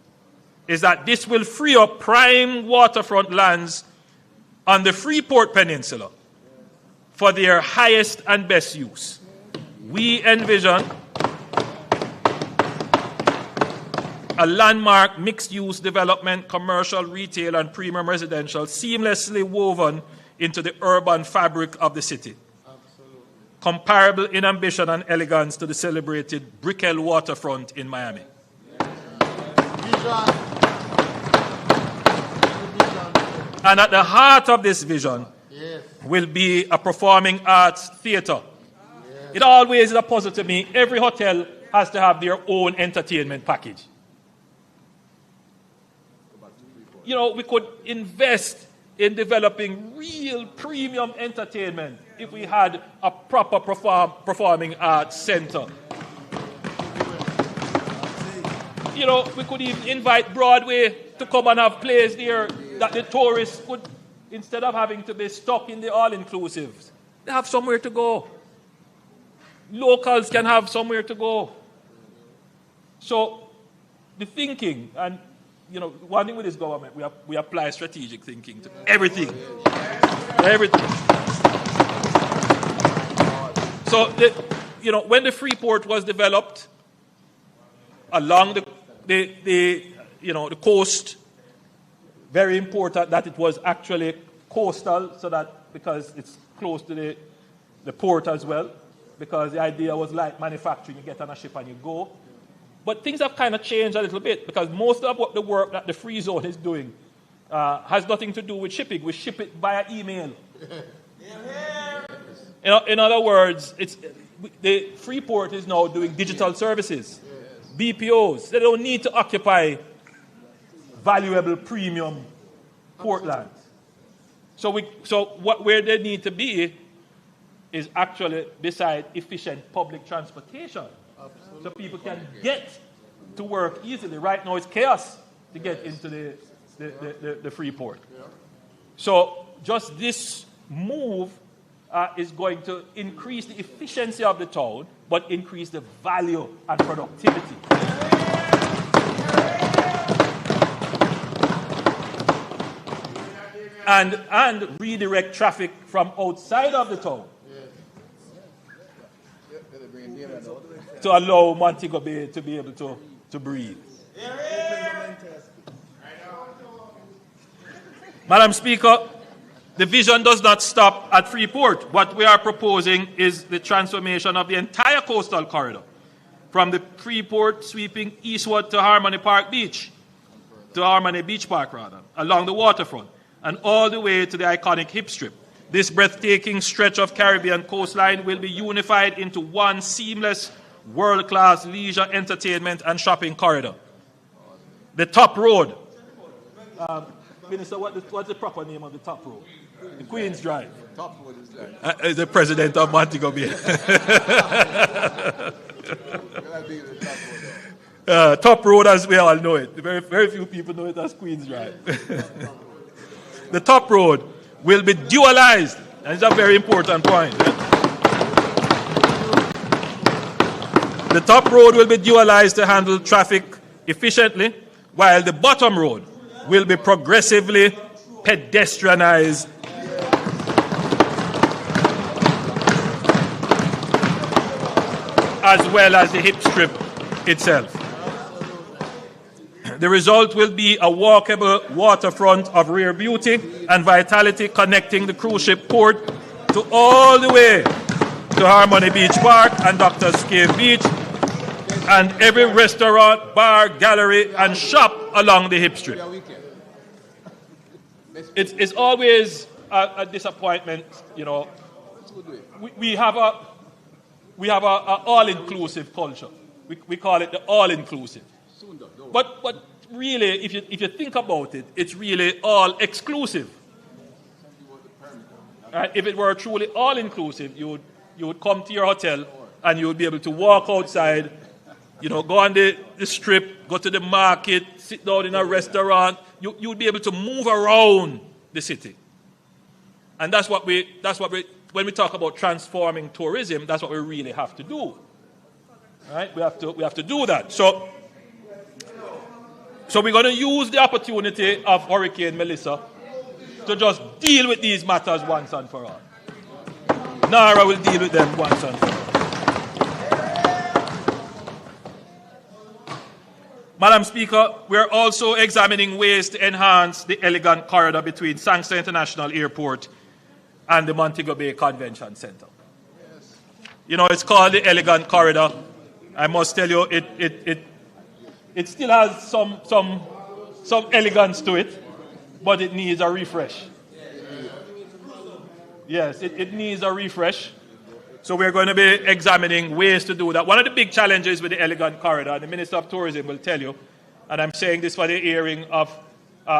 is that this will free up prime waterfront lands on the Freeport Peninsula for their highest and best use. We envision a landmark mixed-use development, commercial, retail, and premium residential seamlessly woven into the urban fabric of the city. Absolutely. Comparable in ambition and elegance to the celebrated Brickell waterfront in Miami. And at the heart of this vision will be a performing arts theater. It always is a puzzle to me. Every hotel has to have their own entertainment package. You know, we could invest in developing real premium entertainment if we had a proper performing arts center. You know, we could even invite Broadway to come and have plays there that the tourists could, instead of having to be stuck in the all-inclusives, they have somewhere to go. Locals can have somewhere to go. So the thinking, and you know, one thing with this government, we apply strategic thinking to everything. Everything. So, you know, when the Freeport was developed along the coast, very important that it was actually coastal, so that because it's close to the port as well, because the idea was like manufacturing, you get on a ship and you go. But things have kind of changed a little bit, because most of what the work that the free zone is doing has nothing to do with shipping. We ship it via email. You know, in other words, the Freeport is now doing digital services, BPOs. They don't need to occupy valuable premium port lands. So where they need to be is actually beside efficient public transportation. Absolutely. So people can get to work easily. Right now it's chaos to get into the Freeport. Yeah. So just this move is going to increase the efficiency of the town, but increase the value and productivity. And redirect traffic from outside of the town to allow Montego Bay to be able to breathe. Madam Speaker, the vision does not stop at Freeport. What we are proposing is the transformation of the entire coastal corridor, from the Freeport sweeping eastward to Harmony Beach Park, along the waterfront, and all the way to the iconic Hip Strip. This breathtaking stretch of Caribbean coastline will be unified into one seamless, world-class leisure, entertainment, and shopping corridor. The top road. Minister, what's the proper name of the top road? The Queen's Drive. The president of Montego Bay. Top Road, as we all know it. Very, very few people know it as Queen's Drive. The Top Road will be dualized, and it's a very important point. The Top Road will be dualized to handle traffic efficiently, while the Bottom Road will be progressively pedestrianized as well as the hip strip itself. The result will be a walkable waterfront of rare beauty and vitality connecting the cruise ship port to all the way to Harmony Beach Park and Doctor's Cave Beach, and every restaurant, bar, gallery, and shop along the hip strip. It's always a disappointment, you know. We have a all-inclusive culture. We call it the all-inclusive. But really, if you think about it, it's really all-exclusive. Right? If it were truly all-inclusive, you would come to your hotel and you would be able to walk outside, you know, go on the strip, go to the market, sit down in a restaurant. You would be able to move around the city. And that's what we when we talk about transforming tourism, that's what we really have to do. Right? We have to do that. So we're going to use the opportunity of Hurricane Melissa to just deal with these matters once and for all. Nara will deal with them once and for all. Madam Speaker, we are also examining ways to enhance the elegant corridor between Sangster International Airport and the Montego Bay Convention Center. You know, it's called the elegant corridor. I must tell you, it still has some elegance to it, but it needs a refresh. Yes, it needs a refresh. So we're going to be examining ways to do that. One of the big challenges with the elegant corridor, the Minister of Tourism will tell you, and I'm saying this for the hearing of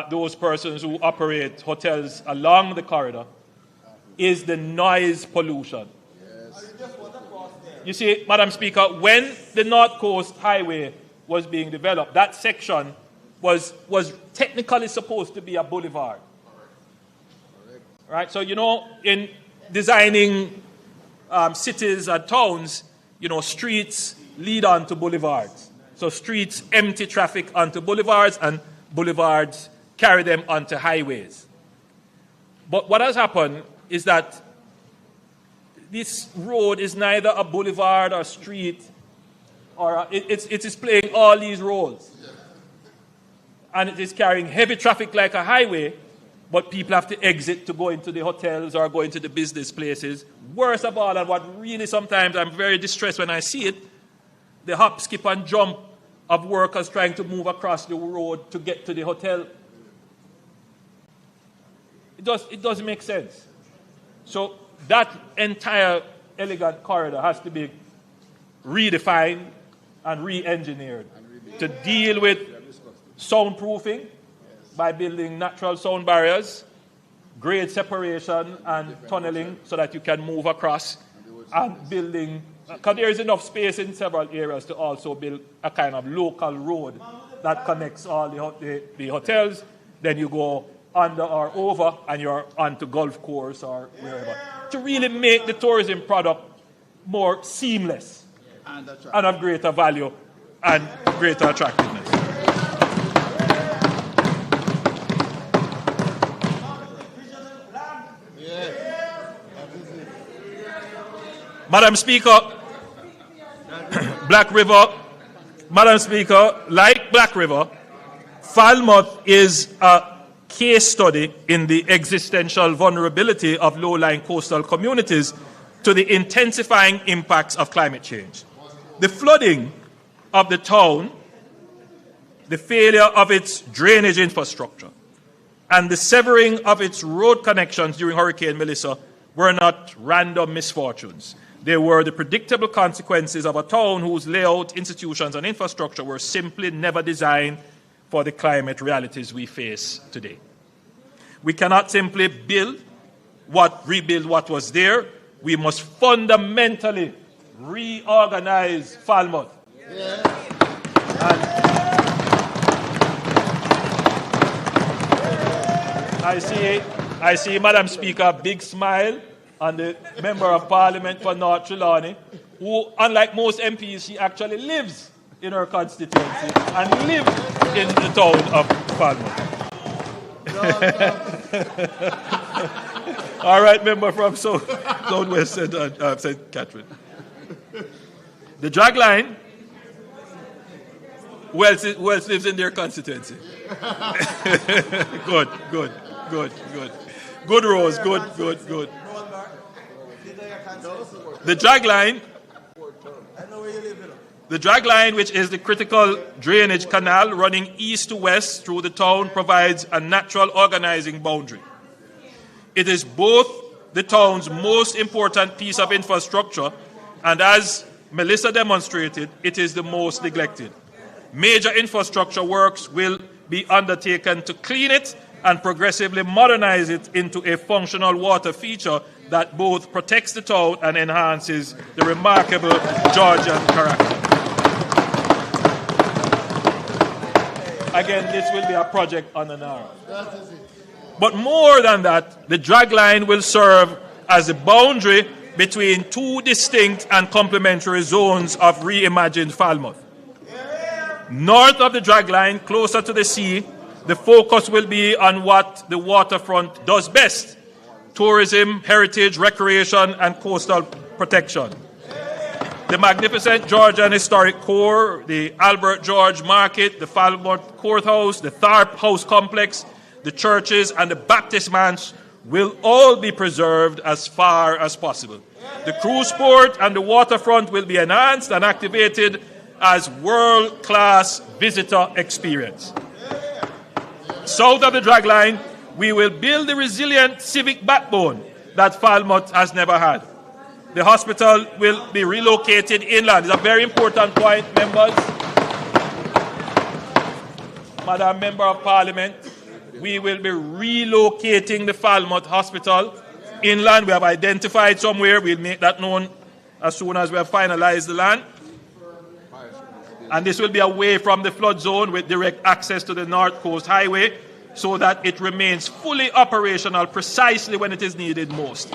those persons who operate hotels along the corridor, is the noise pollution. You see, Madam Speaker, when the North Coast Highway was being developed, that section was technically supposed to be a boulevard. Right? So, you know, in designing cities and towns, you know, streets lead on to boulevards. So streets empty traffic onto boulevards, and boulevards carry them onto highways. But what has happened is that this road is neither a boulevard or street, or it is playing all these roles. And it is carrying heavy traffic like a highway, but people have to exit to go into the hotels or go into the business places. Worst of all, and what really sometimes I'm very distressed when I see it, the hop, skip, and jump of workers trying to move across the road to get to the hotel. It doesn't make sense. So that entire elegant corridor has to be redefined and re-engineered to deal with soundproofing by building natural sound barriers, grade separation and tunneling so that you can move across, and building, because there is enough space in several areas to also build a kind of local road that connects all the hotels. Then you go under or over and you're onto golf course or wherever, to really make the tourism product more seamless and of greater value and greater attractiveness. Madam Speaker, Black River, Madam Speaker, like Black River, Falmouth is a case study in the existential vulnerability of low-lying coastal communities to the intensifying impacts of climate change. The flooding of the town, the failure of its drainage infrastructure, and the severing of its road connections during Hurricane Melissa were not random misfortunes. They were the predictable consequences of a town whose layout, institutions, and infrastructure were simply never designed for the climate realities we face today. We cannot simply build rebuild what was there. We must fundamentally reorganize Falmouth. I see, Madam Speaker, big smile on the Member of Parliament for North Trelawney, who, unlike most MPs, she actually lives in her constituency and lives in the town of Falmouth. All right, member from Southwest St. Catherine. The drag line, who else lives in their constituency? Good. Good, Rose, good. The drag line, which is the critical drainage canal running east to west through the town, provides a natural organizing boundary. It is both the town's most important piece of infrastructure, and as Melissa demonstrated, it is the most neglected. Major infrastructure works will be undertaken to clean it and progressively modernize it into a functional water feature that both protects the town and enhances the remarkable Georgian character. Again, this will be a project on an hour. But more than that, the drag line will serve as a boundary between two distinct and complementary zones of reimagined Falmouth. North of the drag line, closer to the sea, the focus will be on what the waterfront does best: tourism, heritage, recreation, and coastal protection. The magnificent Georgian historic core, the Albert George Market, the Falmouth Courthouse, the Tharp House Complex, the churches, and the Baptist Manse will all be preserved as far as possible. The cruise port and the waterfront will be enhanced and activated as world-class visitor experience. South of the drag line, we will build the resilient civic backbone that Falmouth has never had. The hospital will be relocated inland. It's a very important point, members. Madam Member of Parliament, we will be relocating the Falmouth Hospital inland. We have identified somewhere. We'll make that known as soon as we have finalized the land. And this will be away from the flood zone with direct access to the North Coast Highway so that it remains fully operational precisely when it is needed most.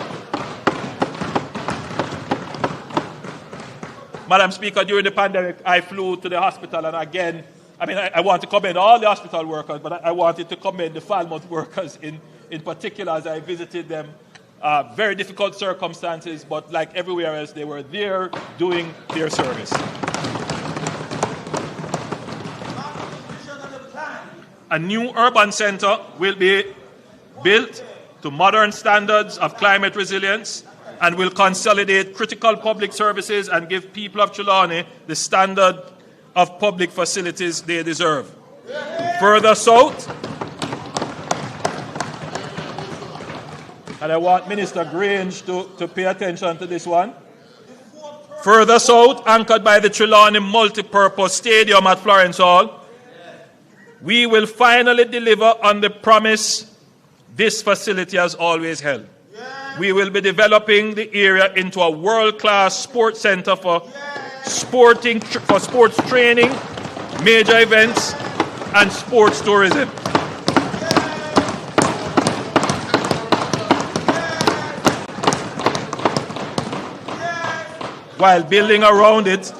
Madam Speaker, during the pandemic, I flew to the hospital, and again, I want to commend all the hospital workers, but I wanted to commend the Falmouth workers in particular as I visited them. Very difficult circumstances, but like everywhere else, they were there doing their service. A new urban center will be built to modern standards of climate resilience and will consolidate critical public services and give people of Trelawney the standard of public facilities they deserve. Further south, and I want Minister Grange to pay attention to this one. Further south, anchored by the Trelawney Multipurpose Stadium at Florence Hall, we will finally deliver on the promise this facility has always held. We will be developing the area into a world-class sports center for sports training, major events, and sports tourism. While building around it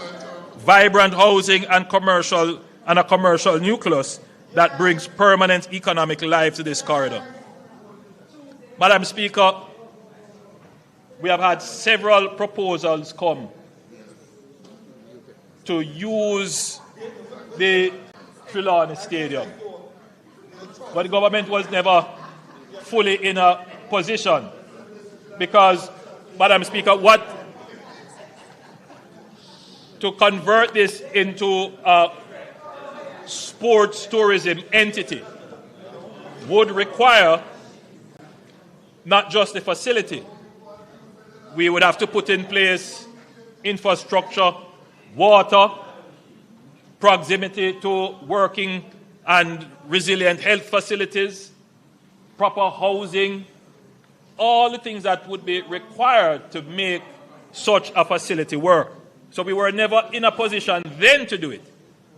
vibrant housing and a commercial nucleus that brings permanent economic life to this corridor. Madam Speaker, we have had several proposals come to use the Trelawney Stadium, but the government was never fully in a position because, Madam Speaker, to convert this into a sports tourism entity would require not just the facility. We would have to put in place infrastructure, water, proximity to working and resilient health facilities, proper housing, all the things that would be required to make such a facility work. So we were never in a position then to do it.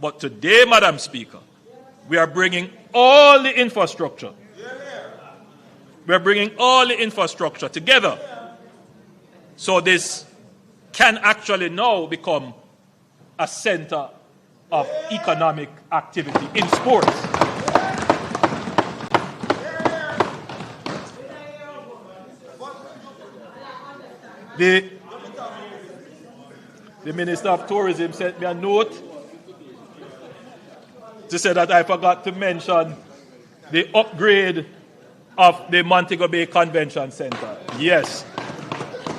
But today, Madam Speaker, we are bringing all the infrastructure. We are bringing all the infrastructure together. So this can actually now become a center of economic activity in sports. The Minister of Tourism sent me a note to say that I forgot to mention the upgrade of the Montego Bay Convention Center. Yes,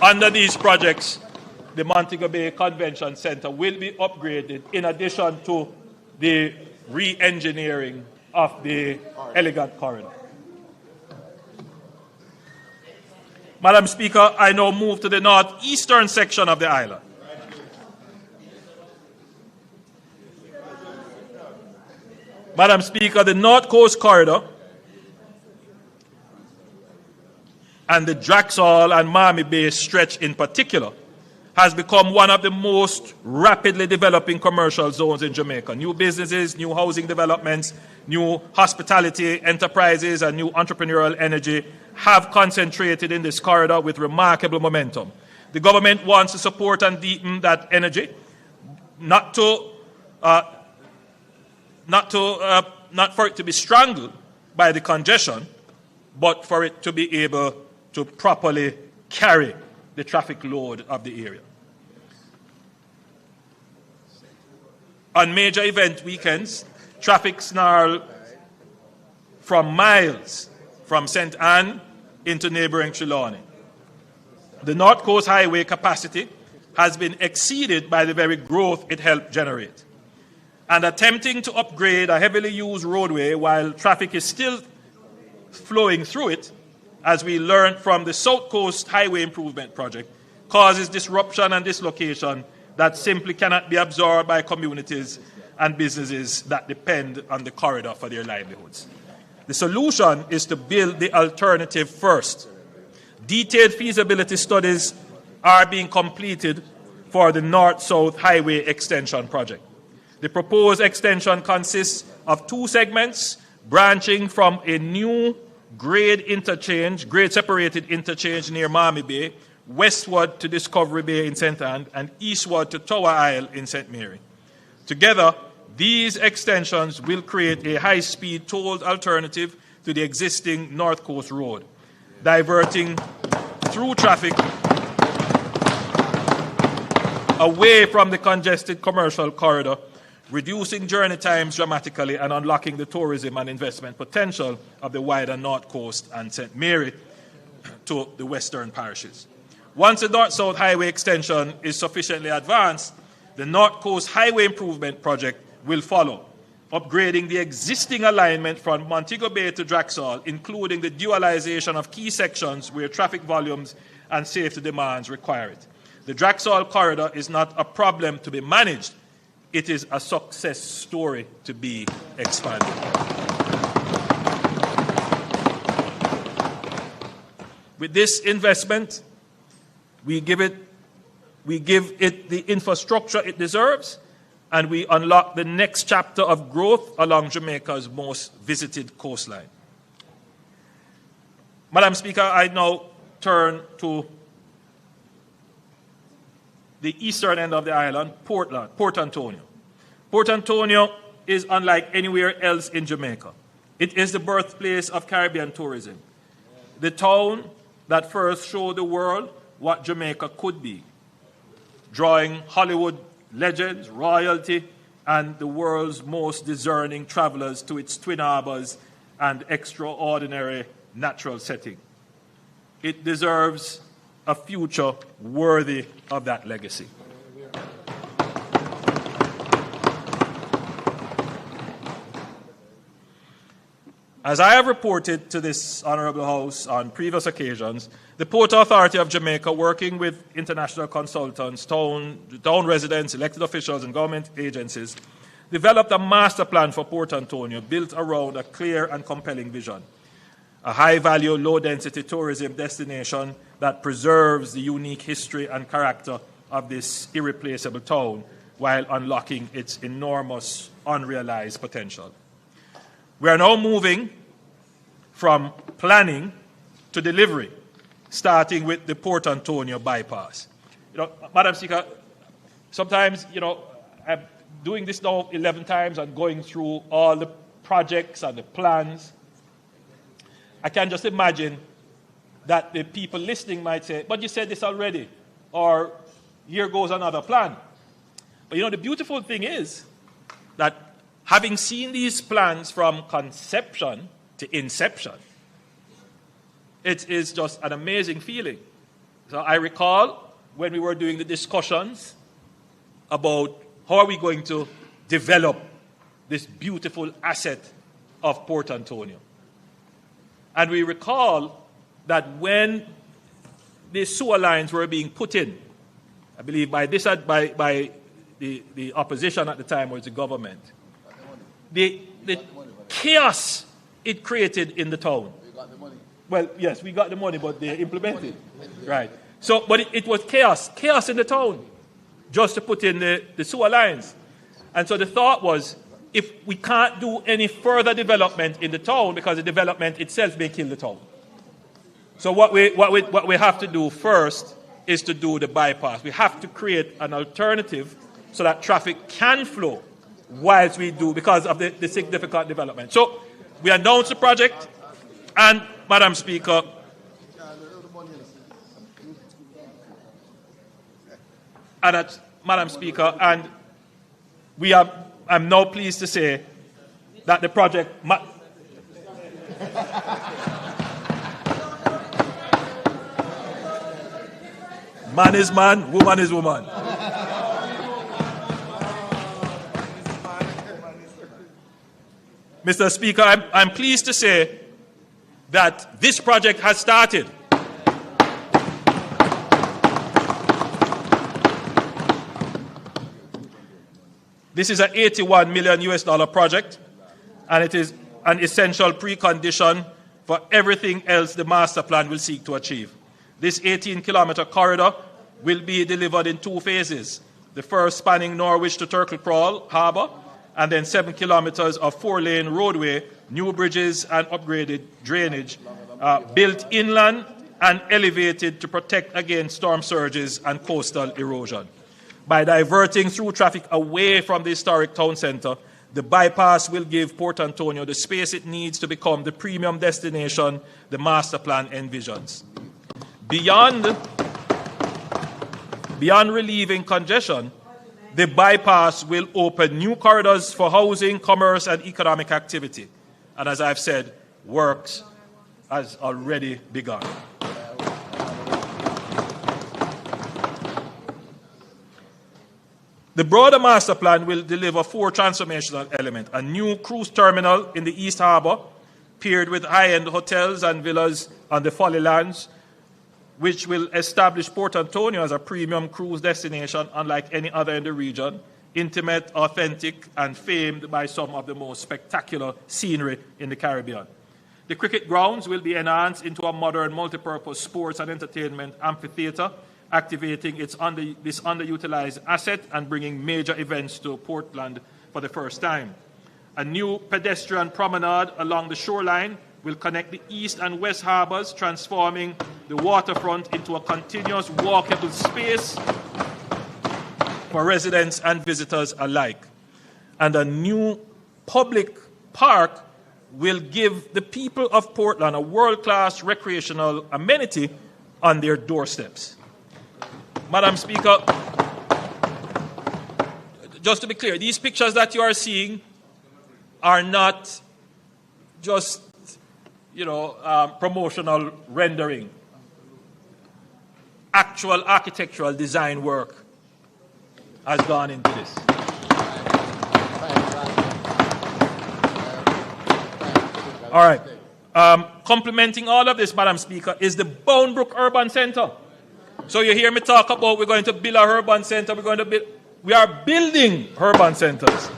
under these projects, the Montego Bay Convention Center will be upgraded in addition to the re-engineering of the Elegant Corridor. Madam Speaker, I now move to the northeastern section of the island. Madam Speaker, the North Coast Corridor and the Draxall and Miami Bay stretch in particular has become one of the most rapidly developing commercial zones in Jamaica. New businesses, new housing developments, new hospitality enterprises, and new entrepreneurial energy have concentrated in this corridor with remarkable momentum. The government wants to support and deepen that energy, not for it to be strangled by the congestion, but for it to be able to properly carry the traffic load of the area. On major event weekends, traffic snarl from miles from St. Anne into neighboring Trelawney. The North Coast Highway capacity has been exceeded by the very growth it helped generate. And attempting to upgrade a heavily used roadway while traffic is still flowing through it, as we learned from the South Coast Highway Improvement Project, causes disruption and dislocation that simply cannot be absorbed by communities and businesses that depend on the corridor for their livelihoods. The solution is to build the alternative first. Detailed feasibility studies are being completed for the North-South Highway Extension Project. The proposed extension consists of two segments branching from a new grade-separated interchange near Miami Bay, westward to Discovery Bay in St. Anne, and eastward to Tower Isle in St. Mary. Together, these extensions will create a high-speed tolled alternative to the existing North Coast Road, diverting through traffic away from the congested commercial corridor, reducing journey times dramatically and unlocking the tourism and investment potential of the wider North Coast and St. Mary to the western parishes. Once the North-South Highway extension is sufficiently advanced, the North Coast Highway Improvement Project will follow, upgrading the existing alignment from Montego Bay to Draxall, including the dualization of key sections where traffic volumes and safety demands require it. The Draxall corridor is not a problem to be managed. It is a success story to be expanded. With this investment, we give it the infrastructure it deserves, and we unlock the next chapter of growth along Jamaica's most visited coastline. Madam Speaker, I now turn to the eastern end of the island, Port Antonio. Port Antonio is unlike anywhere else in Jamaica. It is the birthplace of Caribbean tourism, the town that first showed the world what Jamaica could be, drawing Hollywood legends, royalty, and the world's most discerning travelers to its twin harbors and extraordinary natural setting. It deserves a future worthy of that legacy. As I have reported to this Honourable House on previous occasions, the Port Authority of Jamaica, working with international consultants, town residents, elected officials, and government agencies, developed a master plan for Port Antonio built around a clear and compelling vision. a high-value, low-density tourism destination that preserves the unique history and character of this irreplaceable town while unlocking its enormous unrealized potential. We are now moving from planning to delivery, starting with the Port Antonio bypass. Madam Speaker, sometimes, I'm doing this now 11 times and going through all the projects and the plans. I can just imagine that the people listening might say, but you said this already, or here goes another plan. But the beautiful thing is that having seen these plans from conception to inception, it is just an amazing feeling. So I recall when we were doing the discussions about how are we going to develop this beautiful asset of Port Antonio. And we recall that when the sewer lines were being put in, I believe by the opposition at the time was the government, the chaos it created in the town. Well, yes, we got the money, but they implemented. Right. So, but it was chaos in the town, just to put in the sewer lines. And so the thought was, if we can't do any further development in the town, because the development itself may kill the town. So what we have to do first is to do the bypass. We have to create an alternative so that traffic can flow whilst we do, because of the significant development. So we announced the project, and Madam Speaker, and I'm now pleased to say that the project man is man, woman is woman. Mr. Speaker, I'm pleased to say that this project has started. This is an $81 million project, and it is an essential precondition for everything else the master plan will seek to achieve. This 18-kilometer corridor will be delivered in 2 phases. The first spanning Norwich to Turtle Crawl Harbour, and then 7 kilometers of 4-lane roadway, new bridges and upgraded drainage, built inland and elevated to protect against storm surges and coastal erosion. By diverting through traffic away from the historic town centre, the bypass will give Port Antonio the space it needs to become the premium destination the master plan envisions. Beyond relieving congestion, the bypass will open new corridors for housing, commerce, and economic activity. And as I've said, works has already begun. The broader master plan will deliver 4 transformational elements: a new cruise terminal in the East Harbour, paired with high-end hotels and villas on the Folly Lands, which will establish Port Antonio as a premium cruise destination unlike any other in the region, intimate, authentic, and famed by some of the most spectacular scenery in the Caribbean. The cricket grounds will be enhanced into a modern multipurpose sports and entertainment amphitheatre, activating this underutilized asset and bringing major events to Portland for the first time. A new pedestrian promenade along the shoreline will connect the east and west harbors, transforming the waterfront into a continuous walkable space for residents and visitors alike. And a new public park will give the people of Portland a world-class recreational amenity on their doorsteps. Madam Speaker, just to be clear, these pictures that you are seeing are not just, promotional rendering. Actual architectural design work has gone into this. All right. Complementing all of this, Madam Speaker, is the Boundbrook Urban Centre. So you hear me talk about we're going to build our urban centre, we are building urban centres.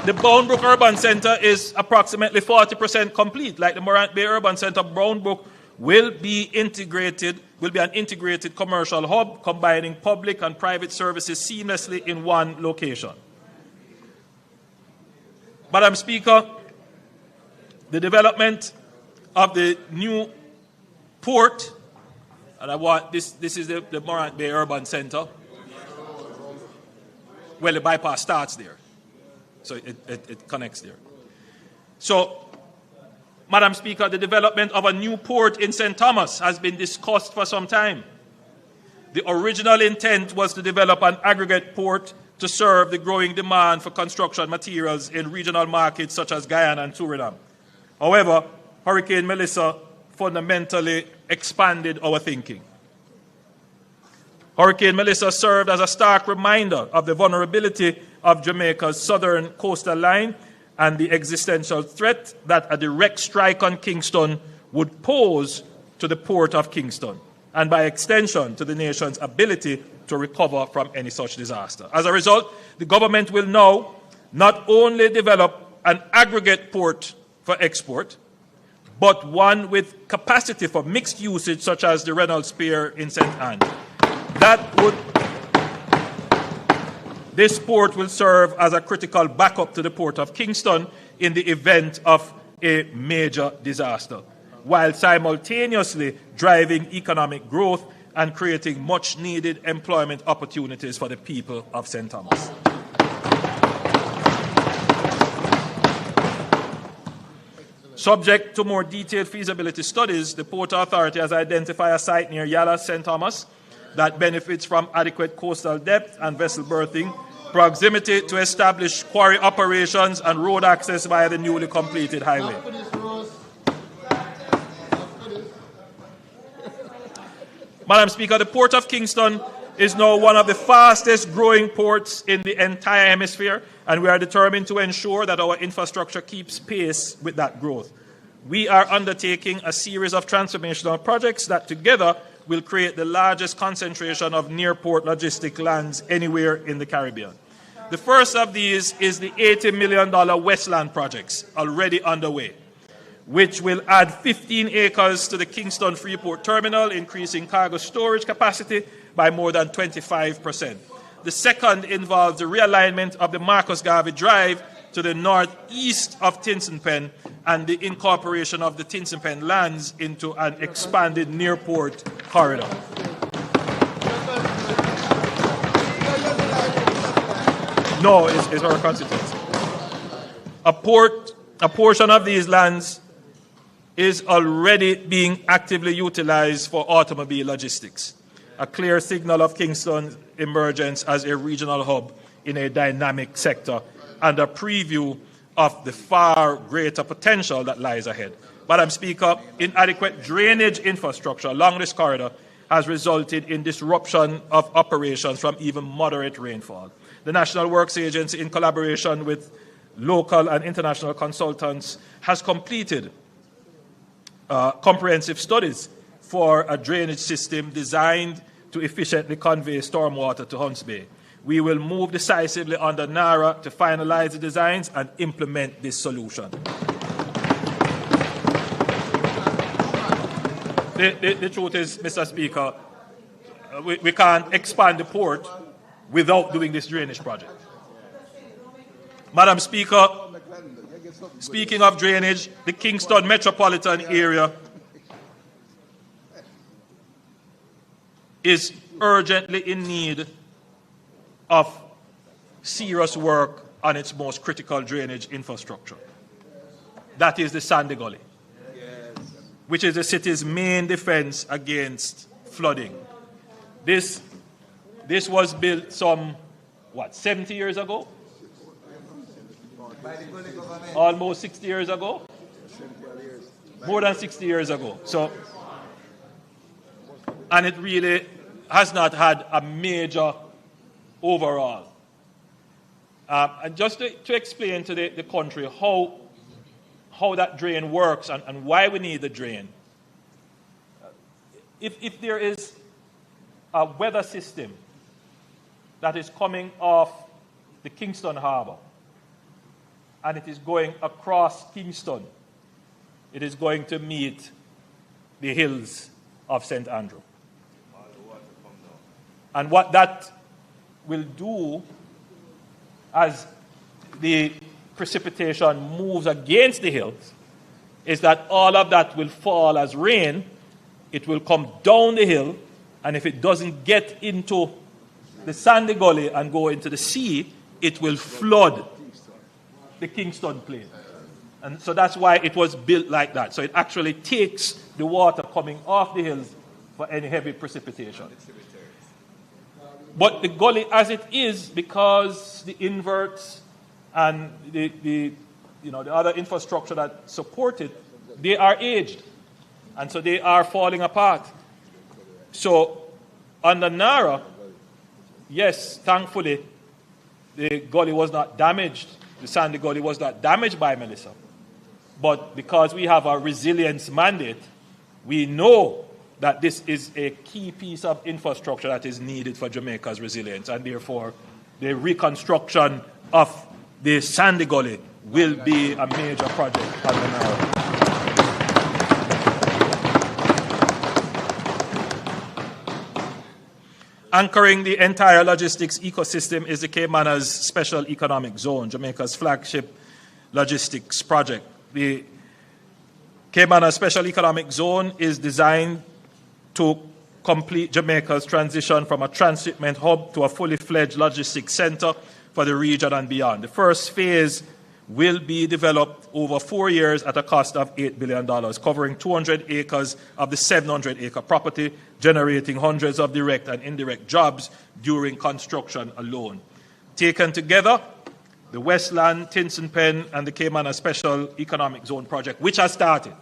The Boundbrook Urban Centre is approximately 40% complete. Like the Morant Bay Urban Centre, Boundbrook will be an integrated commercial hub combining public and private services seamlessly in one location. Madam Speaker, the development of the new port, and I want this is the Morant Bay Urban Centre. Well, the bypass starts there, so it connects there. So, Madam Speaker, the development of a new port in St. Thomas has been discussed for some time. The original intent was to develop an aggregate port to serve the growing demand for construction materials in regional markets such as Guyana and Suriname. However, Hurricane Melissa fundamentally expanded our thinking. Hurricane Melissa served as a stark reminder of the vulnerability of Jamaica's southern coastal line and the existential threat that a direct strike on Kingston would pose to the port of Kingston, and by extension to the nation's ability to recover from any such disaster. As a result, the government will now not only develop an aggregate port for export, but one with capacity for mixed usage, such as the Reynolds Pier in St. Anne. This port will serve as a critical backup to the port of Kingston in the event of a major disaster, while simultaneously driving economic growth and creating much-needed employment opportunities for the people of St. Thomas. Subject to more detailed feasibility studies, the Port Authority has identified a site near Yala, St. Thomas, that benefits from adequate coastal depth and vessel berthing, proximity to established quarry operations, and road access via the newly completed highway. Madam Speaker, the Port of Kingston is now one of the fastest growing ports in the entire hemisphere, and we are determined to ensure that our infrastructure keeps pace with that growth. We are undertaking a series of transformational projects that together will create the largest concentration of near-port logistic lands anywhere in the Caribbean. The first of these is the $80 million Westland projects already underway, which will add 15 acres to the Kingston Freeport Terminal, increasing cargo storage capacity by more than 25%. The second involves the realignment of the Marcus Garvey Drive to the northeast of Tinson Pen and the incorporation of the Tinson Pen lands into an expanded near-port corridor. No, it's our constituency. A portion of these lands is already being actively utilized for automobile logistics, a clear signal of Kingston's emergence as a regional hub in a dynamic sector and a preview of the far greater potential that lies ahead. Madam Speaker, inadequate drainage infrastructure along this corridor has resulted in disruption of operations from even moderate rainfall. The National Works Agency, in collaboration with local and international consultants, has completed comprehensive studies for a drainage system designed to efficiently convey stormwater to Hunts Bay. We will move decisively under NARA to finalize the designs and implement this solution. The truth is, Mr. Speaker, we can't expand the port without doing this drainage project. Madam Speaker, speaking of drainage, the Kingston metropolitan area is urgently in need of serious work on its most critical drainage infrastructure. That is the Sandy Gully, which is the city's main defense against flooding. This was built some, 70 years ago? Almost 60 years ago? More than 60 years ago. So, and it really has not had a major overall. And just to explain to the country how that drain works and why we need the drain. If there is a weather system that is coming off the Kingston Harbour and it is going across Kingston. It is going to meet the hills of St. Andrew. And what that will do as the precipitation moves against the hills is that all of that will fall as rain. It will come down the hill, and if it doesn't get into the sandy gully and go into the sea, it will flood the Kingston Plain. And so that's why it was built like that. So it actually takes the water coming off the hills for any heavy precipitation. But the gully as it is, because the inverts and the other infrastructure that support it, they are aged. And so they are falling apart. So on the Nara, yes, thankfully, the gully was not damaged. The sandy gully was not damaged by Melissa. But because we have a resilience mandate, we know that this is a key piece of infrastructure that is needed for Jamaica's resilience. And therefore, the reconstruction of the sandy gully will be a major project on the Nara. Anchoring the entire logistics ecosystem is the Caymanas Special Economic Zone, Jamaica's flagship logistics project. The Caymanas Special Economic Zone is designed to complete Jamaica's transition from a transshipment hub to a fully fledged logistics center for the region and beyond. The first phase will be developed over 4 years at a cost of $8 billion, covering 200 acres of the 700-acre property, generating hundreds of direct and indirect jobs during construction alone. Taken together, the Westland, Tinson Pen, and the Caymanas Special Economic Zone project, which has started.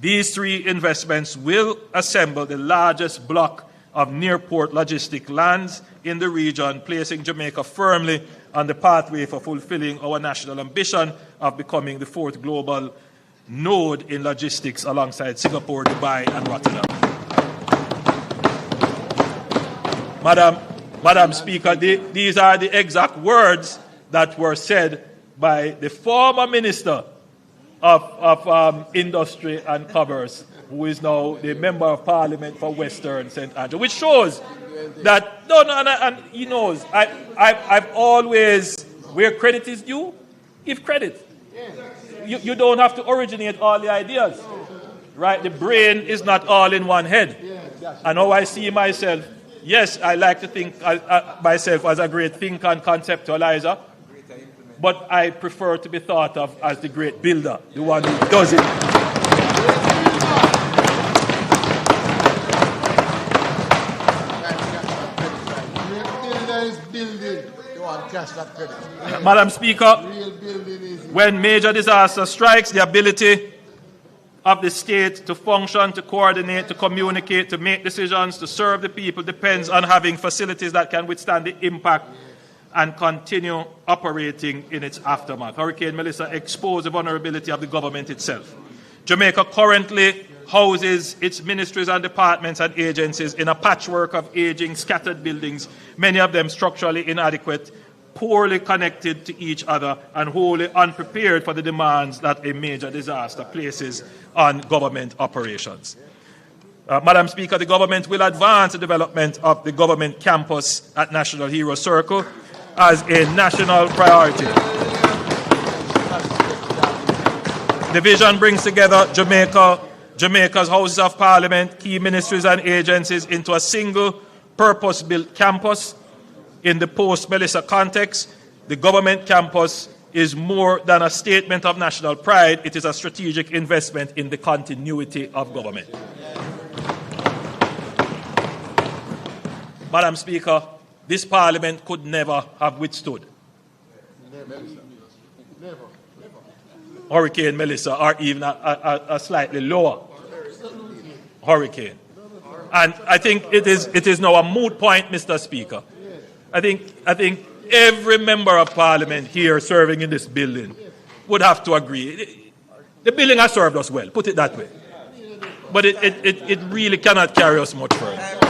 These three investments will assemble the largest block of near-port logistic lands in the region, placing Jamaica firmly on the pathway for fulfilling our national ambition of becoming the fourth global node in logistics alongside Singapore, Dubai, and Rotterdam. Madam Speaker, these are the exact words that were said by the former Minister of Industry and Commerce, who is now the Member of Parliament for Western St. Andrew, which shows that, and he knows, I've always, where credit is due, give credit. You don't have to originate all the ideas, right? The brain is not all in one head. And how I see myself, yes, I like to think myself as a great thinker and conceptualizer, but I prefer to be thought of as the great builder, the one who does it. Madam Speaker, when major disaster strikes, the ability of the state to function, to coordinate, to communicate, to make decisions, to serve the people depends on having facilities that can withstand the impact and continue operating in its aftermath. Hurricane Melissa exposed the vulnerability of the government itself. Jamaica currently houses its ministries and departments and agencies in a patchwork of aging, scattered buildings, many of them structurally inadequate, poorly connected to each other, and wholly unprepared for the demands that a major disaster places on government operations. Madam Speaker, the government will advance the development of the government campus at National Hero Circle as a national priority. The vision brings together Jamaica's Houses of Parliament, key ministries and agencies into a single purpose-built campus. In the post-Melissa context, the government campus is more than a statement of national pride. It is a strategic investment in the continuity of government. Madam Speaker, this Parliament could never have withstood Hurricane Melissa, or even a slightly lower hurricane. And I think it is now a moot point, Mr. Speaker. I think every member of Parliament here serving in this building would have to agree. The building has served us well, put it that way. But it really cannot carry us much further.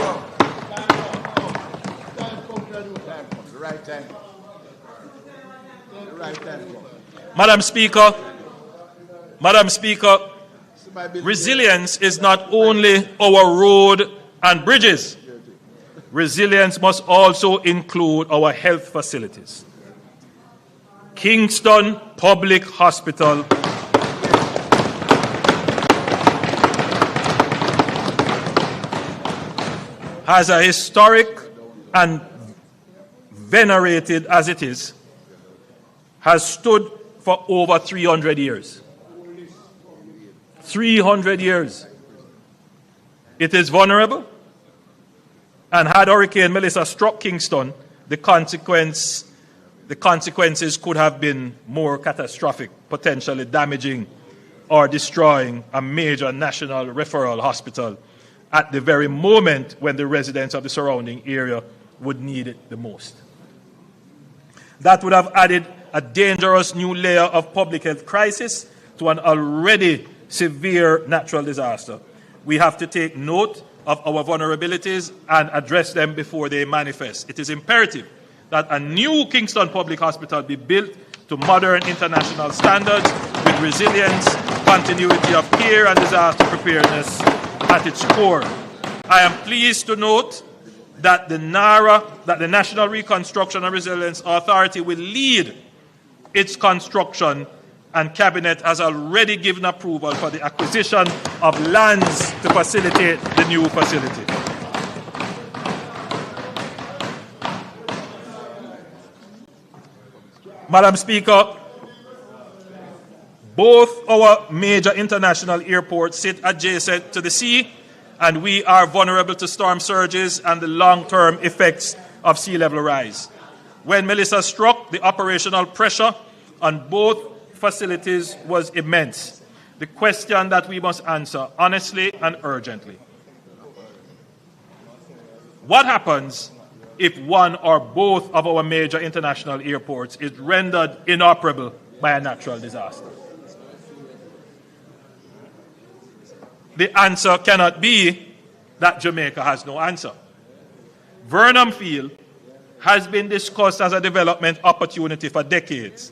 Madam Speaker, resilience is not only our road and bridges. Resilience must also include our health facilities. Kingston Public Hospital has a historic and venerated as it is, has stood for over 300 years. 300 years. It is vulnerable, and had Hurricane Melissa struck Kingston, the consequences could have been more catastrophic, potentially damaging or destroying a major national referral hospital at the very moment when the residents of the surrounding area would need it the most. That would have added a dangerous new layer of public health crisis to an already severe natural disaster. We have to take note of our vulnerabilities and address them before they manifest. It is imperative that a new Kingston Public Hospital be built to modern international standards with resilience, continuity of care and disaster preparedness at its core. I am pleased to note that the National Reconstruction and Resilience Authority will lead its construction, and Cabinet has already given approval for the acquisition of lands to facilitate the new facility. Madam Speaker, both our major international airports sit adjacent to the sea, and we are vulnerable to storm surges and the long-term effects of sea level rise. When Melissa struck, the operational pressure on both facilities was immense. The question that we must answer honestly and urgently: what happens if one or both of our major international airports is rendered inoperable by a natural disaster? The answer cannot be that Jamaica has no answer. Vernon Field has been discussed as a development opportunity for decades.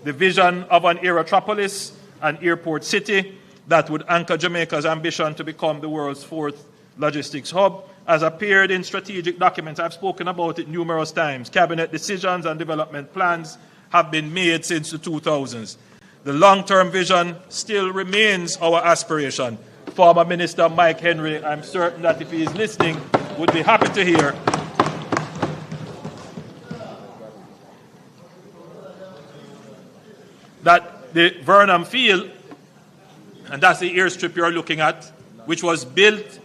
The vision of an aerotropolis, an airport city that would anchor Jamaica's ambition to become the world's fourth logistics hub has appeared in strategic documents. I've spoken about it numerous times. Cabinet decisions and development plans have been made since the 2000s. The long-term vision still remains our aspiration. Former Minister Mike Henry, I'm certain that if he is listening, would be happy to hear that the Vernon Field, and that's the airstrip you're looking at, which was built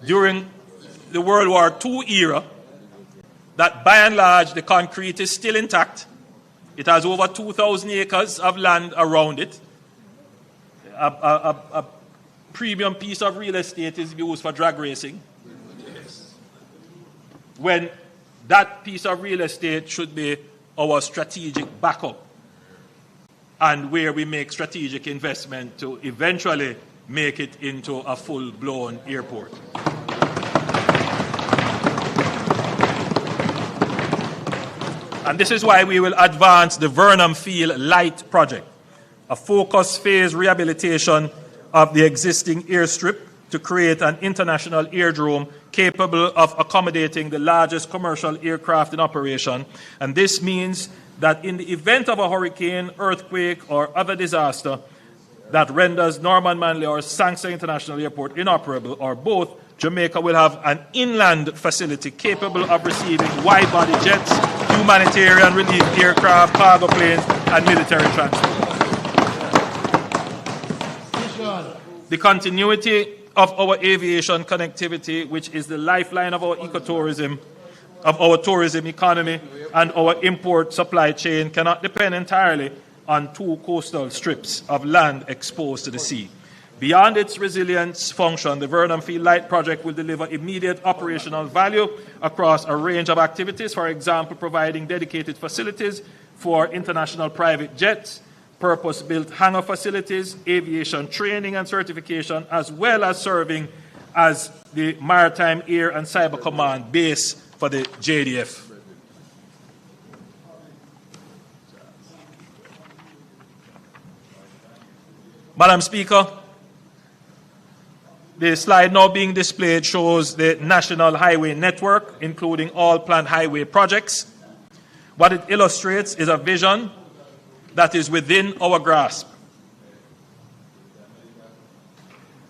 during the World War II era, that by and large the concrete is still intact. It has over 2,000 acres of land around it. A premium piece of real estate is used for drag racing, when that piece of real estate should be our strategic backup, and where we make strategic investment to eventually make it into a full-blown airport. And this is why we will advance the Vernon Field Light project, a focused phase rehabilitation of the existing airstrip to create an international airdrome capable of accommodating the largest commercial aircraft in operation. And this means that in the event of a hurricane, earthquake, or other disaster that renders Norman Manley or Sangster International Airport inoperable, or both, Jamaica will have an inland facility capable of receiving wide-body jets, humanitarian relief aircraft, cargo planes, and military transport. The continuity of our aviation connectivity, which is the lifeline of our ecotourism, of our tourism economy, and our import supply chain, cannot depend entirely on two coastal strips of land exposed to the sea. Beyond its resilience function, the Vernon Field Light project will deliver immediate operational value across a range of activities, for example, providing dedicated facilities for international private jets, purpose-built hangar facilities, aviation training and certification, as well as serving as the Maritime Air and Cyber Command base for the JDF. Madam Speaker, the slide now being displayed shows the national highway network, including all planned highway projects. What it illustrates is a vision that is within our grasp.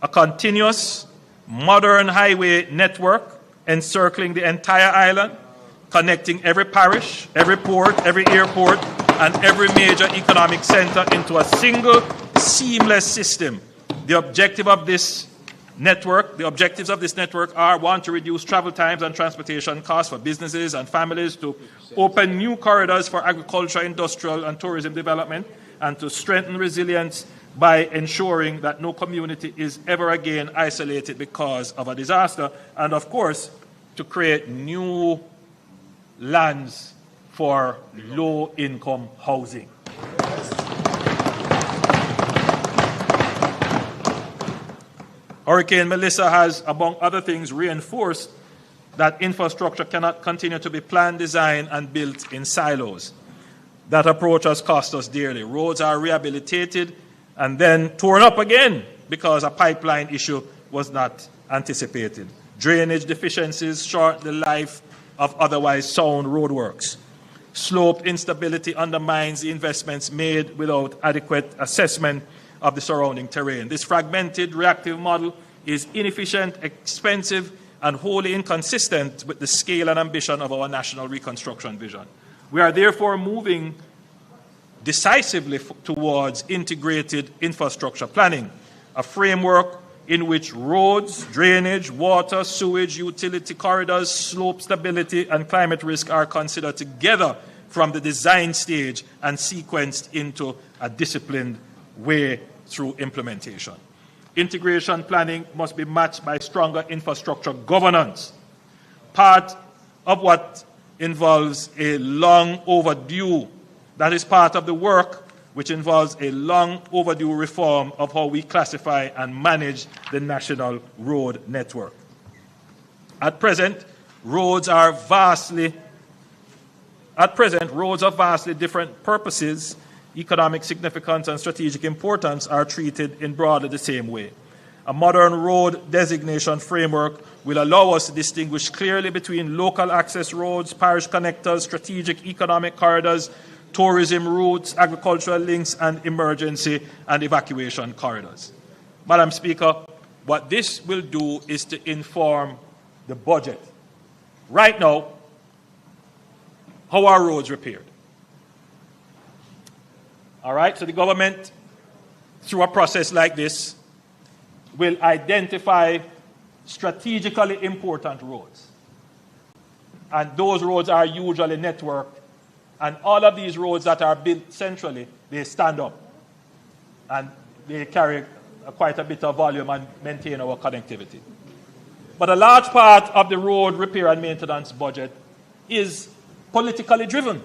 A continuous, modern highway network encircling the entire island, connecting every parish, every port, every airport, and every major economic center into a single, seamless system. The objectives of this network are, one, to reduce travel times and transportation costs for businesses and families, to open new corridors for agriculture, industrial, and tourism development, and to strengthen resilience by ensuring that no community is ever again isolated because of a disaster, and of course, to create new lands for low-income housing. Hurricane Melissa has, among other things, reinforced that infrastructure cannot continue to be planned, designed, and built in silos. That approach has cost us dearly. Roads are rehabilitated and then torn up again because a pipeline issue was not anticipated. Drainage deficiencies shorten the life of otherwise sound roadworks. Slope instability undermines the investments made without adequate assessment of the surrounding terrain. This fragmented, reactive model is inefficient, expensive, and wholly inconsistent with the scale and ambition of our national reconstruction vision. We are therefore moving decisively towards integrated infrastructure planning, a framework in which roads, drainage, water, sewage, utility corridors, slope stability, and climate risk are considered together from the design stage and sequenced into a disciplined way through implementation. Integration planning must be matched by stronger infrastructure governance. Part of what involves a long overdue, that is part of the work which involves a long overdue reform of how we classify and manage the national road network. At present, roads of vastly different purposes, economic significance, and strategic importance are treated in broadly the same way. A modern road designation framework will allow us to distinguish clearly between local access roads, parish connectors, strategic economic corridors, tourism routes, agricultural links, and emergency and evacuation corridors. Madam Speaker, what this will do is to inform the budget. Right now, how are roads repaired? All right, so the government, through a process like this, will identify strategically important roads. And those roads are usually networked. And all of these roads that are built centrally, they stand up. And they carry quite a bit of volume and maintain our connectivity. But a large part of the road repair and maintenance budget is politically driven.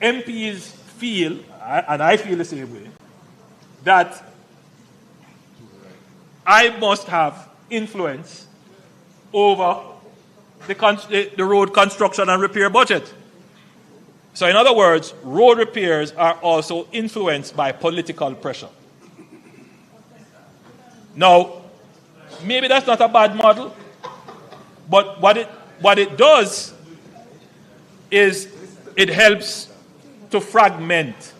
MPs feel, and I feel the same way, that I must have influence over the road construction and repair budget. So in other words, road repairs are also influenced by political pressure. Now, maybe that's not a bad model, but what it does is it helps to fragment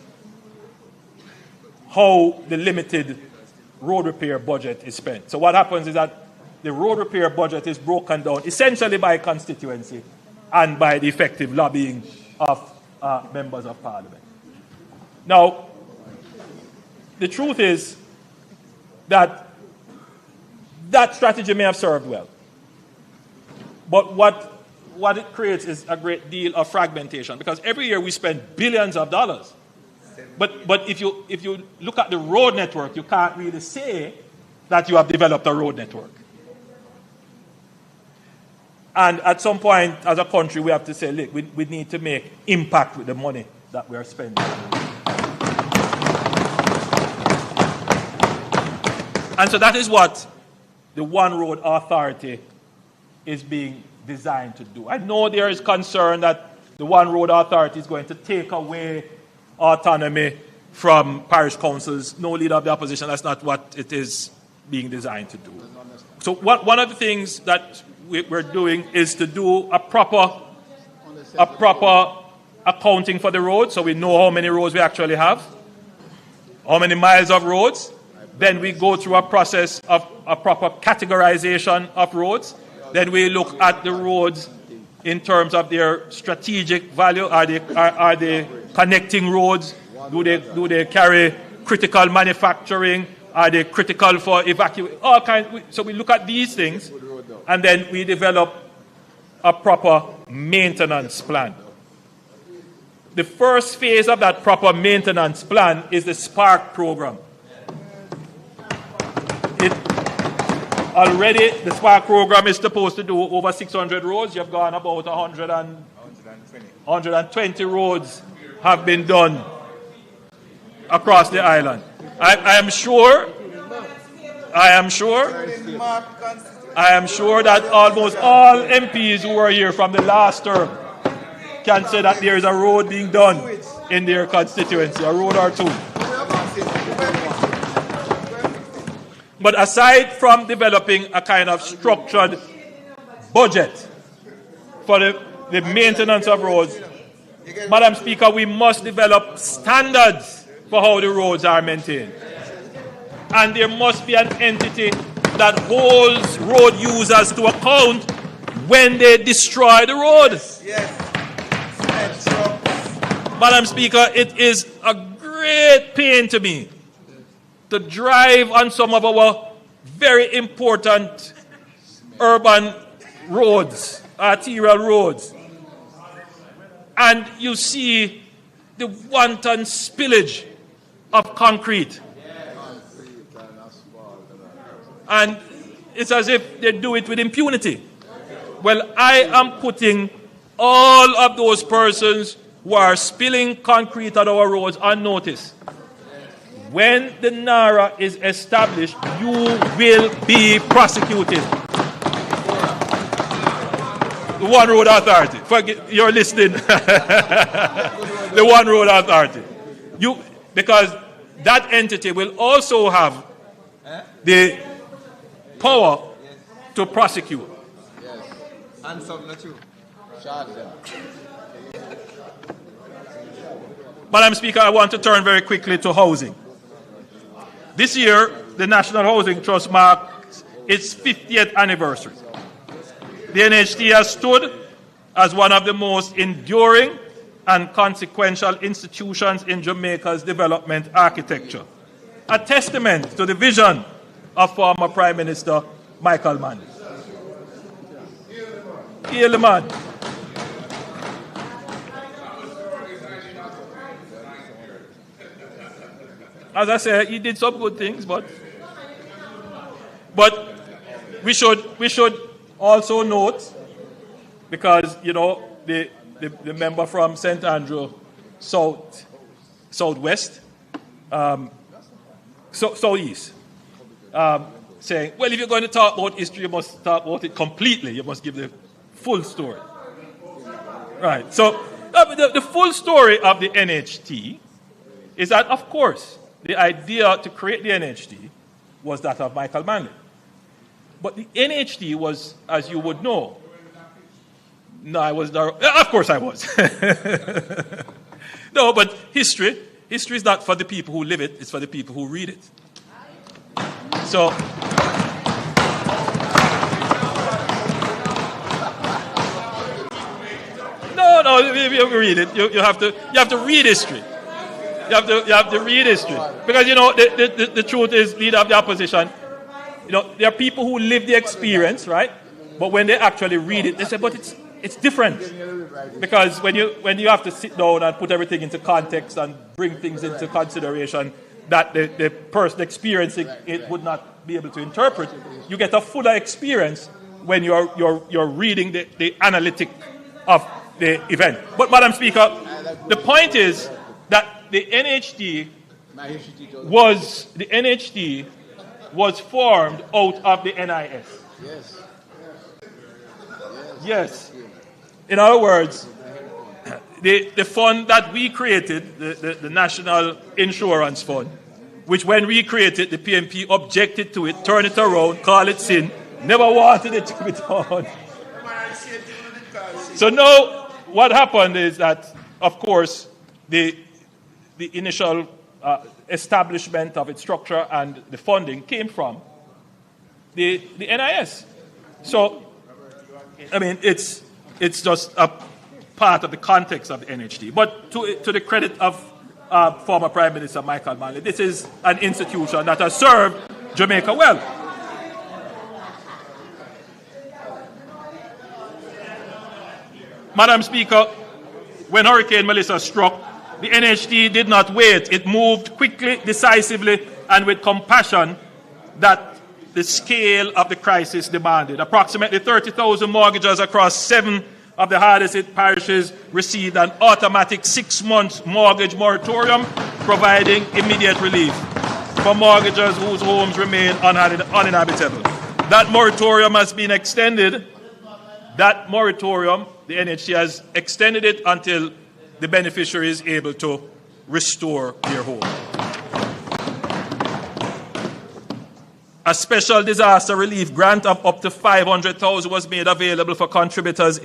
how the limited road repair budget is spent. So what happens is that the road repair budget is broken down essentially by constituency and by the effective lobbying of members of parliament. Now, the truth is that that strategy may have served well. But what it creates is a great deal of fragmentation, because every year we spend billions of dollars. But if you look at the road network, you can't really say that you have developed a road network. And at some point, as a country, we have to say, look, we need to make impact with the money that we are spending. And so that is what the One Road Authority is being designed to do. I know there is concern that the One Road Authority is going to take away autonomy from parish councils, no leader of the opposition. That's not what it is being designed to do. So one of the things that we're doing is to do a proper accounting for the roads, so we know how many roads we actually have, how many miles of roads. Then we go through a process of a proper categorization of roads. Then we look at the roads in terms of their strategic value. Are they connecting roads? Do they carry critical manufacturing? Are they critical for evacuation? All kinds. So we look at these things, and then we develop a proper maintenance plan. The first phase of that proper maintenance plan is the Spark program. Already, the Spark program is supposed to do over 600 roads. You've gone about 120 roads have been done across the island. I am sure that almost all MPs who were here from the last term can say that there is a road being done in their constituency, a road or two. But aside from developing a kind of structured budget for the maintenance of roads, Madam Speaker, we must develop standards for how the roads are maintained. And there must be an entity that holds road users to account when they destroy the road. Madam Speaker, it is a great pain to me to drive on some of our very important urban roads, arterial roads, and you see the wanton spillage of concrete. And it's as if they do it with impunity. Well, I am putting all of those persons who are spilling concrete on our roads on notice. When the NARA is established, you will be prosecuted. The One Road Authority. You're listening. The One Road Authority. Because that entity will also have the power to prosecute. And some not you. Charge them. Madam Speaker, I want to turn very quickly to housing. This year, the National Housing Trust marks its 50th anniversary. The NHT has stood as one of the most enduring and consequential institutions in Jamaica's development architecture, a testament to the vision of former Prime Minister Michael Mann. Hail the man. As I said, he did some good things, but we should also note, because the member from St. Andrew Southwest, Southeast, saying, well, if you're going to talk about history, you must talk about it completely. You must give the full story. Right. So the full story of the NHT is that, of course, the idea to create the NHT was that of Michael Manley. But the NHT was, as you would know, no, I was there. Of course I was. No, but history is not for the people who live it, it's for the people who read it. So, no, you read it. You have to read history. You have to read history. Because, the truth is, leader of the opposition, there are people who live the experience, right? But when they actually read it, they say, but it's different. Because when you have to sit down and put everything into context and bring things into consideration that the person experiencing it would not be able to interpret, you get a fuller experience when you're reading the analytic of the event. But, Madam Speaker, the point is that the NHT was formed out of the NIS. Yes. In other words, the fund that we created, the National Insurance Fund, which when we created, the PNP objected to it, turned it around, called it sin, never wanted it to be done. So now what happened is that, of course, the initial establishment of its structure and the funding came from the NIS. So, I mean, it's just a part of the context of the NHD. But to the credit of former Prime Minister Michael Manley, this is an institution that has served Jamaica well. Madam Speaker, when Hurricane Melissa struck, the NHD did not wait. It moved quickly, decisively, and with compassion that the scale of the crisis demanded. Approximately 30,000 mortgages across 7 of the hardest hit parishes received an automatic 6-month mortgage moratorium, providing immediate relief for mortgagors whose homes remain uninhabitable. That moratorium has been extended. That moratorium, the NHC has extended it until the beneficiary is able to restore their home. A special disaster relief grant of up to $500,000 was made available for contributors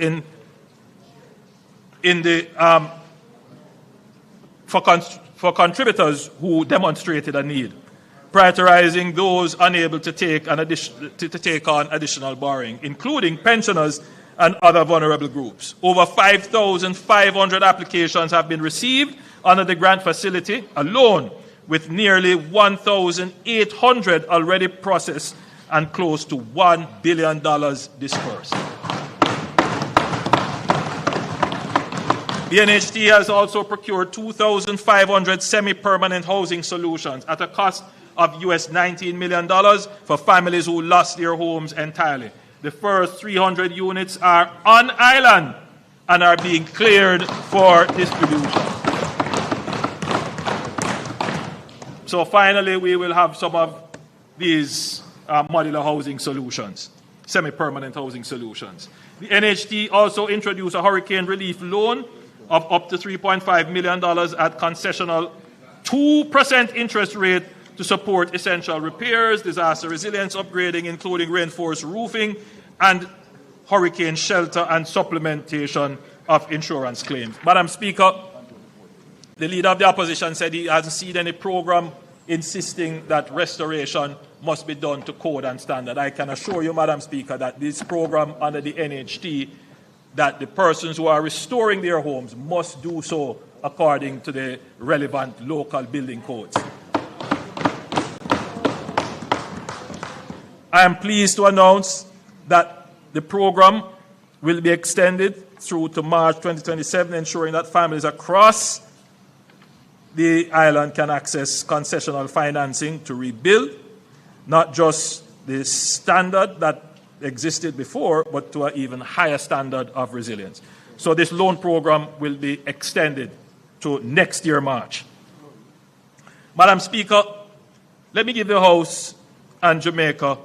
for contributors who demonstrated a need, prioritizing those unable to take on additional borrowing, including pensioners and other vulnerable groups. Over 5,500 applications have been received under the grant facility alone, with nearly 1,800 already processed and close to $1 billion dispersed. The NHT has also procured 2,500 semi-permanent housing solutions at a cost of US $19 million for families who lost their homes entirely. The first 300 units are on island and are being cleared for distribution. So finally, we will have some of these modular housing solutions, semi-permanent housing solutions. The NHT also introduced a hurricane relief loan of up to $3.5 million at concessional 2% interest rate to support essential repairs, disaster resilience upgrading, including reinforced roofing, and hurricane shelter and supplementation of insurance claims. Madam Speaker, the leader of the opposition said he hasn't seen any program insisting that restoration must be done to code and standard. I can assure you, Madam Speaker, that this program under the NHT, that the persons who are restoring their homes must do so according to the relevant local building codes. I am pleased to announce that the program will be extended through to March 2027, ensuring that families across the island can access concessional financing to rebuild, not just the standard that existed before, but to an even higher standard of resilience. So this loan program will be extended to next year, March. Madam Speaker, let me give the House and Jamaica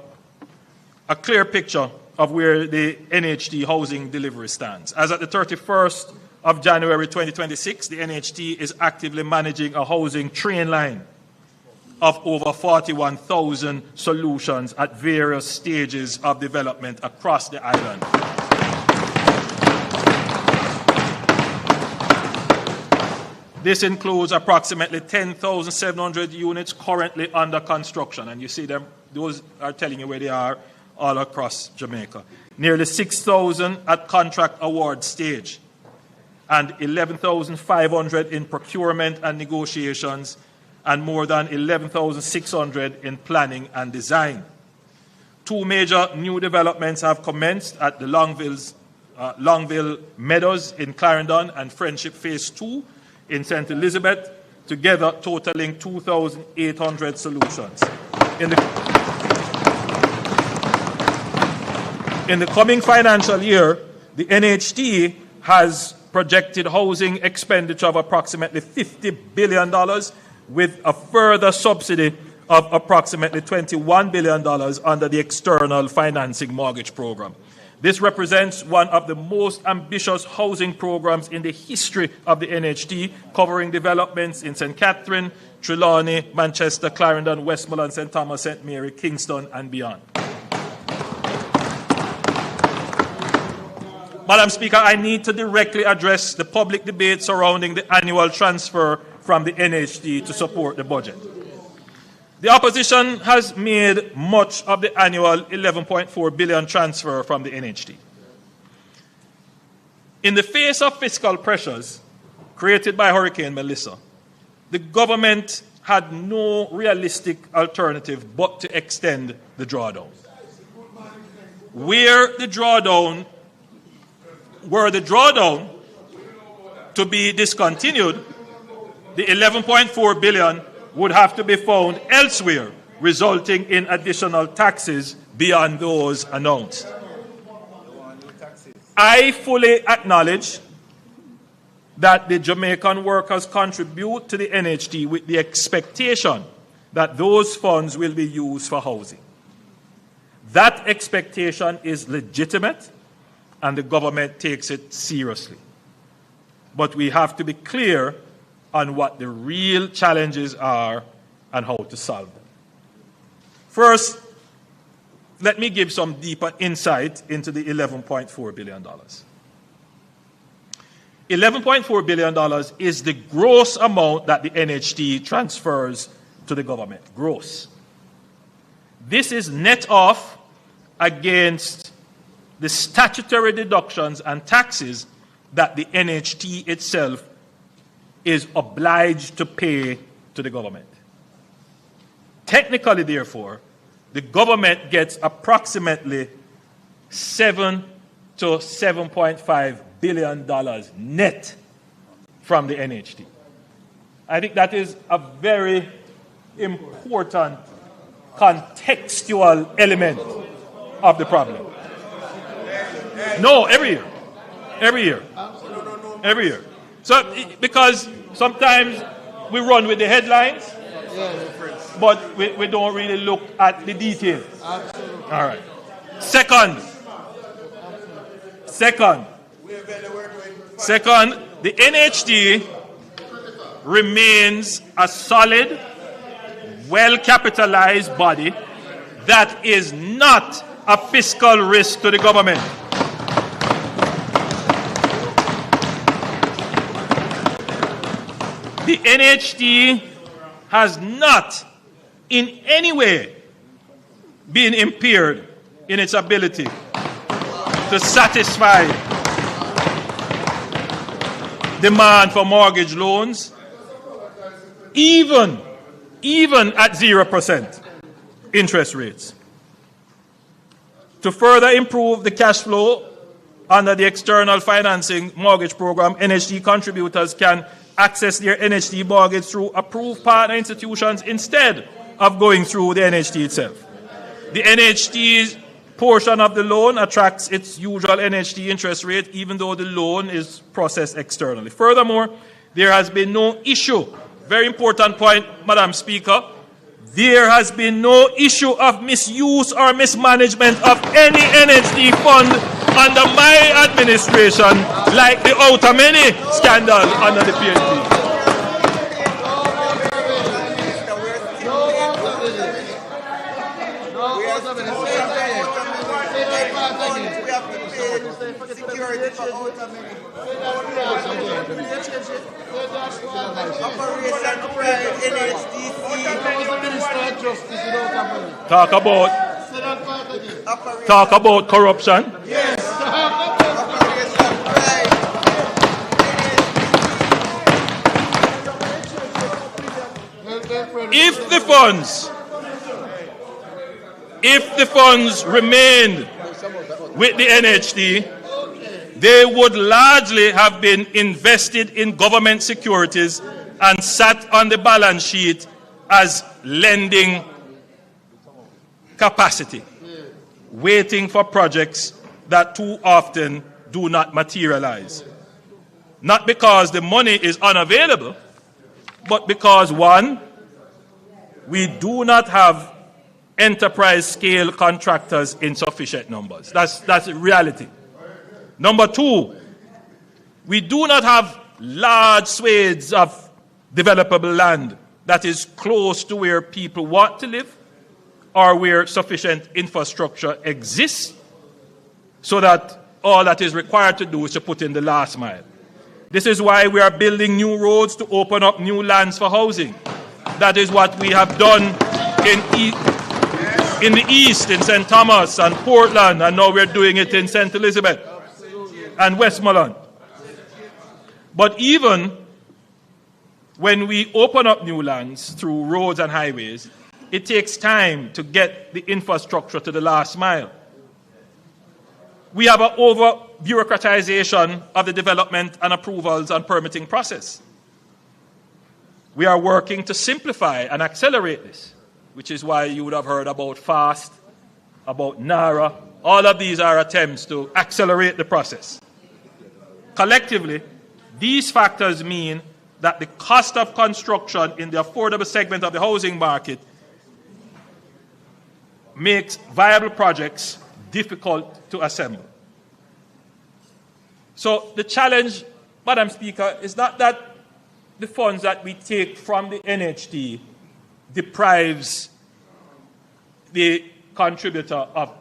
a clear picture of where the NHT housing delivery stands. As at the 31st of January 2026, the NHT is actively managing a housing train line of over 41,000 solutions at various stages of development across the island. This includes approximately 10,700 units currently under construction, and you see them, those are telling you where they are all across Jamaica. Nearly 6,000 at contract award stage, and 11,500 in procurement and negotiations, and more than 11,600 in planning and design. 2 major new developments have commenced at the Longville Meadows in Clarendon and Friendship Phase 2 in St. Elizabeth, together totaling 2,800 solutions. In the coming financial year, the NHT has projected housing expenditure of approximately $50 billion, with a further subsidy of approximately $21 billion under the external financing mortgage program. This represents one of the most ambitious housing programs in the history of the NHD, covering developments in St. Catherine, Trelawney, Manchester, Clarendon, Westmoreland, St. Thomas, St. Mary, Kingston, and beyond. Madam Speaker, I need to directly address the public debate surrounding the annual transfer from the NHD to support the budget. The opposition has made much of the annual 11.4 billion transfer from the NHD. In the face of fiscal pressures created by Hurricane Melissa, the government had no realistic alternative but to extend the drawdown. Were the drawdown to be discontinued, the 11.4 billion would have to be found elsewhere, resulting in additional taxes beyond those announced. I fully acknowledge that the Jamaican workers contribute to the NHD with the expectation that those funds will be used for housing. That expectation is legitimate, and the government takes it seriously. But we have to be clear on what the real challenges are and how to solve them. First, let me give some deeper insight into the $11.4 billion. $11.4 billion is the gross amount that the NHD transfers to the government. Gross. This is net off against the statutory deductions and taxes that the NHD itself is obliged to pay to the government. Technically, therefore, the government gets approximately $7 to $7.5 billion net from the NHD. I think that is a very important contextual element of the problem. No, every year. So, because sometimes we run with the headlines, but we don't really look at the details. All right. Second, the NHD remains a solid, well-capitalized body that is not a fiscal risk to the government. The NHD has not in any way been impaired in its ability to satisfy demand for mortgage loans, even at 0% interest rates. To further improve the cash flow under the external financing mortgage program, NHD contributors can access their NHD mortgage through approved partner institutions instead of going through the NHD itself. The NHD's portion of the loan attracts its usual NHD interest rate, even though the loan is processed externally. Furthermore, there has been no issue, very important point, Madam Speaker, there has been no issue of misuse or mismanagement of any NHD fund under my administration, like the Outameni scandal under the PNP. Talk about corruption. Yes. If the funds remained with the NHD, they would largely have been invested in government securities and sat on the balance sheet as lending capacity, waiting for projects that too often do not materialize. Not because the money is unavailable, but because, one, we do not have enterprise-scale contractors in sufficient numbers. That's reality. Number two, we do not have large swathes of developable land that is close to where people want to live or where sufficient infrastructure exists, so that all that is required to do is to put in the last mile. This is why we are building new roads to open up new lands for housing. That is what we have done in the East, in St. Thomas and Portland, and now we're doing it in St. Elizabeth and Westmoreland. But even when we open up new lands through roads and highways, it takes time to get the infrastructure to the last mile. We have an over-bureaucratization of the development and approvals and permitting process. We are working to simplify and accelerate this, which is why you would have heard about FAST, about NARA. All of these are attempts to accelerate the process. Collectively, these factors mean that the cost of construction in the affordable segment of the housing market makes viable projects difficult to assemble. So the challenge, Madam Speaker, is not that the funds that we take from the NHT deprives the contributor of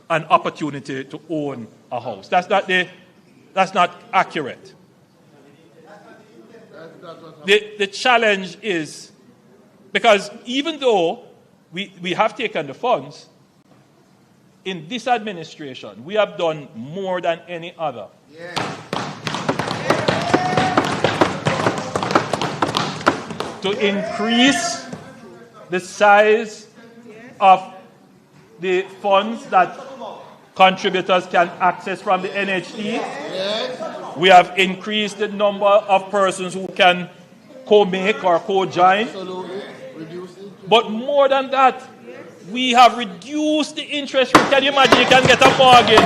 an opportunity to own a house. That's not accurate. The challenge is, because even though we have taken the funds, in this administration, we have done more than any other. To increase the size of the funds that contributors can access from the NHT. We have increased the number of persons who can co-make or co-join. But more than that, we have reduced the interest rate. Can you imagine you can get a mortgage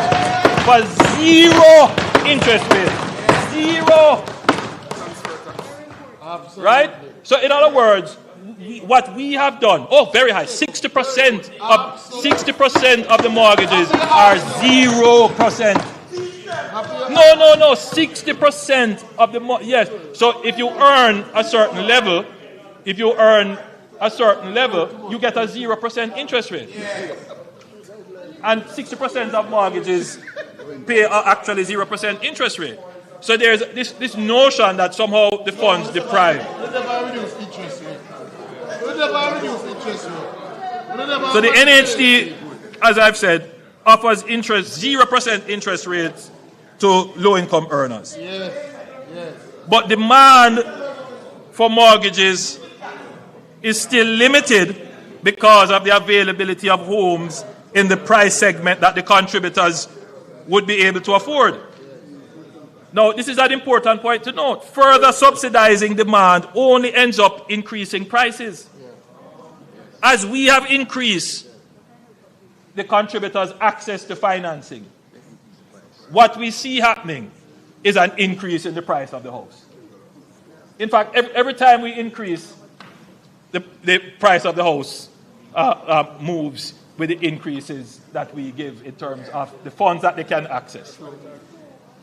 for 0 interest rate? 0. Right? So in other words, what we have done, very high, 60% of the mortgages are 0%. No, 60% of the yes. So if you earn a certain level, you get a 0% interest rate. And 60% of mortgages pay actually 0% interest rate. So there's this notion that somehow the funds deprive. So the NHT, as I've said, offers 0% interest rates to low-income earners. But demand for mortgages is still limited because of the availability of homes in the price segment that the contributors would be able to afford. Now, this is an important point to note. Further subsidizing demand only ends up increasing prices. As we have increased the contributors' access to financing, what we see happening is an increase in the price of the house. In fact, every time we increase, the price of the house moves with the increases that we give in terms of the funds that they can access.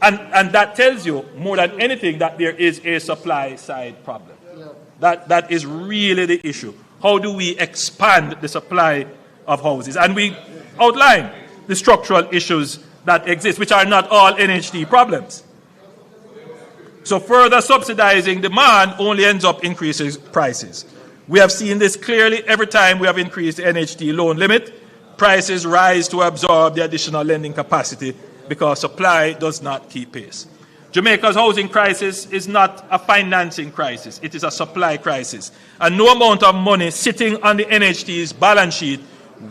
And that tells you, more than anything, that there is a supply-side problem. That is really the issue. How do we expand the supply of houses? And we outline the structural issues that exist, which are not all NHT problems. So further subsidizing demand only ends up increasing prices. We have seen this clearly every time we have increased the NHT loan limit. Prices rise to absorb the additional lending capacity because supply does not keep pace. Jamaica's housing crisis is not a financing crisis. It is a supply crisis. And no amount of money sitting on the NHT's balance sheet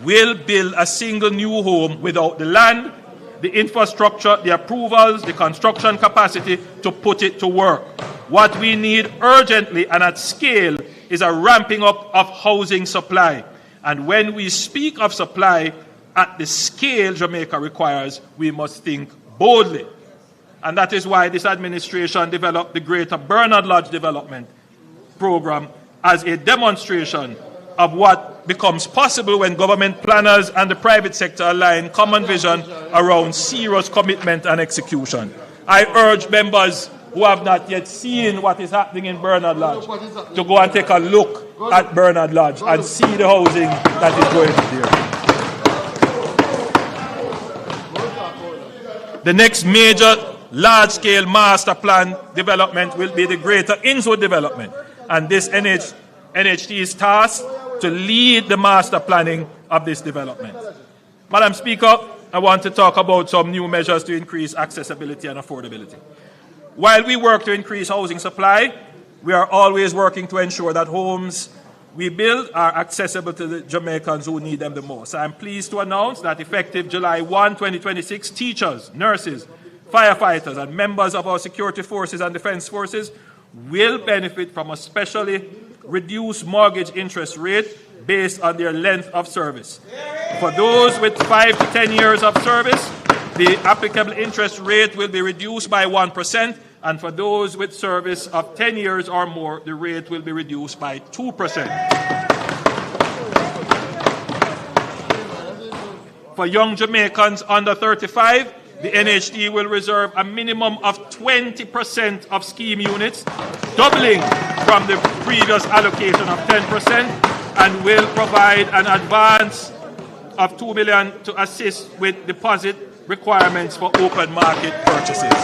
will build a single new home without the land, the infrastructure, the approvals, the construction capacity to put it to work. What we need urgently and at scale is a ramping up of housing supply. And when we speak of supply at the scale Jamaica requires, we must think boldly. And that is why this administration developed the Greater Bernard Lodge Development Program as a demonstration of what becomes possible when government planners and the private sector align common vision around serious commitment and execution. I urge members who have not yet seen what is happening in Bernard Lodge to go and take a look at Bernard Lodge and see the housing that is going there. The next major large-scale master plan development will be the Greater Innswood development, and this NHT is tasked to lead the master planning of this development. Madam Speaker, I want to talk about some new measures to increase accessibility and affordability. While we work to increase housing supply, we are always working to ensure that homes we build are accessible to the Jamaicans who need them the most. I am pleased to announce that effective July 1, 2026, teachers, nurses, firefighters, and members of our security forces and defense forces will benefit from a specially reduced mortgage interest rate based on their length of service. For those with 5 to 10 years of service, the applicable interest rate will be reduced by 1%, and for those with service of 10 years or more, the rate will be reduced by 2%. For young Jamaicans under 35, the NHD will reserve a minimum of 20% of scheme units, doubling from the previous allocation of 10%, and will provide an advance of $2 million to assist with deposit requirements for open market purchases.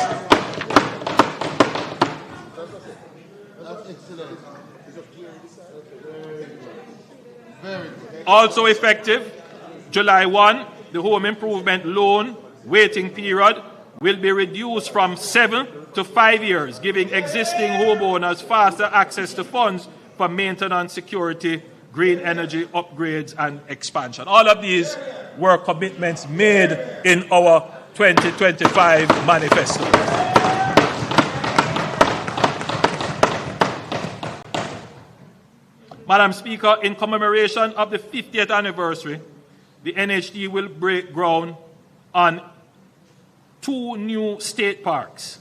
Also effective July 1, the home improvement loan waiting period will be reduced from 7 to 5 years, giving existing homeowners faster access to funds for maintenance, security, green energy upgrades, and expansion. All of these were commitments made in our 2025 manifesto. Madam Speaker, in commemoration of the 50th anniversary, the NHD will break ground on 2 new state parks.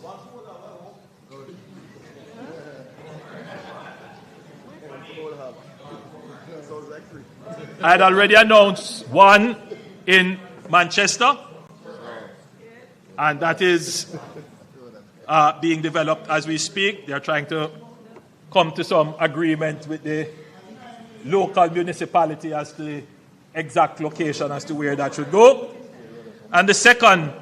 I had already announced one in Manchester, and that is being developed as we speak. They are trying to come to some agreement with the local municipality as to the exact location as to where that should go. And the second,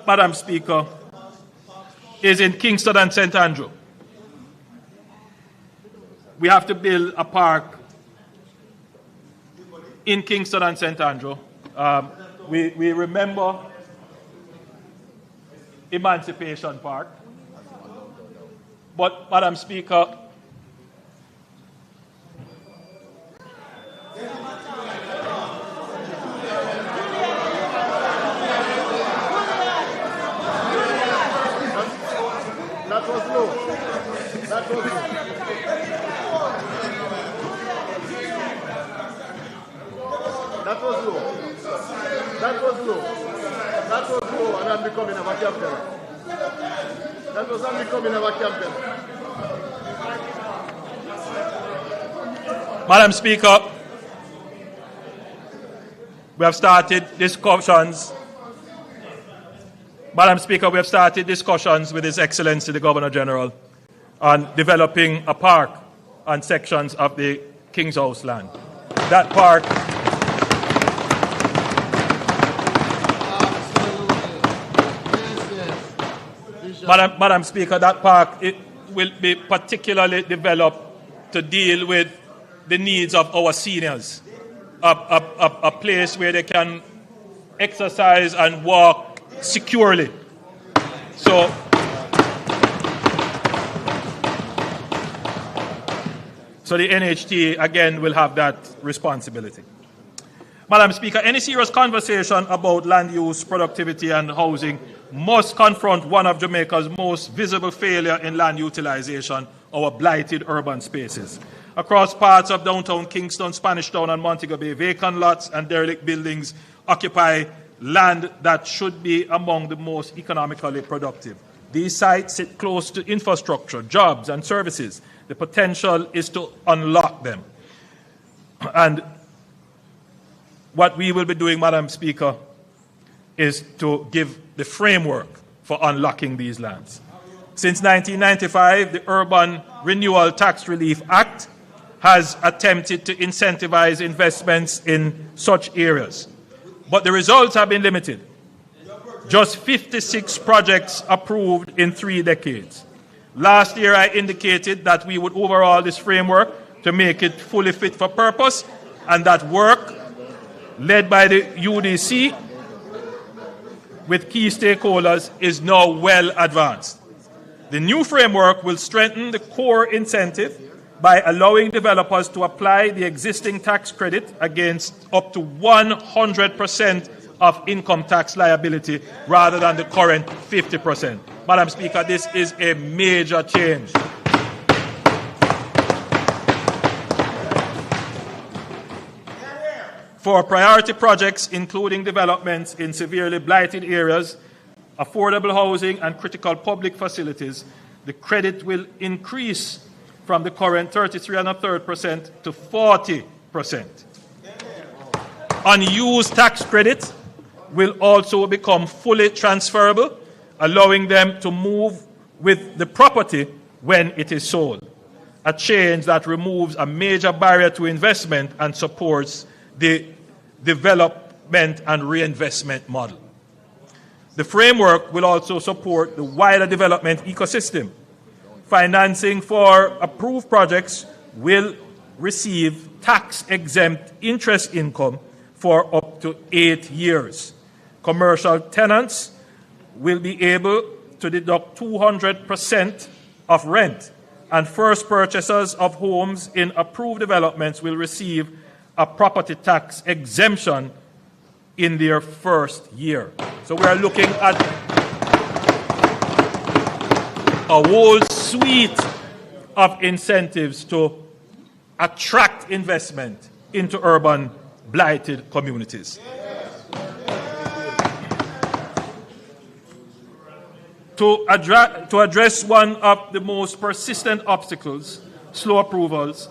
Madam Speaker, is in Kingston and St. Andrew. We have to build a park in Kingston and St. Andrew. We remember Emancipation Park. But, Madam Speaker, that was low. That was low. That was low. That was low. That was low, and I'm becoming a campaign. That was I'm becoming a campaign. Madam Speaker, we have started discussions. Madam Speaker, we have started discussions with His Excellency the Governor General on developing a park on sections of the King's House land. That park Madam Speaker, that park will be particularly developed to deal with the needs of our seniors. A place where they can exercise and walk securely. So the NHT, again, will have that responsibility. Madam Speaker, any serious conversation about land use, productivity, and housing must confront one of Jamaica's most visible failure in land utilization, our blighted urban spaces. Across parts of downtown Kingston, Spanish Town, and Montego Bay, vacant lots and derelict buildings occupy land that should be among the most economically productive. These sites sit close to infrastructure, jobs, and services. The potential is to unlock them. And what we will be doing, Madam Speaker, is to give the framework for unlocking these lands. Since 1995, the Urban Renewal Tax Relief Act has attempted to incentivize investments in such areas. But the results have been limited. Just 56 projects approved in 3 decades. Last year, I indicated that we would overhaul this framework to make it fully fit for purpose, and that work, led by the UDC with key stakeholders, is now well advanced. The new framework will strengthen the core incentive by allowing developers to apply the existing tax credit against up to 100% of income tax liability rather than the current 50%. Madam Speaker, this is a major change. For priority projects, including developments in severely blighted areas, affordable housing, and critical public facilities, the credit will increase from the current 33.33% to 40%. Unused tax credit will also become fully transferable, allowing them to move with the property when it is sold, a change that removes a major barrier to investment and supports the development and reinvestment model. The framework will also support the wider development ecosystem. Financing for approved projects will receive tax-exempt interest income for up to 8 years. Commercial tenants will be able to deduct 200% of rent, and first purchasers of homes in approved developments will receive a property tax exemption in their first year. So we are looking at a whole suite of incentives to attract investment into urban blighted communities. To address one of the most persistent obstacles, slow approvals,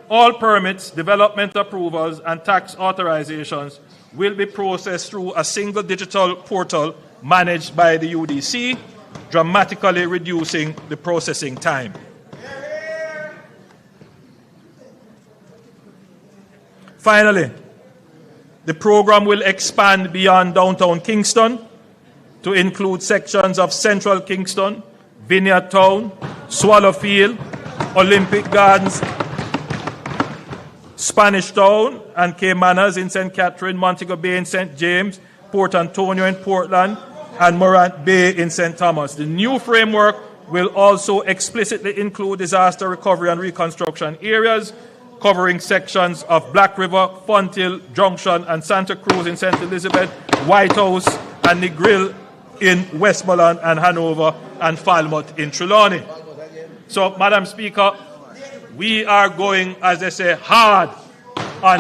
all permits, development approvals, and tax authorizations will be processed through a single digital portal managed by the UDC, dramatically reducing the processing time. Finally, the program will expand beyond downtown Kingston to include sections of Central Kingston, Vineyard Town, Swallowfield, Olympic Gardens, Spanish Town, and Caymanners in St. Catherine, Montego Bay in St. James, Port Antonio in Portland, and Morant Bay in St. Thomas. The new framework will also explicitly include disaster recovery and reconstruction areas, covering sections of Black River, Fonthill, Junction, and Santa Cruz in St. Elizabeth, White House, and Negril in Westmoreland and Hanover, and Falmouth in Trelawney. So, Madam Speaker, we are going, as they say, hard on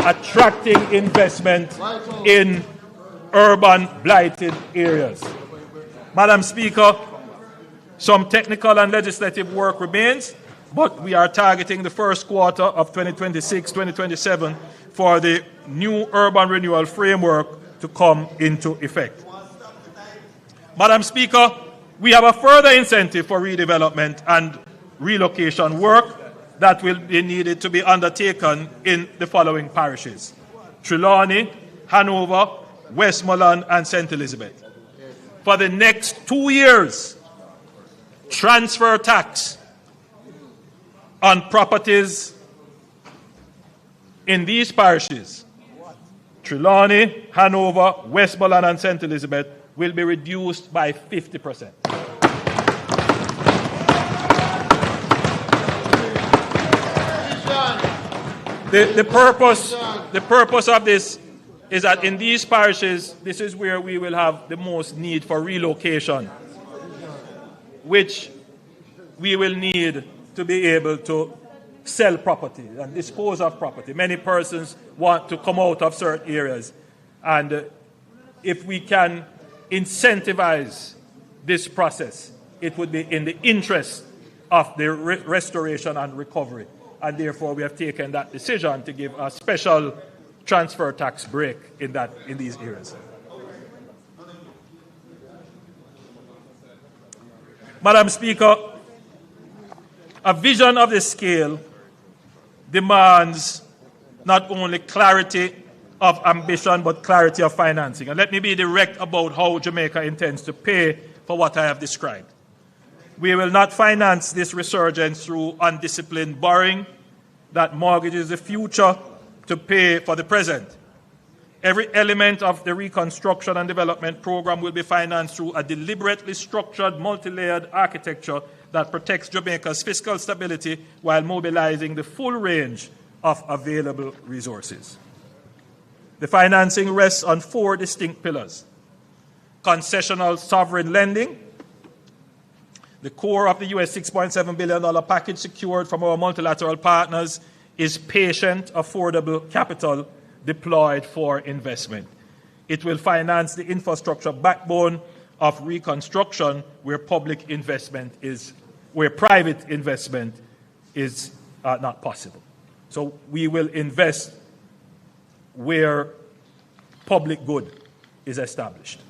attracting investment in urban blighted areas. Madam Speaker, some technical and legislative work remains, but we are targeting the first quarter of 2026-2027 for the new urban renewal framework to come into effect. Madam Speaker, we have a further incentive for redevelopment and relocation work that will be needed to be undertaken in the following parishes: Trelawney, Hanover, Westmoreland, and St. Elizabeth. For the next 2 years, transfer tax on properties in these parishes, Trelawney, Hanover, Westmoreland, and St. Elizabeth, will be reduced by 50%. The purpose of this is that in these parishes, this is where we will have the most need for relocation, which we will need to be able to sell property and dispose of property. Many persons want to come out of certain areas, and if we can incentivize this process, it would be in the interest of the restoration and recovery. And therefore, we have taken that decision to give a special transfer tax break in these areas. Madam Speaker, a vision of this scale demands not only clarity of ambition, but clarity of financing. And let me be direct about how Jamaica intends to pay for what I have described. We will not finance this resurgence through undisciplined borrowing that mortgages the future to pay for the present. Every element of the Reconstruction and Development Program will be financed through a deliberately structured, multi-layered architecture that protects Jamaica's fiscal stability while mobilizing the full range of available resources. The financing rests on 4 distinct pillars: concessional sovereign lending. The core of the US $6.7 billion package secured from our multilateral partners is patient, affordable capital deployed for investment. It will finance the infrastructure backbone of reconstruction where private investment is not possible. So we will invest where public good is established.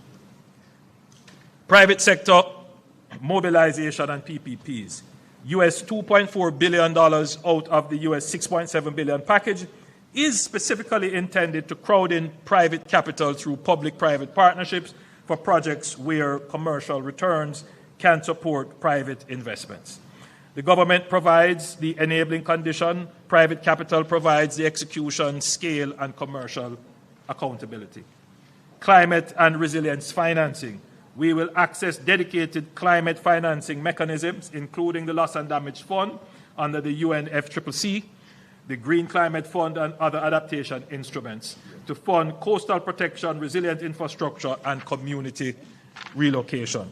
Private sector mobilization and PPPs. US $2.4 billion out of the US $6.7 billion package is specifically intended to crowd in private capital through public-private partnerships for projects where commercial returns can support private investments. The government provides the enabling condition, private capital provides the execution, scale, and commercial accountability. Climate and resilience financing. We will access dedicated climate financing mechanisms, including the Loss and Damage Fund under the UNFCCC, the Green Climate Fund, and other adaptation instruments to fund coastal protection, resilient infrastructure, and community relocation.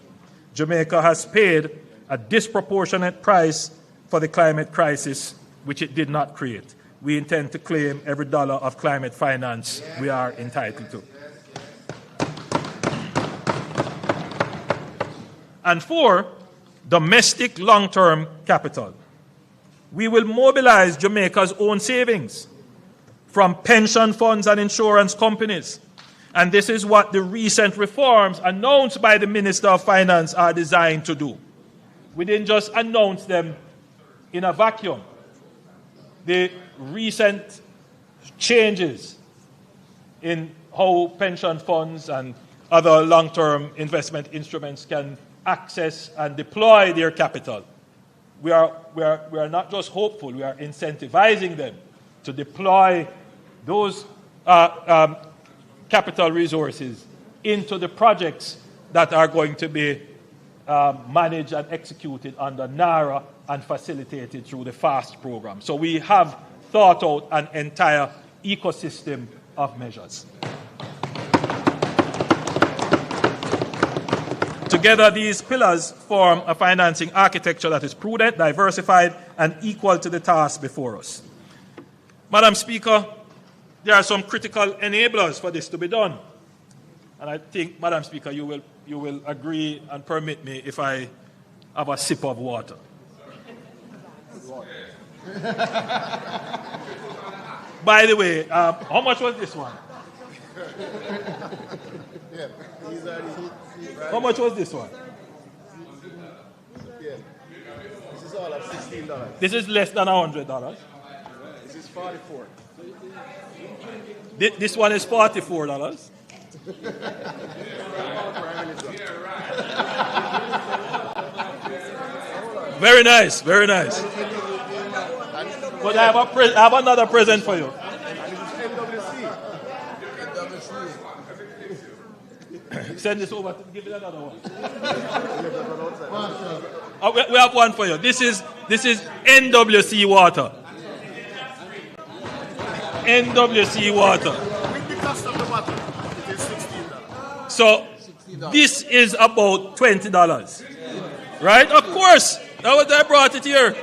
Jamaica has paid a disproportionate price for the climate crisis, which it did not create. We intend to claim every dollar of climate finance we are entitled to. And 4, domestic long-term capital. We will mobilize Jamaica's own savings from pension funds and insurance companies. And this is what the recent reforms announced by the Minister of Finance are designed to do. We didn't just announce them in a vacuum. The recent changes in how pension funds and other long-term investment instruments can access and deploy their capital. We are not just hopeful, we are incentivizing them to deploy those capital resources into the projects that are going to be managed and executed under NARA and facilitated through the FAST program. So we have thought out an entire ecosystem of measures. Together, these pillars form a financing architecture that is prudent, diversified, and equal to the task before us. Madam Speaker, there are some critical enablers for this to be done. And I think, Madam Speaker, you will agree and permit me if I have a sip of water. By the way, how much was this one? How much was this one? This is all of $16. This is less than $100. This is $44. This one is $44. Very nice, very nice. But I have another present for you. Send this over. Give it another one. We have one for you. This is NWC water. NWC water. With the cost of the water, it is $16. So this is about $20, right? Of course. That was I brought it here.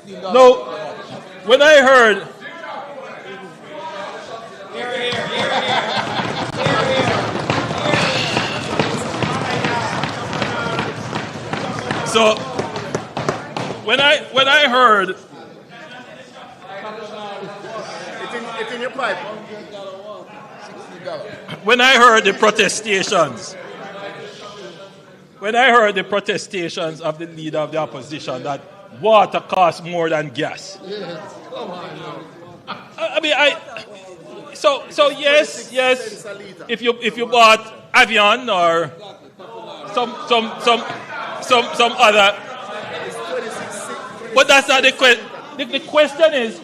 Now, when I heard. So when I heard it's in your pipe. when I heard the protestations of the leader of the opposition that water costs more than gas. I mean, so yes. If you bought Avion or some other, but that's not the question. The question is,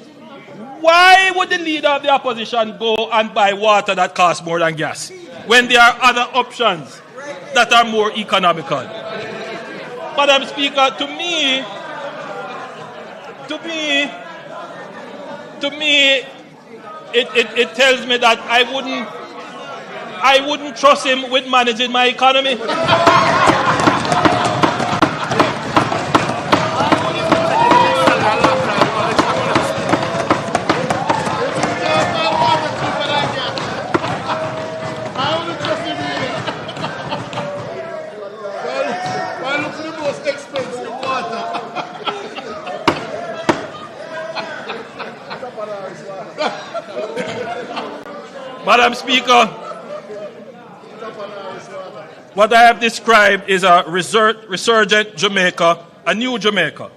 why would the leader of the opposition go and buy water that costs more than gas when there are other options that are more economical? Madam Speaker, to me, it tells me that I wouldn't trust him with managing my economy. Madam Speaker, what I have described is a resurgent Jamaica, a new Jamaica.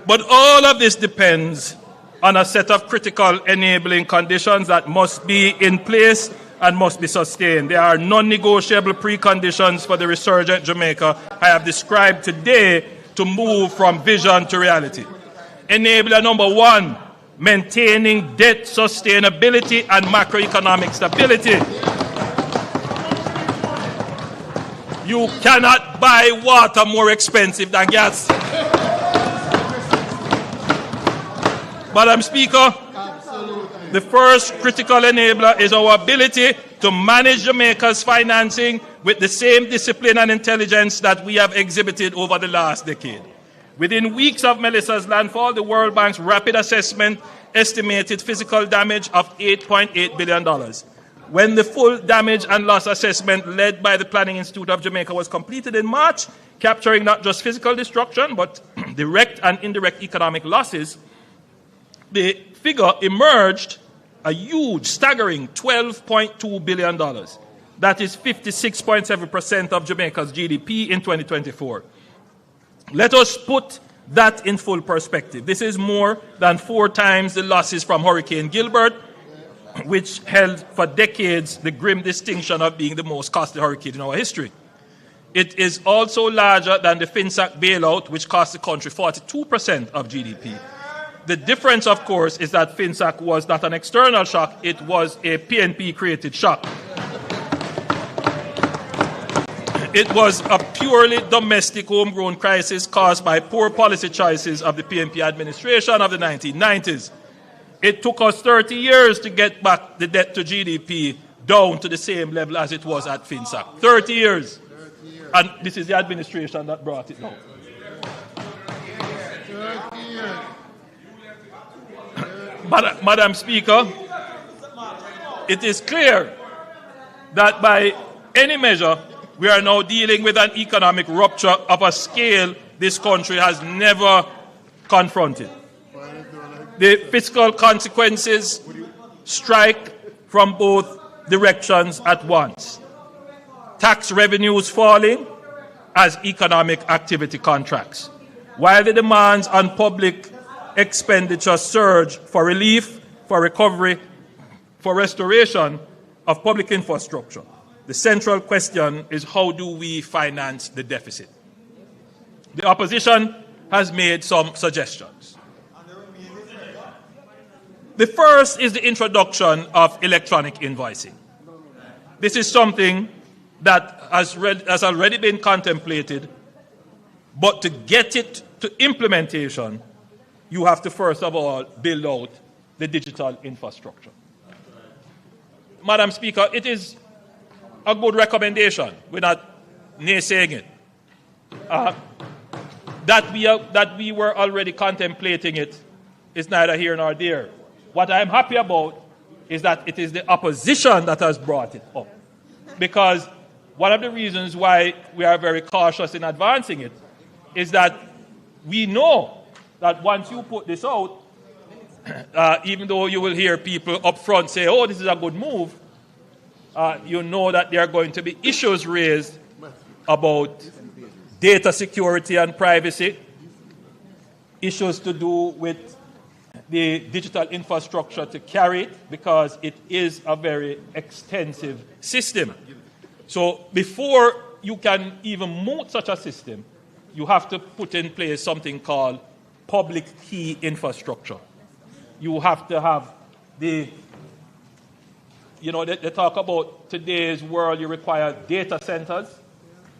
But all of this depends on a set of critical enabling conditions that must be in place and must be sustained. There are non-negotiable preconditions for the resurgent Jamaica I have described today to move from vision to reality. Enabler number one, maintaining debt sustainability and macroeconomic stability. You cannot buy water more expensive than gas. Madam Speaker, the first critical enabler is our ability to manage Jamaica's financing with the same discipline and intelligence that we have exhibited over the last decade. Within weeks of Melissa's landfall, the World Bank's rapid assessment estimated physical damage of $8.8 billion. When the full damage and loss assessment led by the Planning Institute of Jamaica was completed in March, capturing not just physical destruction, but direct and indirect economic losses, the figure emerged a huge, staggering $12.2 billion. That is 56.7% of Jamaica's GDP in 2024. Let us put that in full perspective. This is more than 4 times the losses from Hurricane Gilbert, which held for decades the grim distinction of being the most costly hurricane in our history. It is also larger than the FinSAC bailout, which cost the country 42% of GDP. The difference, of course, is that FinSAC was not an external shock, it was a PNP-created shock. It was a purely domestic homegrown crisis caused by poor policy choices of the PNP administration of the 1990s. It took us 30 years to get back the debt to GDP down to the same level as it was at FinSAC. 30 years. And this is the administration that brought it down. Madam Speaker, it is clear that by any measure, we are now dealing with an economic rupture of a scale this country has never confronted. The fiscal consequences strike from both directions at once. Tax revenues falling as economic activity contracts, while the demands on public expenditure surge for relief, for recovery, for restoration of public infrastructure. The central question is, how do we finance the deficit? The opposition has made some suggestions. The first is the introduction of electronic invoicing. This is something that has already been contemplated, but to get it to implementation, you have to first of all build out the digital infrastructure. Madam Speaker, it is a good recommendation. We're not naysaying it. That we were already contemplating it is neither here nor there. What I'm happy about is that it is the opposition that has brought it up. Because one of the reasons why we are very cautious in advancing it is that we know that once you put this out, even though you will hear people up front say, oh, this is a good move, you know that there are going to be issues raised about data security and privacy, issues to do with the digital infrastructure to carry it, because it is a very extensive system. So before you can even move such a system, you have to put in place something called public key infrastructure. You have to have they talk about today's world, you require data centers.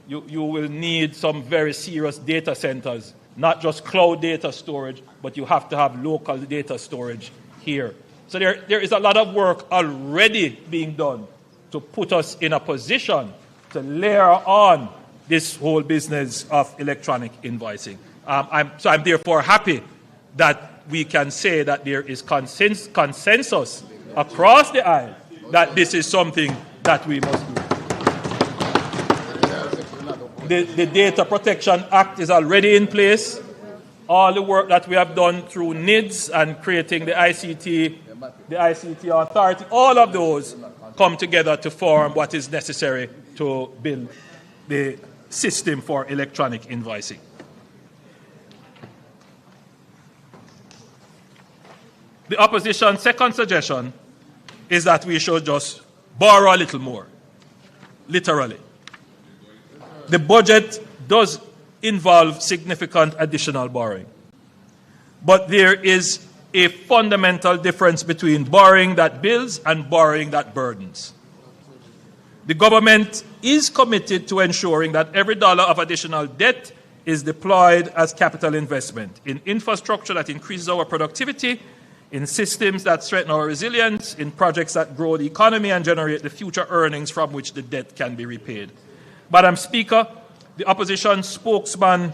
You will need some very serious data centers, not just cloud data storage, but you have to have local data storage here. So there is a lot of work already being done to put us in a position to layer on this whole business of electronic invoicing. I'm therefore happy that we can say that there is consensus across the aisle that this is something that we must do. The Data Protection Act is already in place. All the work that we have done through NIDS and creating the ICT Authority, all of those come together to form what is necessary to build the system for electronic invoicing. The opposition's second suggestion is that we should just borrow a little more, literally. The budget does involve significant additional borrowing, but there is a fundamental difference between borrowing that builds and borrowing that burdens. The government is committed to ensuring that every dollar of additional debt is deployed as capital investment in infrastructure that increases our productivity, in systems that strengthen our resilience, in projects that grow the economy and generate the future earnings from which the debt can be repaid. Madam Speaker, the opposition spokesman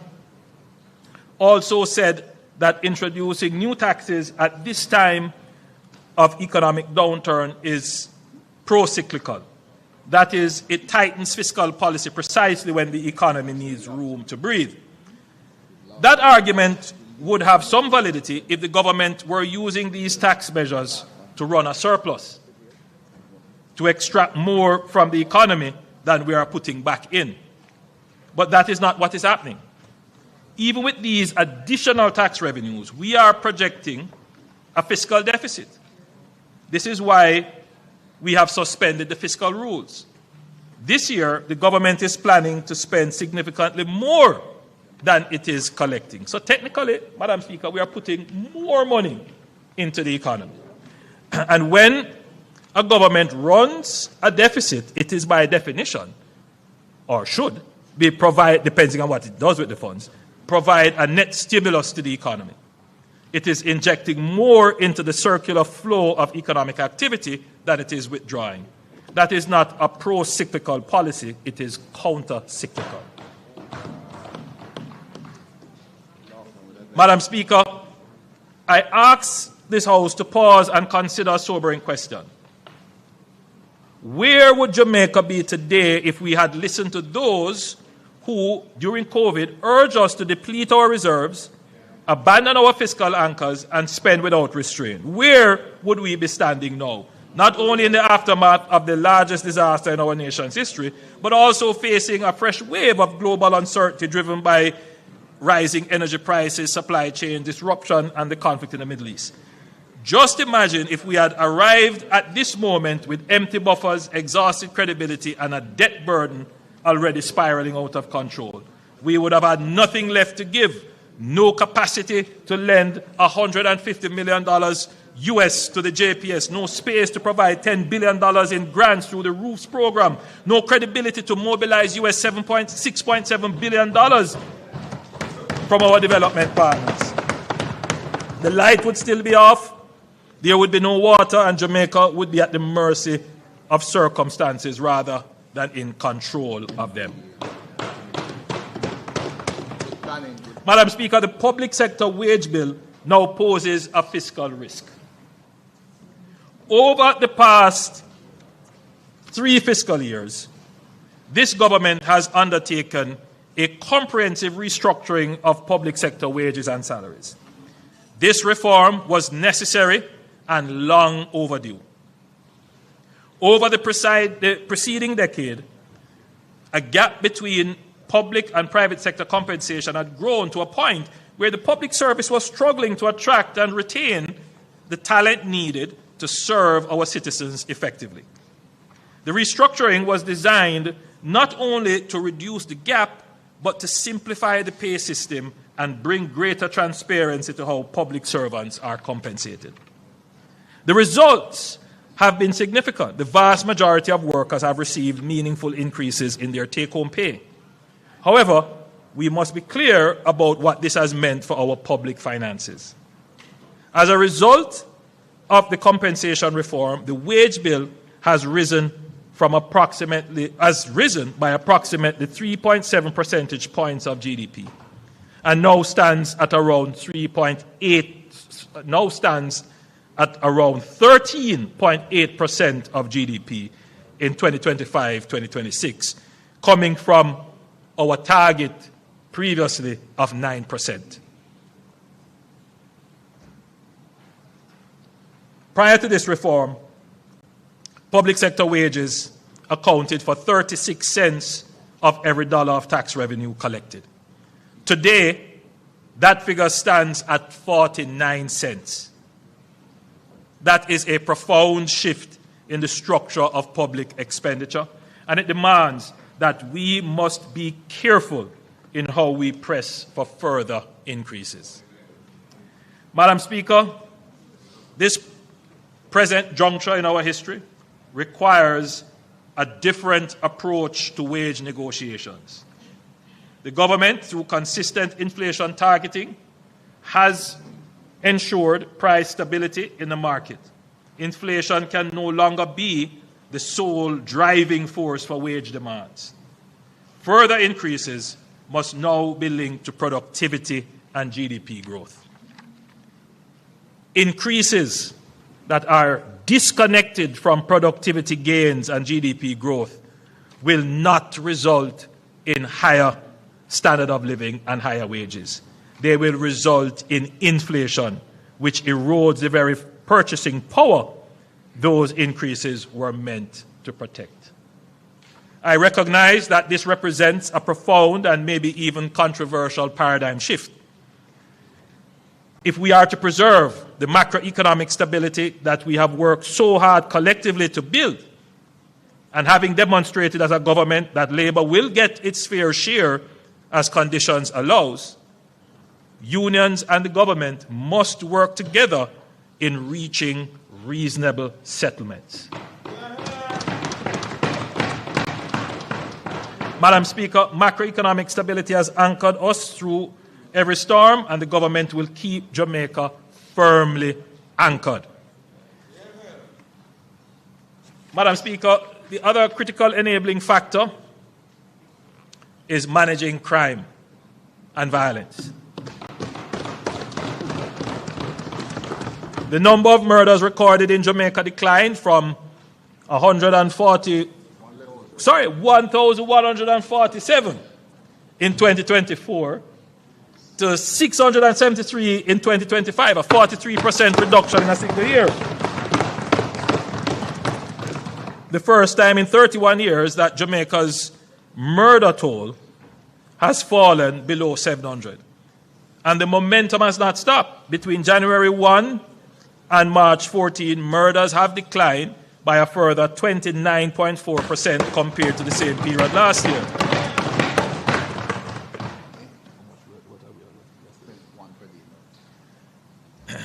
also said that introducing new taxes at this time of economic downturn is pro-cyclical. That is, it tightens fiscal policy precisely when the economy needs room to breathe. That argument would have some validity if the government were using these tax measures to run a surplus, to extract more from the economy than we are putting back in. But that is not what is happening. Even with these additional tax revenues, we are projecting a fiscal deficit. This is why we have suspended the fiscal rules. This year, the government is planning to spend significantly more than it is collecting. So technically, Madam Speaker, we are putting more money into the economy. And when a government runs a deficit, it is by definition, or should be depending on what it does with the funds, provide a net stimulus to the economy. It is injecting more into the circular flow of economic activity than it is withdrawing. That is not a pro-cyclical policy, it is counter-cyclical. Madam Speaker, I ask this House to pause and consider a sobering question. Where would Jamaica be today if we had listened to those who, during COVID, urged us to deplete our reserves, abandon our fiscal anchors, and spend without restraint? Where would we be standing now? Not only in the aftermath of the largest disaster in our nation's history, but also facing a fresh wave of global uncertainty driven by rising energy prices, supply chain disruption, and the conflict in the Middle East. Just imagine if we had arrived at this moment with empty buffers, exhausted credibility, and a debt burden already spiraling out of control. We would have had nothing left to give, no capacity to lend $150 million US to the JPS, no space to provide $10 billion in grants through the ROOFs program, no credibility to mobilize US $6.7 billion from our development partners. The light would still be off, there would be no water, and Jamaica would be at the mercy of circumstances rather than in control of them. Madam Speaker, the public sector wage bill now poses a fiscal risk. Over the past 3 fiscal years, this government has undertaken a comprehensive restructuring of public sector wages and salaries. This reform was necessary and long overdue. Over the preceding decade, a gap between public and private sector compensation had grown to a point where the public service was struggling to attract and retain the talent needed to serve our citizens effectively. The restructuring was designed not only to reduce the gap, but to simplify the pay system and bring greater transparency to how public servants are compensated. The results have been significant. The vast majority of workers have received meaningful increases in their take-home pay. However, we must be clear about what this has meant for our public finances. As a result of the compensation reform, the wage bill has risen by approximately 3.7 percentage points of GDP, and now stands at around 13.8% of GDP in 2025-2026, coming from our target previously of 9%. Prior to this reform, public sector wages accounted for 36 cents of every dollar of tax revenue collected. Today, that figure stands at 49 cents. That is a profound shift in the structure of public expenditure, and it demands that we must be careful in how we press for further increases. Madam Speaker, this present juncture in our history requires a different approach to wage negotiations. The government, through consistent inflation targeting, has ensured price stability in the market. Inflation can no longer be the sole driving force for wage demands. Further increases must now be linked to productivity and GDP growth. Increases that are disconnected from productivity gains and GDP growth will not result in higher standard of living and higher wages. They will result in inflation, which erodes the very purchasing power those increases were meant to protect. I recognize that this represents a profound and maybe even controversial paradigm shift. If we are to preserve the macroeconomic stability that we have worked so hard collectively to build, and having demonstrated as a government that Labour will get its fair share as conditions allows, unions and the government must work together in reaching reasonable settlements. Madam Speaker, macroeconomic stability has anchored us through every storm, and the government will keep Jamaica firmly anchored. Madam Speaker, the other critical enabling factor is managing crime and violence. The number of murders recorded in Jamaica declined from 1,147 in 2024 to 673 in 2025, a 43% reduction in a single year. The first time in 31 years that Jamaica's murder toll has fallen below 700. And the momentum has not stopped. Between January 1 and March 14, murders have declined by a further 29.4% compared to the same period last year.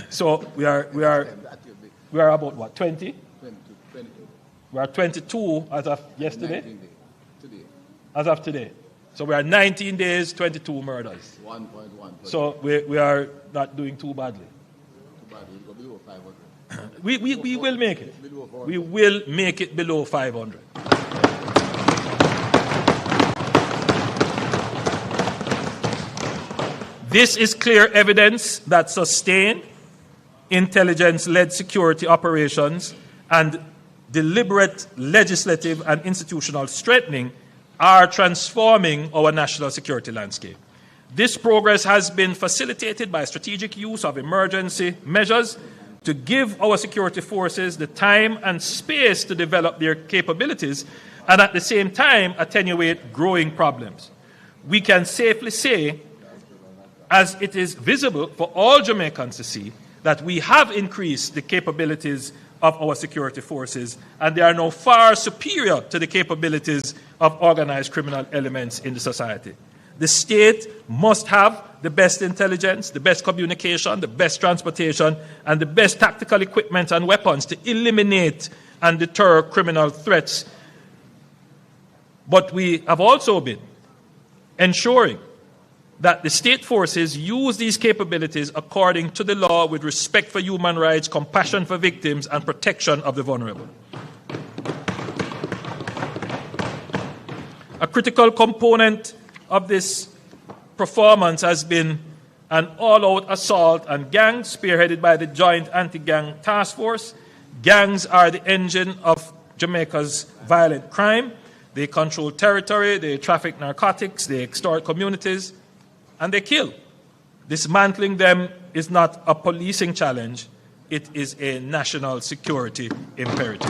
So we are about what, 20? 22. We are 22 as of yesterday? As of today. So we are 19 days, 22 murders. 1.1%. So we are not doing too badly. Below 500. We will make it. We will make it below 500. This is clear evidence that sustained intelligence-led security operations and deliberate legislative and institutional strengthening are transforming our national security landscape. This progress has been facilitated by strategic use of emergency measures to give our security forces the time and space to develop their capabilities and at the same time attenuate growing problems. We can safely say, as it is visible for all Jamaicans to see, that we have increased the capabilities of our security forces, and they are now far superior to the capabilities of organized criminal elements in the society. The state must have the best intelligence, the best communication, the best transportation, and the best tactical equipment and weapons to eliminate and deter criminal threats. But we have also been ensuring that the state forces use these capabilities according to the law with respect for human rights, compassion for victims, and protection of the vulnerable. A critical component of this performance has been an all-out assault on gangs spearheaded by the Joint Anti-Gang Task Force. Gangs are the engine of Jamaica's violent crime. They control territory, they traffic narcotics, they extort communities, and they kill. Dismantling them is not a policing challenge, it is a national security imperative.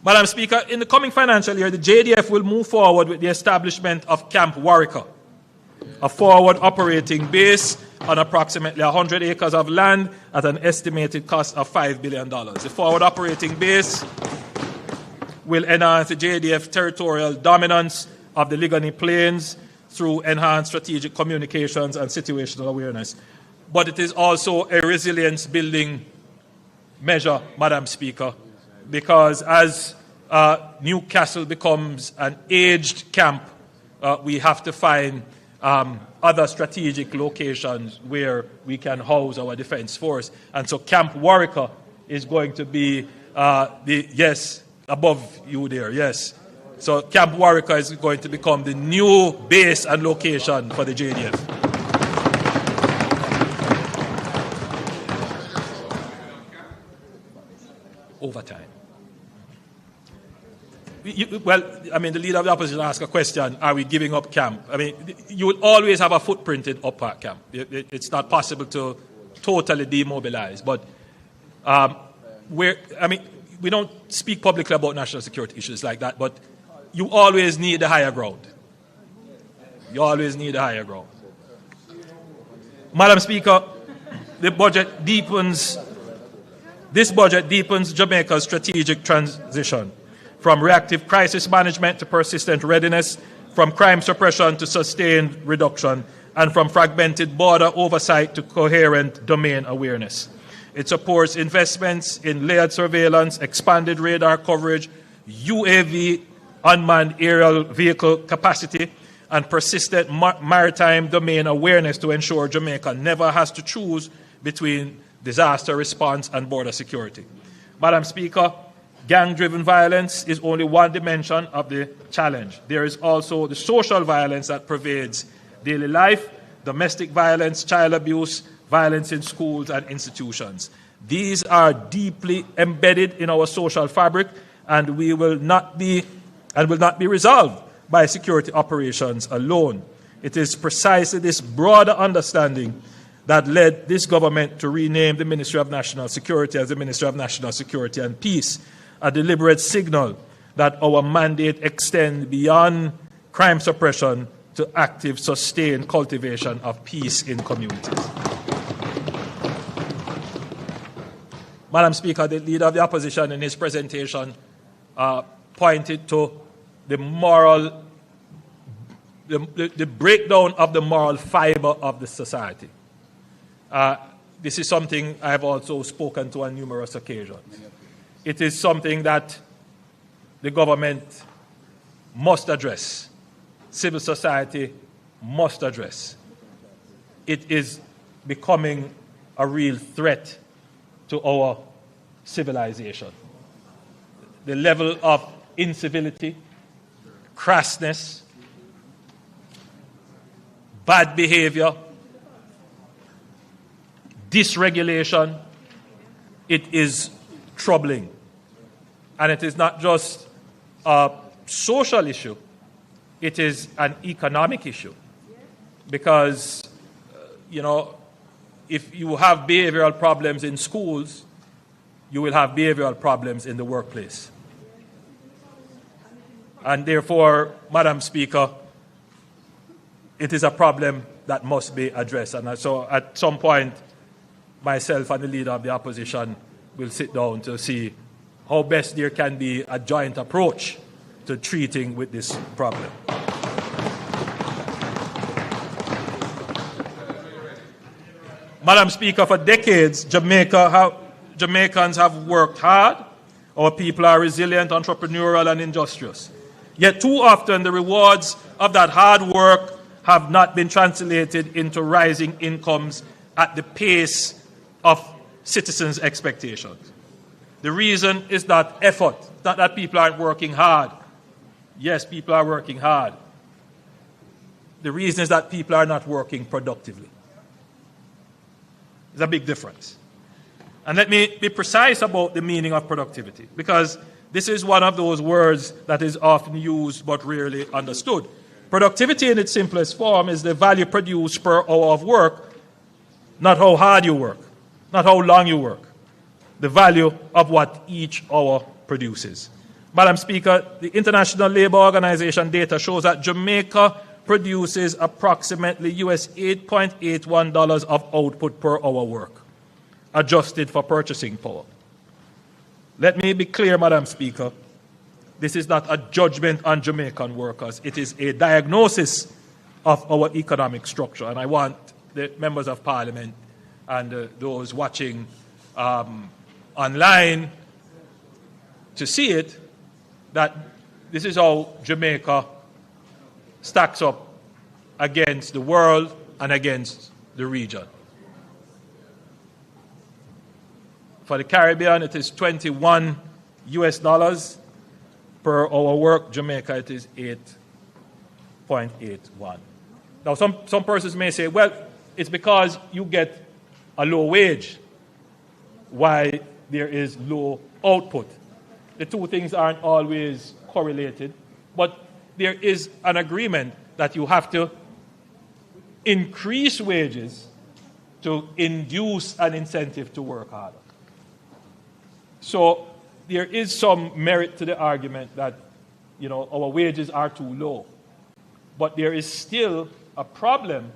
Madam Speaker, in the coming financial year, the JDF will move forward with the establishment of Camp Warwicker, a forward operating base on approximately 100 acres of land at an estimated cost of $5 billion. The forward operating base will enhance the JDF territorial dominance of the Ligoni Plains through enhanced strategic communications and situational awareness. But it is also a resilience-building measure, Madam Speaker, because as Newcastle becomes an aged camp, we have to find other strategic locations where we can house our defense force. And so Camp Warwicker is going to be yes, above you there, yes. So Camp Warwicker is going to become the new base and location for the JDF. Over time. Well, I mean, the leader of the opposition asked a question, are we giving up camp? I mean, you will always have a footprint in Up Park camp. It's not possible to totally demobilize. But, we don't speak publicly about national security issues like that, but you always need the higher ground. You always need the higher ground. Madam Speaker, this budget deepens Jamaica's strategic transition from reactive crisis management to persistent readiness, from crime suppression to sustained reduction, and from fragmented border oversight to coherent domain awareness. It supports investments in layered surveillance, expanded radar coverage, UAV, unmanned aerial vehicle capacity, and persistent maritime domain awareness to ensure Jamaica never has to choose between disaster response and border security. Madam Speaker, gang-driven violence is only one dimension of the challenge. There is also the social violence that pervades daily life, domestic violence, child abuse, violence in schools and institutions. These are deeply embedded in our social fabric and will not be resolved by security operations alone. It is precisely this broader understanding that led this government to rename the Ministry of National Security as the Ministry of National Security and Peace, a deliberate signal that our mandate extends beyond crime suppression to active, sustained cultivation of peace in communities. Madam Speaker, the Leader of the Opposition in his presentation pointed to the moral, the breakdown of the moral fiber of the society. This is something I have also spoken to on numerous occasions. It is something that the government must address. Civil society must address. It is becoming a real threat to our civilization. The level of incivility, crassness, bad behavior, dysregulation, it is troubling. And it is not just a social issue, it is an economic issue. Because, if you have behavioral problems in schools, you will have behavioral problems in the workplace. And therefore, Madam Speaker, it is a problem that must be addressed. And so at some point, myself and the leader of the opposition will sit down to see how best there can be a joint approach to treating with this problem. Madam Speaker, for decades, Jamaicans have worked hard. Our people are resilient, entrepreneurial, and industrious. Yet too often, the rewards of that hard work have not been translated into rising incomes at the pace of citizens' expectations. The reason is not effort, not that people aren't working hard. Yes, people are working hard. The reason is that people are not working productively. There's a big difference. And let me be precise about the meaning of productivity, because this is one of those words that is often used but rarely understood. Productivity in its simplest form is the value produced per hour of work, not how hard you work, not how long you work, the value of what each hour produces. Madam Speaker, the International Labour Organization data shows that Jamaica produces approximately US $8.81 of output per hour work, adjusted for purchasing power. Let me be clear, Madam Speaker, this is not a judgment on Jamaican workers. It is a diagnosis of our economic structure. And I want the members of Parliament and those watching online to see it, that this is how Jamaica stacks up against the world and against the region. For the Caribbean, it is $21 per hour work. Jamaica, it is 8.81. Now, some persons may say, well, it's because you get a low wage why there is low output. The two things aren't always correlated, but there is an agreement that you have to increase wages to induce an incentive to work harder. So there is some merit to the argument that, our wages are too low. But there is still a problem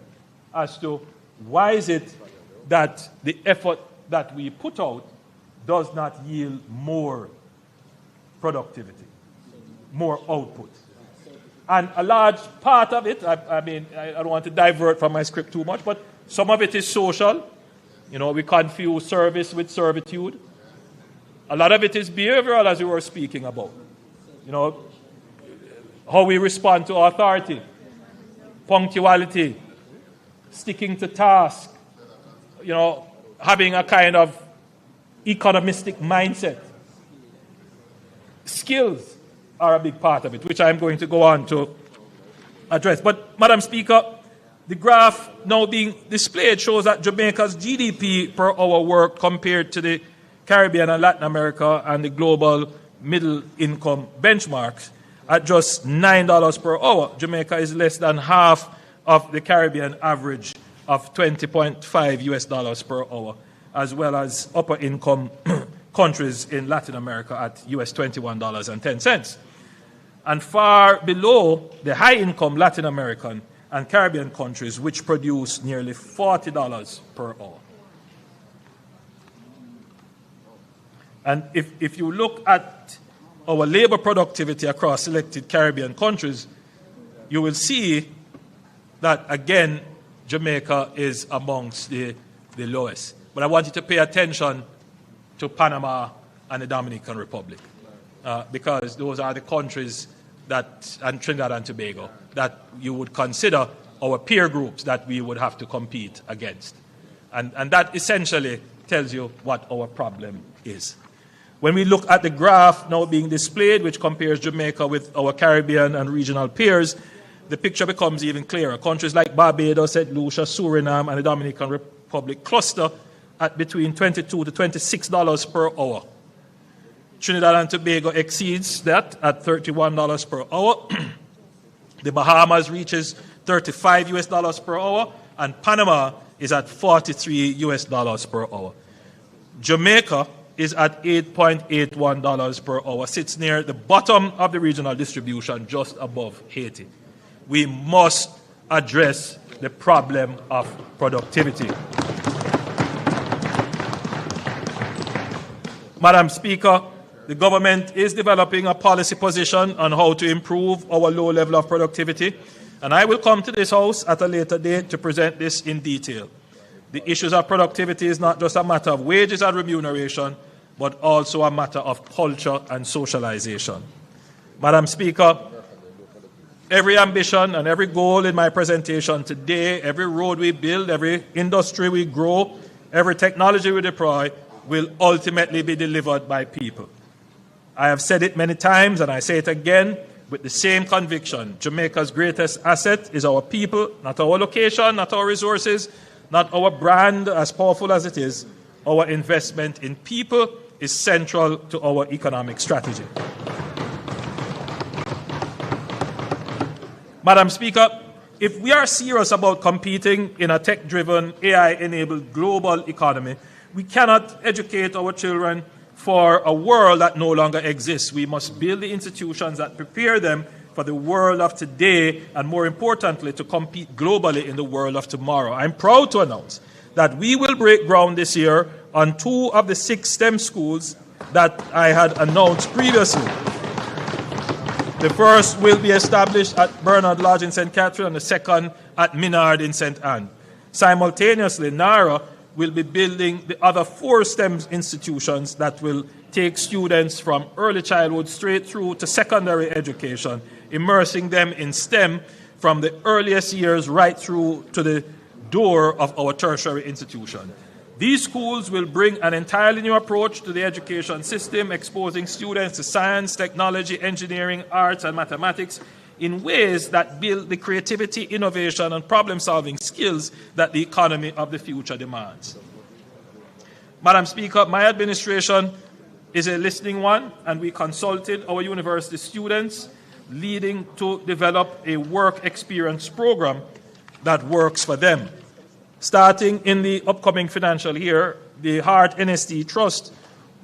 as to why is it that the effort that we put out does not yield more productivity, more output. And a large part of it, I don't want to divert from my script too much, but some of it is social. We confuse service with servitude. A lot of it is behavioral, as we were speaking about. How we respond to authority, punctuality, sticking to task, having a kind of economistic mindset. Skills are a big part of it, which I'm going to go on to address. But, Madam Speaker, the graph now being displayed shows that Jamaica's GDP per hour worked compared to the Caribbean and Latin America and the global middle income benchmarks at just $9 per hour. Jamaica is less than half of the Caribbean average of $20.5 per hour, as well as upper income countries in Latin America at US $21.10. And far below the high income Latin American and Caribbean countries, which produce nearly $40 per hour. And if you look at our labor productivity across selected Caribbean countries, you will see that, again, Jamaica is amongst the lowest. But I want you to pay attention to Panama and the Dominican Republic, because those are the countries and Trinidad and Tobago, that you would consider our peer groups that we would have to compete against. And that essentially tells you what our problem is. When we look at the graph now being displayed, which compares Jamaica with our Caribbean and regional peers, the picture becomes even clearer. Countries like Barbados, St. Lucia, Suriname, and the Dominican Republic cluster at between $22 to $26 per hour. Trinidad and Tobago exceeds that at $31 per hour. The Bahamas reaches $35 per hour, and Panama is at $43 per hour. Jamaica is at $8.81 per hour, sits near the bottom of the regional distribution, just above Haiti. We must address the problem of productivity. Madam Speaker, the government is developing a policy position on how to improve our low level of productivity, and I will come to this House at a later date to present this in detail. The issues of productivity is not just a matter of wages and remuneration, but also a matter of culture and socialization. Madam Speaker, every ambition and every goal in my presentation today, every road we build, every industry we grow, every technology we deploy, will ultimately be delivered by people. I have said it many times, and I say it again with the same conviction. Jamaica's greatest asset is our people, not our location, not our resources, not our brand, as powerful as it is. Our investment in people is central to our economic strategy. Madam Speaker, if we are serious about competing in a tech-driven, AI-enabled global economy, we cannot educate our children for a world that no longer exists. We must build the institutions that prepare them for the world of today, and more importantly, to compete globally in the world of tomorrow. I'm proud to announce that we will break ground this year on 2 of the 6 STEM schools that I had announced previously. The first will be established at Bernard Lodge in St. Catherine, and the second at Minard in St. Anne. Simultaneously, NARA will be building the other 4 STEM institutions that will take students from early childhood straight through to secondary education, immersing them in STEM from the earliest years right through to the door of our tertiary institution. These schools will bring an entirely new approach to the education system, exposing students to science, technology, engineering, arts, and mathematics in ways that build the creativity, innovation, and problem-solving skills that the economy of the future demands. Madam Speaker, my administration is a listening one, and we consulted our university students, leading to develop a work experience program that works for them. Starting in the upcoming financial year, the Hart NST Trust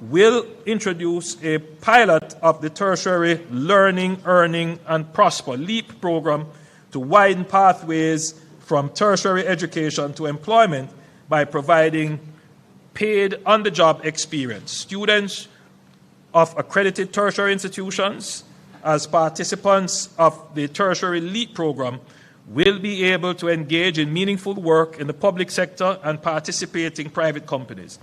will introduce a pilot of the tertiary Learning, Earning, and Prosper LEAP program to widen pathways from tertiary education to employment by providing paid on-the-job experience. Students of accredited tertiary institutions as participants of the tertiary LEAP program will be able to engage in meaningful work in the public sector and participate in private companies.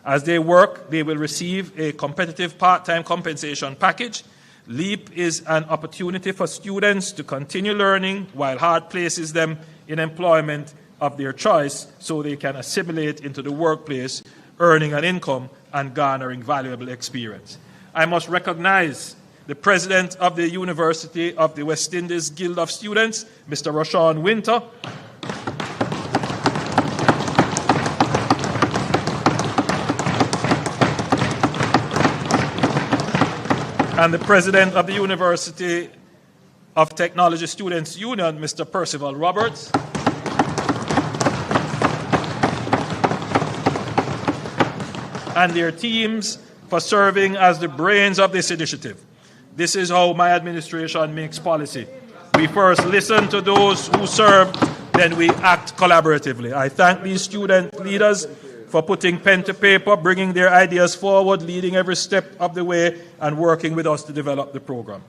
As they work, they will receive a competitive part-time compensation package. LEAP is an opportunity for students to continue learning while Hart places them in employment of their choice so they can assimilate into the workplace, earning an income and garnering valuable experience. I must recognize the President of the University of the West Indies Guild of Students, Mr. Rashawn Winter, and the President of the University of Technology Students Union, Mr. Percival Roberts, and their teams for serving as the brains of this initiative. This is how my administration makes policy. We first listen to those who serve, then we act collaboratively. I thank these student leaders for putting pen to paper, bringing their ideas forward, leading every step of the way, and working with us to develop the program.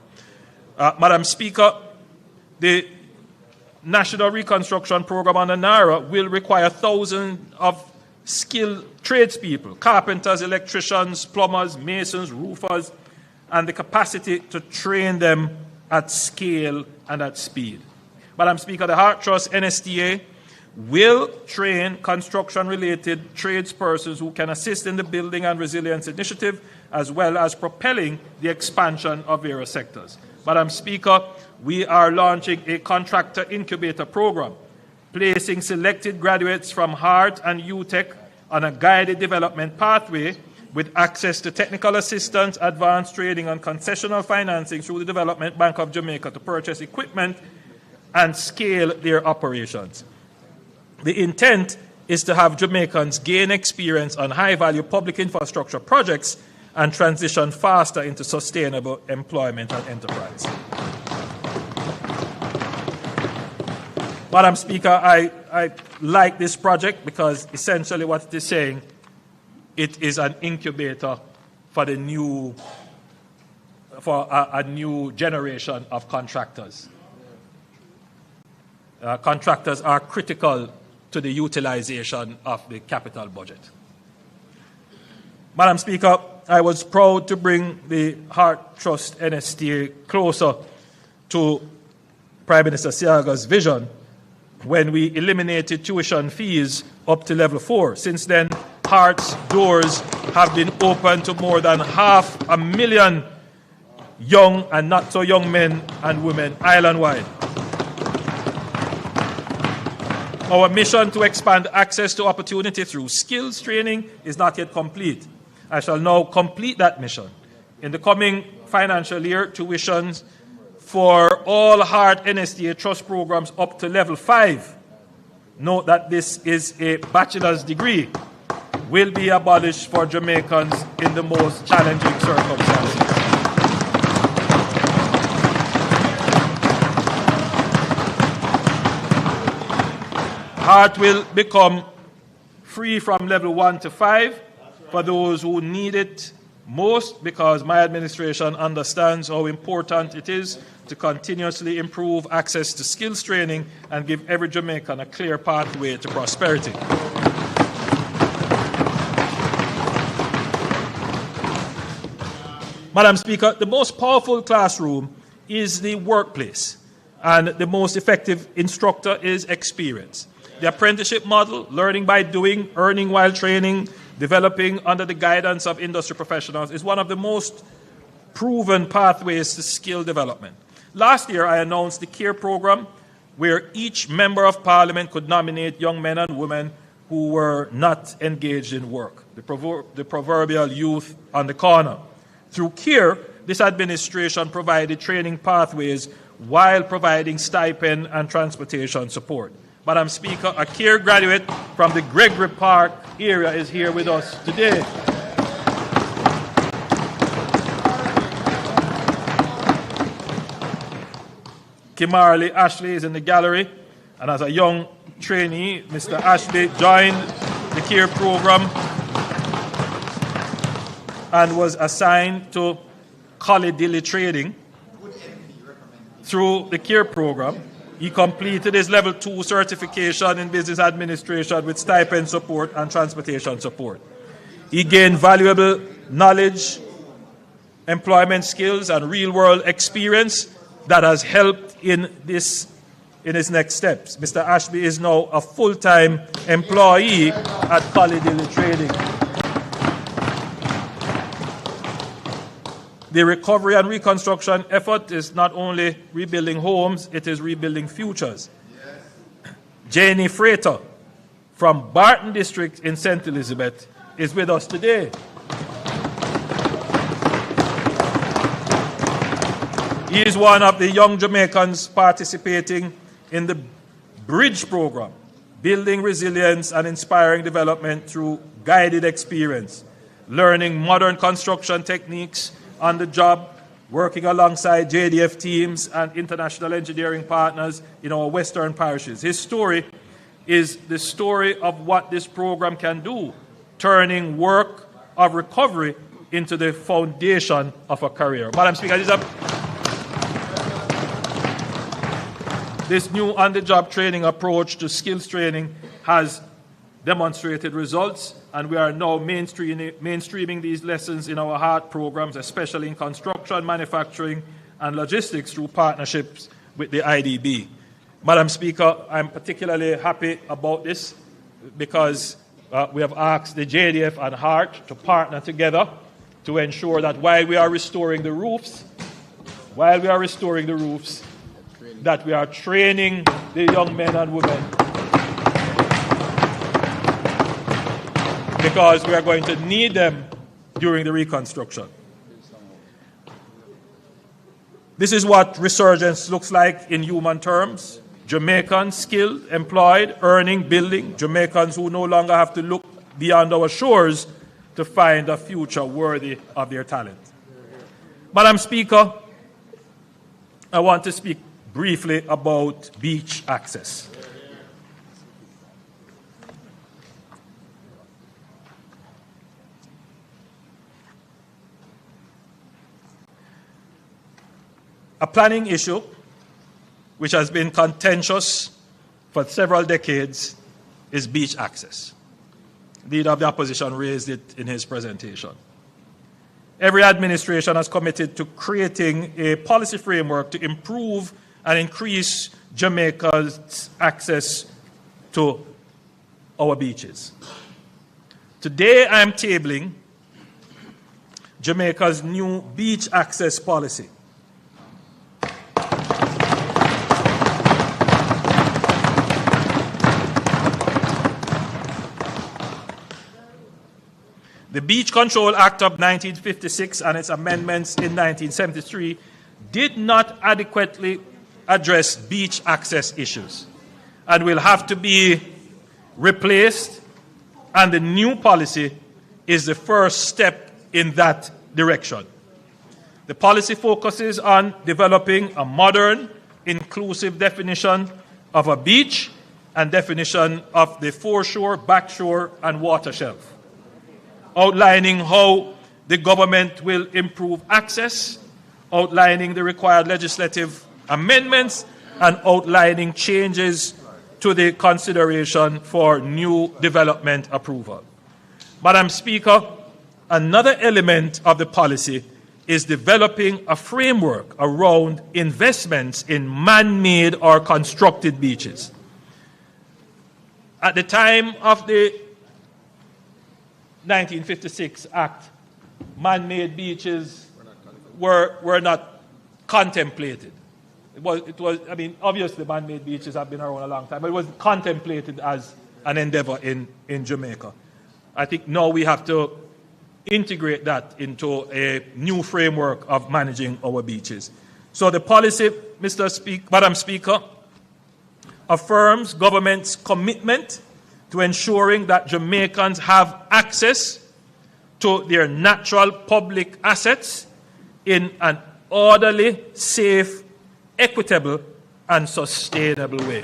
Madam Speaker, the National Reconstruction Program under NARA will require thousands of skilled tradespeople, carpenters, electricians, plumbers, masons, roofers, and the capacity to train them at scale and at speed. Madam Speaker, the Hart Trust NSTA will train construction-related tradespersons who can assist in the Building and Resilience Initiative, as well as propelling the expansion of various sectors. Madam Speaker, we are launching a contractor incubator program, placing selected graduates from Hart and UTech on a guided development pathway with access to technical assistance, advanced training, and concessional financing through the Development Bank of Jamaica to purchase equipment and scale their operations. The intent is to have Jamaicans gain experience on high-value public infrastructure projects and transition faster into sustainable employment and enterprise. Madam Speaker, I like this project because essentially what it is saying, it is an incubator for a new generation of contractors. Contractors are critical to the utilization of the capital budget. Madam Speaker, I was proud to bring the Heart Trust NSTA closer to Prime Minister Siaga's vision when we eliminated tuition fees up to level 4. Since then, Heart's doors have been open to more than 500,000 young and not so young men and women island-wide. Our mission to expand access to opportunity through skills training is not yet complete. I shall now complete that mission. In the coming financial year, tuitions for all Heart NSTA Trust programs up to level 5, note that this is a bachelor's degree, will be abolished for Jamaicans in the most challenging circumstances. Heart will become free from level 1 to 5 for those who need it most, because my administration understands how important it is to continuously improve access to skills training and give every Jamaican a clear pathway to prosperity. Madam Speaker, the most powerful classroom is the workplace, and the most effective instructor is experience. The apprenticeship model, learning by doing, earning while training, developing under the guidance of industry professionals, is one of the most proven pathways to skill development. Last year, I announced the CARE program, where each member of parliament could nominate young men and women who were not engaged in work, the proverbial youth on the corner. Through CARE, this administration provided training pathways while providing stipend and transportation support. Madam Speaker, a CARE graduate from the Gregory Park area is here with us today. Kimarley Ashley is in the gallery, and as a young trainee, Mr. Ashley joined the CARE program and was assigned to Collidilly Trading through the CARE program. He completed his level 2 certification in business administration with stipend support and transportation support. He gained valuable knowledge, employment skills, and real-world experience that has helped in his next steps. Mr. Ashby is now a full-time employee at Collidilly Trading. The recovery and reconstruction effort is not only rebuilding homes, it is rebuilding futures. Yes. Janie Freighter from Barton District in St. Elizabeth is with us today. He is one of the young Jamaicans participating in the Bridge program, building resilience and inspiring development through guided experience, learning modern construction techniques on the job, working alongside JDF teams and international engineering partners in our western parishes. His story is the story of what this program can do, turning work of recovery into the foundation of a career. Madam Speaker, this new on-the-job training approach to skills training has demonstrated results, and we are now mainstreaming these lessons in our Heart programs, especially in construction, manufacturing, and logistics through partnerships with the IDB. Madam Speaker, I'm particularly happy about this because we have asked the JDF and Heart to partner together to ensure that while we are restoring the roofs, that we are training the young men and women, because we are going to need them during the Reconstruction. This is what resurgence looks like in human terms. Jamaicans skilled, employed, earning, building. Jamaicans who no longer have to look beyond our shores to find a future worthy of their talent. Madam Speaker, I want to speak briefly about beach access. A planning issue which has been contentious for several decades is beach access. The leader of the opposition raised it in his presentation. Every administration has committed to creating a policy framework to improve and increase Jamaica's access to our beaches. Today I am tabling Jamaica's new beach access policy. The Beach Control Act of 1956 and its amendments in 1973 did not adequately address beach access issues and will have to be replaced, and the new policy is the first step in that direction. The policy focuses on developing a modern, inclusive definition of a beach and definition of the foreshore, backshore, and water shelf, outlining how the government will improve access, outlining the required legislative amendments, and outlining changes to the consideration for new development approval. Madam Speaker, another element of the policy is developing a framework around investments in man-made or constructed beaches. At the time of the 1956 Act, man-made beaches were not contemplated. I mean, obviously man-made beaches have been around a long time, but it was contemplated as an endeavor in Jamaica. I think now we have to integrate that into a new framework of managing our beaches. So the policy, Madam Speaker, affirms government's commitment to ensuring that Jamaicans have access to their natural public assets in an orderly, safe, equitable, and sustainable way.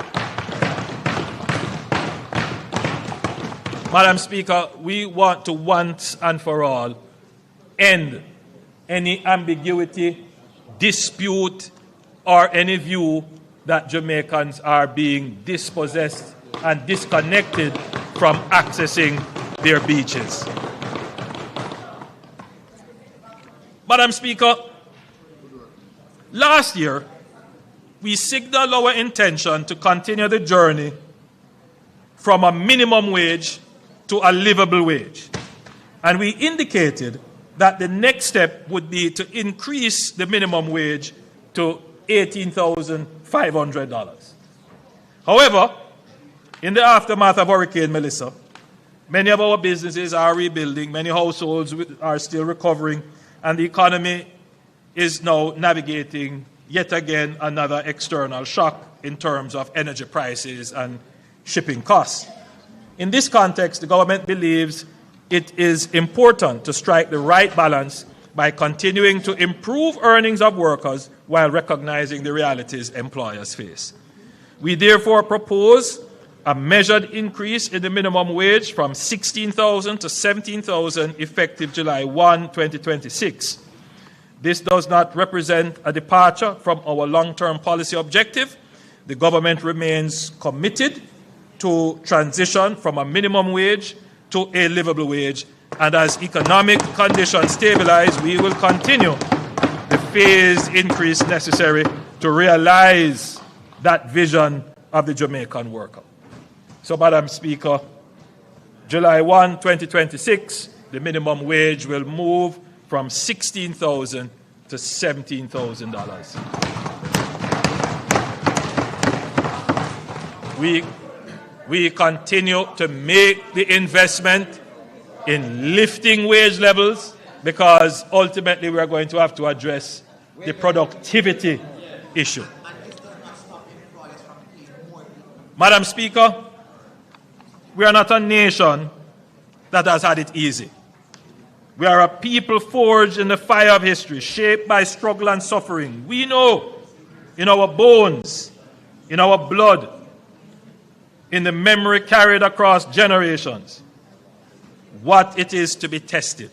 Madam Speaker, we want to once and for all end any ambiguity, dispute, or any view that Jamaicans are being dispossessed and disconnected from accessing their beaches. Madam Speaker, last year, we signaled our intention to continue the journey from a minimum wage to a livable wage. And we indicated that the next step would be to increase the minimum wage to $18,500. However, in the aftermath of Hurricane Melissa, many of our businesses are rebuilding, many households are still recovering, and the economy is now navigating yet again another external shock in terms of energy prices and shipping costs. In this context, the government believes it is important to strike the right balance by continuing to improve earnings of workers while recognizing the realities employers face. We therefore propose a measured increase in the minimum wage from $16,000 to $17,000 effective July 1, 2026. This does not represent a departure from our long-term policy objective. The government remains committed to transition from a minimum wage to a livable wage, and as economic conditions stabilize, we will continue the phased increase necessary to realize that vision of the Jamaican worker. So, Madam Speaker, July 1, 2026, the minimum wage will move from $16,000 to $17,000. We continue to make the investment in lifting wage levels because ultimately we are going to have to address the productivity issue. Madam Speaker, we are not a nation that has had it easy. We are a people forged in the fire of history, shaped by struggle and suffering. We know in our bones, in our blood, in the memory carried across generations, what it is to be tested.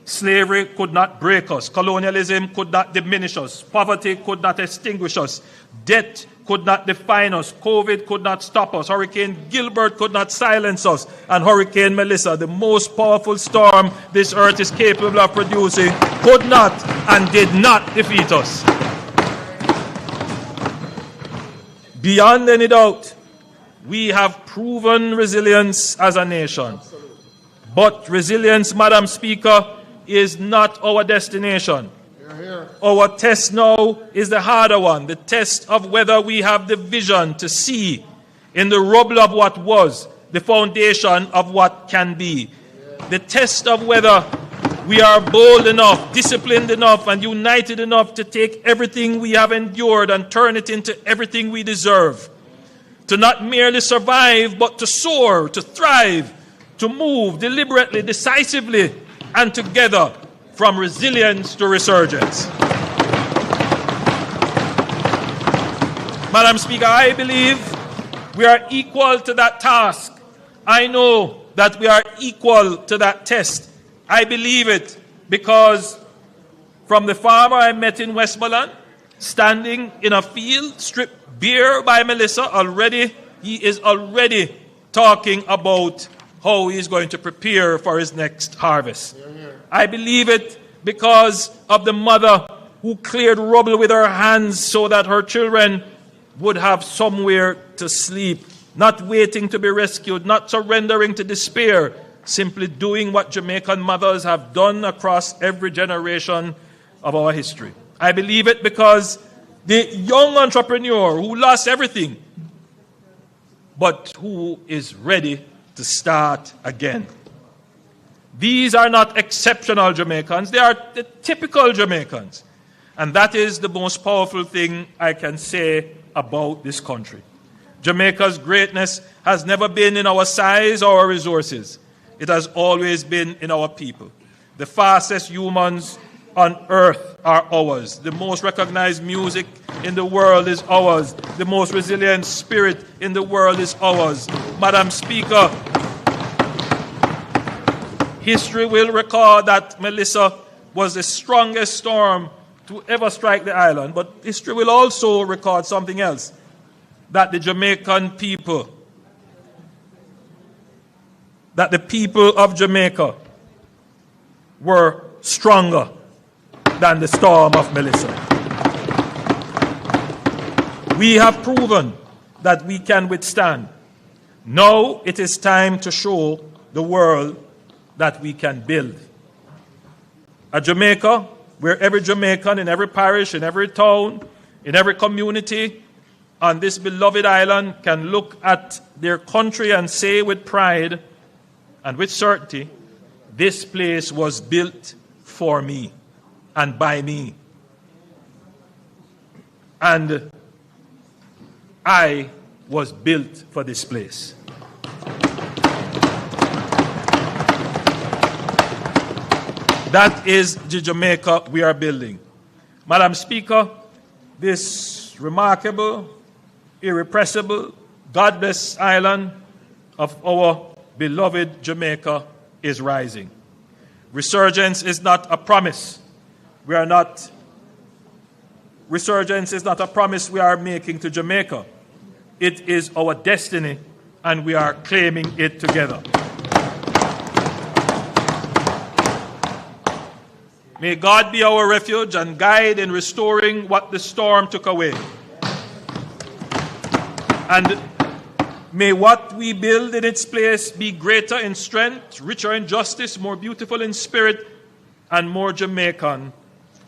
Slavery could not break us. Colonialism could not diminish us. Poverty could not extinguish us. Debt could not define us. COVID could not stop us. Hurricane Gilbert could not silence us. And Hurricane Melissa, the most powerful storm this earth is capable of producing, could not and did not defeat us. Beyond any doubt, we have proven resilience as a nation. But resilience, Madam Speaker, is not our destination. Our test now is the harder one, the test of whether we have the vision to see in the rubble of what was the foundation of what can be. The test of whether we are bold enough, disciplined enough, and united enough to take everything we have endured and turn it into everything we deserve. To not merely survive, but to soar, to thrive, to move deliberately, decisively, and together from resilience to resurgence. Madam Speaker, I believe we are equal to that task. I know that we are equal to that test. I believe it because from the farmer I met in Westmoreland, standing in a field, stripped bare by Melissa, he is already talking about how he is going to prepare for his next harvest. I believe it because of the mother who cleared rubble with her hands so that her children would have somewhere to sleep, not waiting to be rescued, not surrendering to despair, simply doing what Jamaican mothers have done across every generation of our history. I believe it because the young entrepreneur who lost everything, but who is ready to start again. These are not exceptional Jamaicans, they are the typical Jamaicans. And that is the most powerful thing I can say about this country. Jamaica's greatness has never been in our size or our resources. It has always been in our people. The fastest humans on earth are ours. The most recognized music in the world is ours. The most resilient spirit in the world is ours. Madam Speaker, history will record that Melissa was the strongest storm to ever strike the island, but history will also record something else, that the Jamaican people, that the people of Jamaica were stronger than the storm of Melissa. We have proven that we can withstand. Now it is time to show the world that we can build. A Jamaica where every Jamaican in every parish, in every town, in every community on this beloved island can look at their country and say with pride and with certainty, this place was built for me and by me. And I was built for this place. That is the Jamaica we are building. Madam Speaker, this remarkable, irrepressible, godless island of our beloved Jamaica is rising. Resurgence is not a promise. Resurgence is not a promise we are making to Jamaica. It is our destiny, and we are claiming it together. May God be our refuge and guide in restoring what the storm took away. And may what we build in its place be greater in strength, richer in justice, more beautiful in spirit, and more Jamaican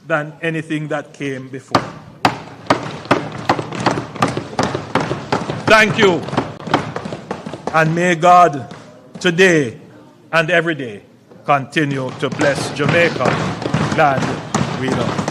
than anything that came before. Thank you. And may God today and every day continue to bless Jamaica, land we love.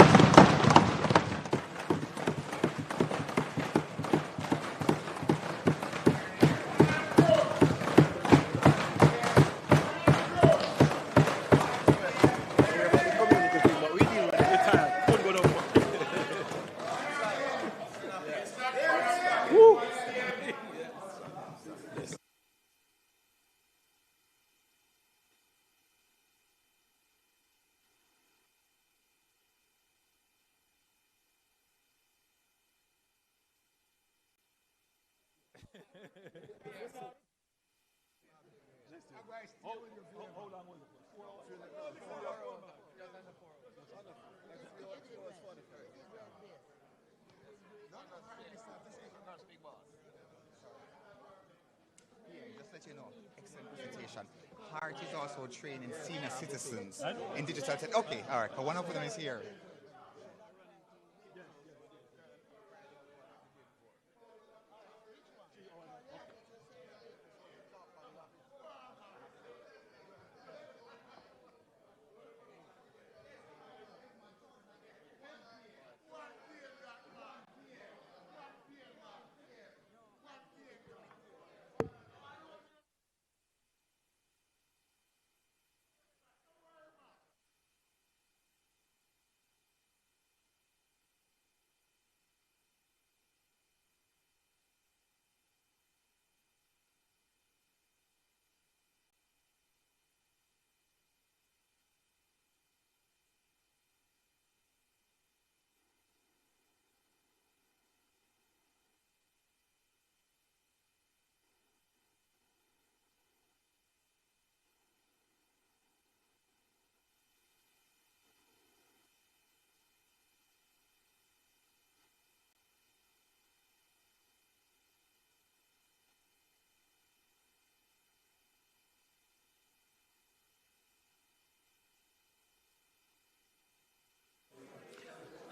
Heart is also training senior citizens in digital tech. Okay, all right, one of them is here.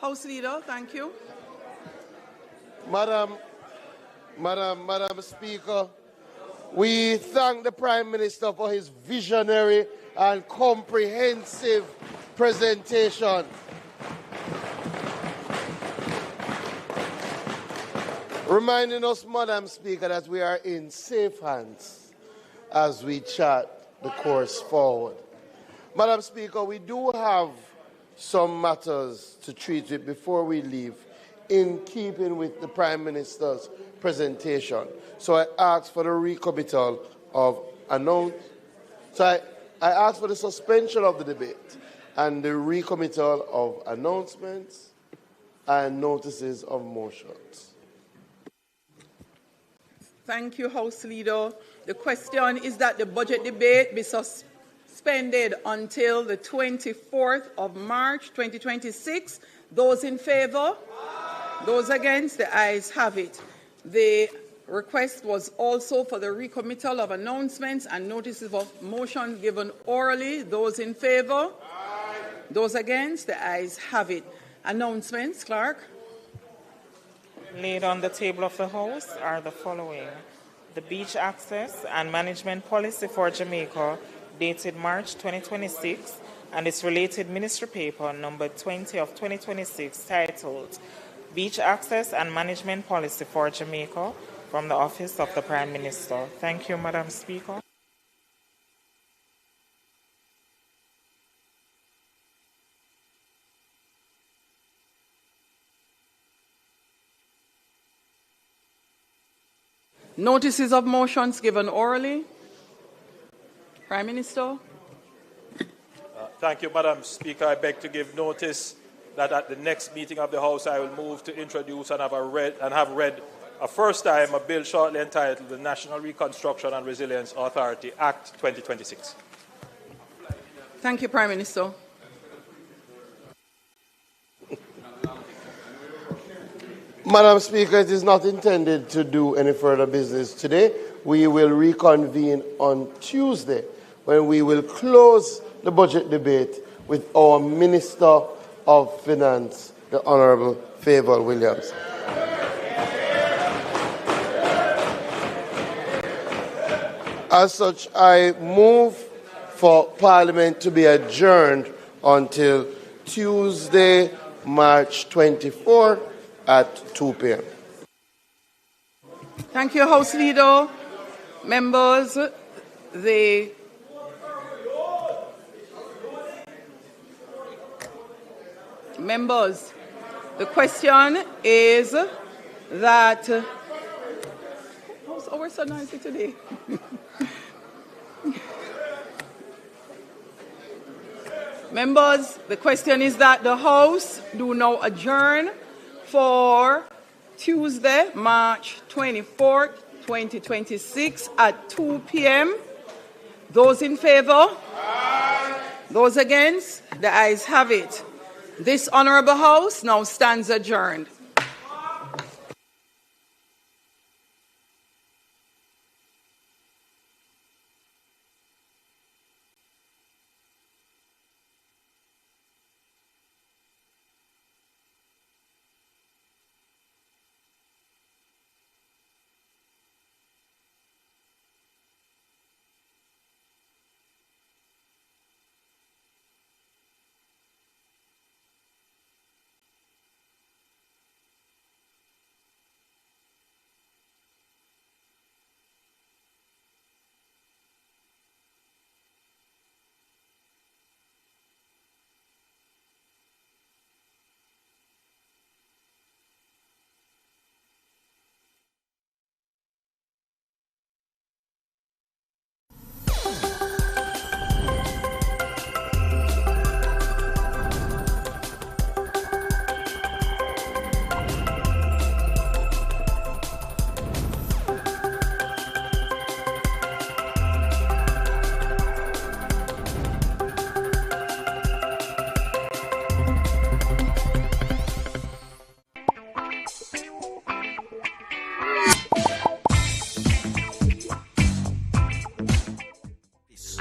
House Leader, thank you. Madam Speaker, we thank the Prime Minister for his visionary and comprehensive presentation. Reminding us, Madam Speaker, that we are in safe hands as we chart the course forward. Madam Speaker, we do have some matters to treat with before we leave, in keeping with the Prime Minister's presentation. So I ask for the recommittal of I ask for the suspension of the debate and the recommittal of announcements and notices of motions. Thank you, House Leader. The question is that the budget debate be suspended until the 24th of March 2026. Those in favour? Those against? The ayes have it. The request was also for the recommittal of announcements and notices of motion given orally. Those in favour? Those against? The ayes have it. Announcements, Clerk. Laid on the table of the House are the following. The Beach Access and Management Policy for Jamaica, dated March 2026, and its related ministry paper number 20 of 2026, titled Beach Access and Management Policy for Jamaica, from the Office of the Prime Minister. Thank you, Madam Speaker. Notices of motions given orally. Prime Minister. Thank you, Madam Speaker. I beg to give notice that at the next meeting of the House, I will move to introduce and have read a first time a bill shortly entitled the National Reconstruction and Resilience Authority Act 2026. Thank you, Prime Minister. Madam Speaker, it is not intended to do any further business today. We will reconvene on Tuesday when we will close the budget debate with our Minister of Finance, the Honourable Favour Williams. As such, I move for Parliament to be adjourned until Tuesday, March 24 at 2 p.m. Thank you, House Leader. Members, the question is that oh, we're so noisy today. Members, the question is that the House do now adjourn for Tuesday, March 24th, 2026 at 2 p.m. Those in favor? Aye. Those against? The ayes have it. This Honourable House now stands adjourned.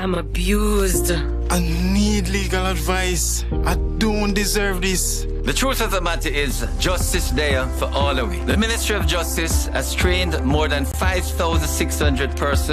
I'm abused. I need legal advice. I don't deserve this. The truth of the matter is, justice there for all of we. The Ministry of Justice has trained more than 5,600 persons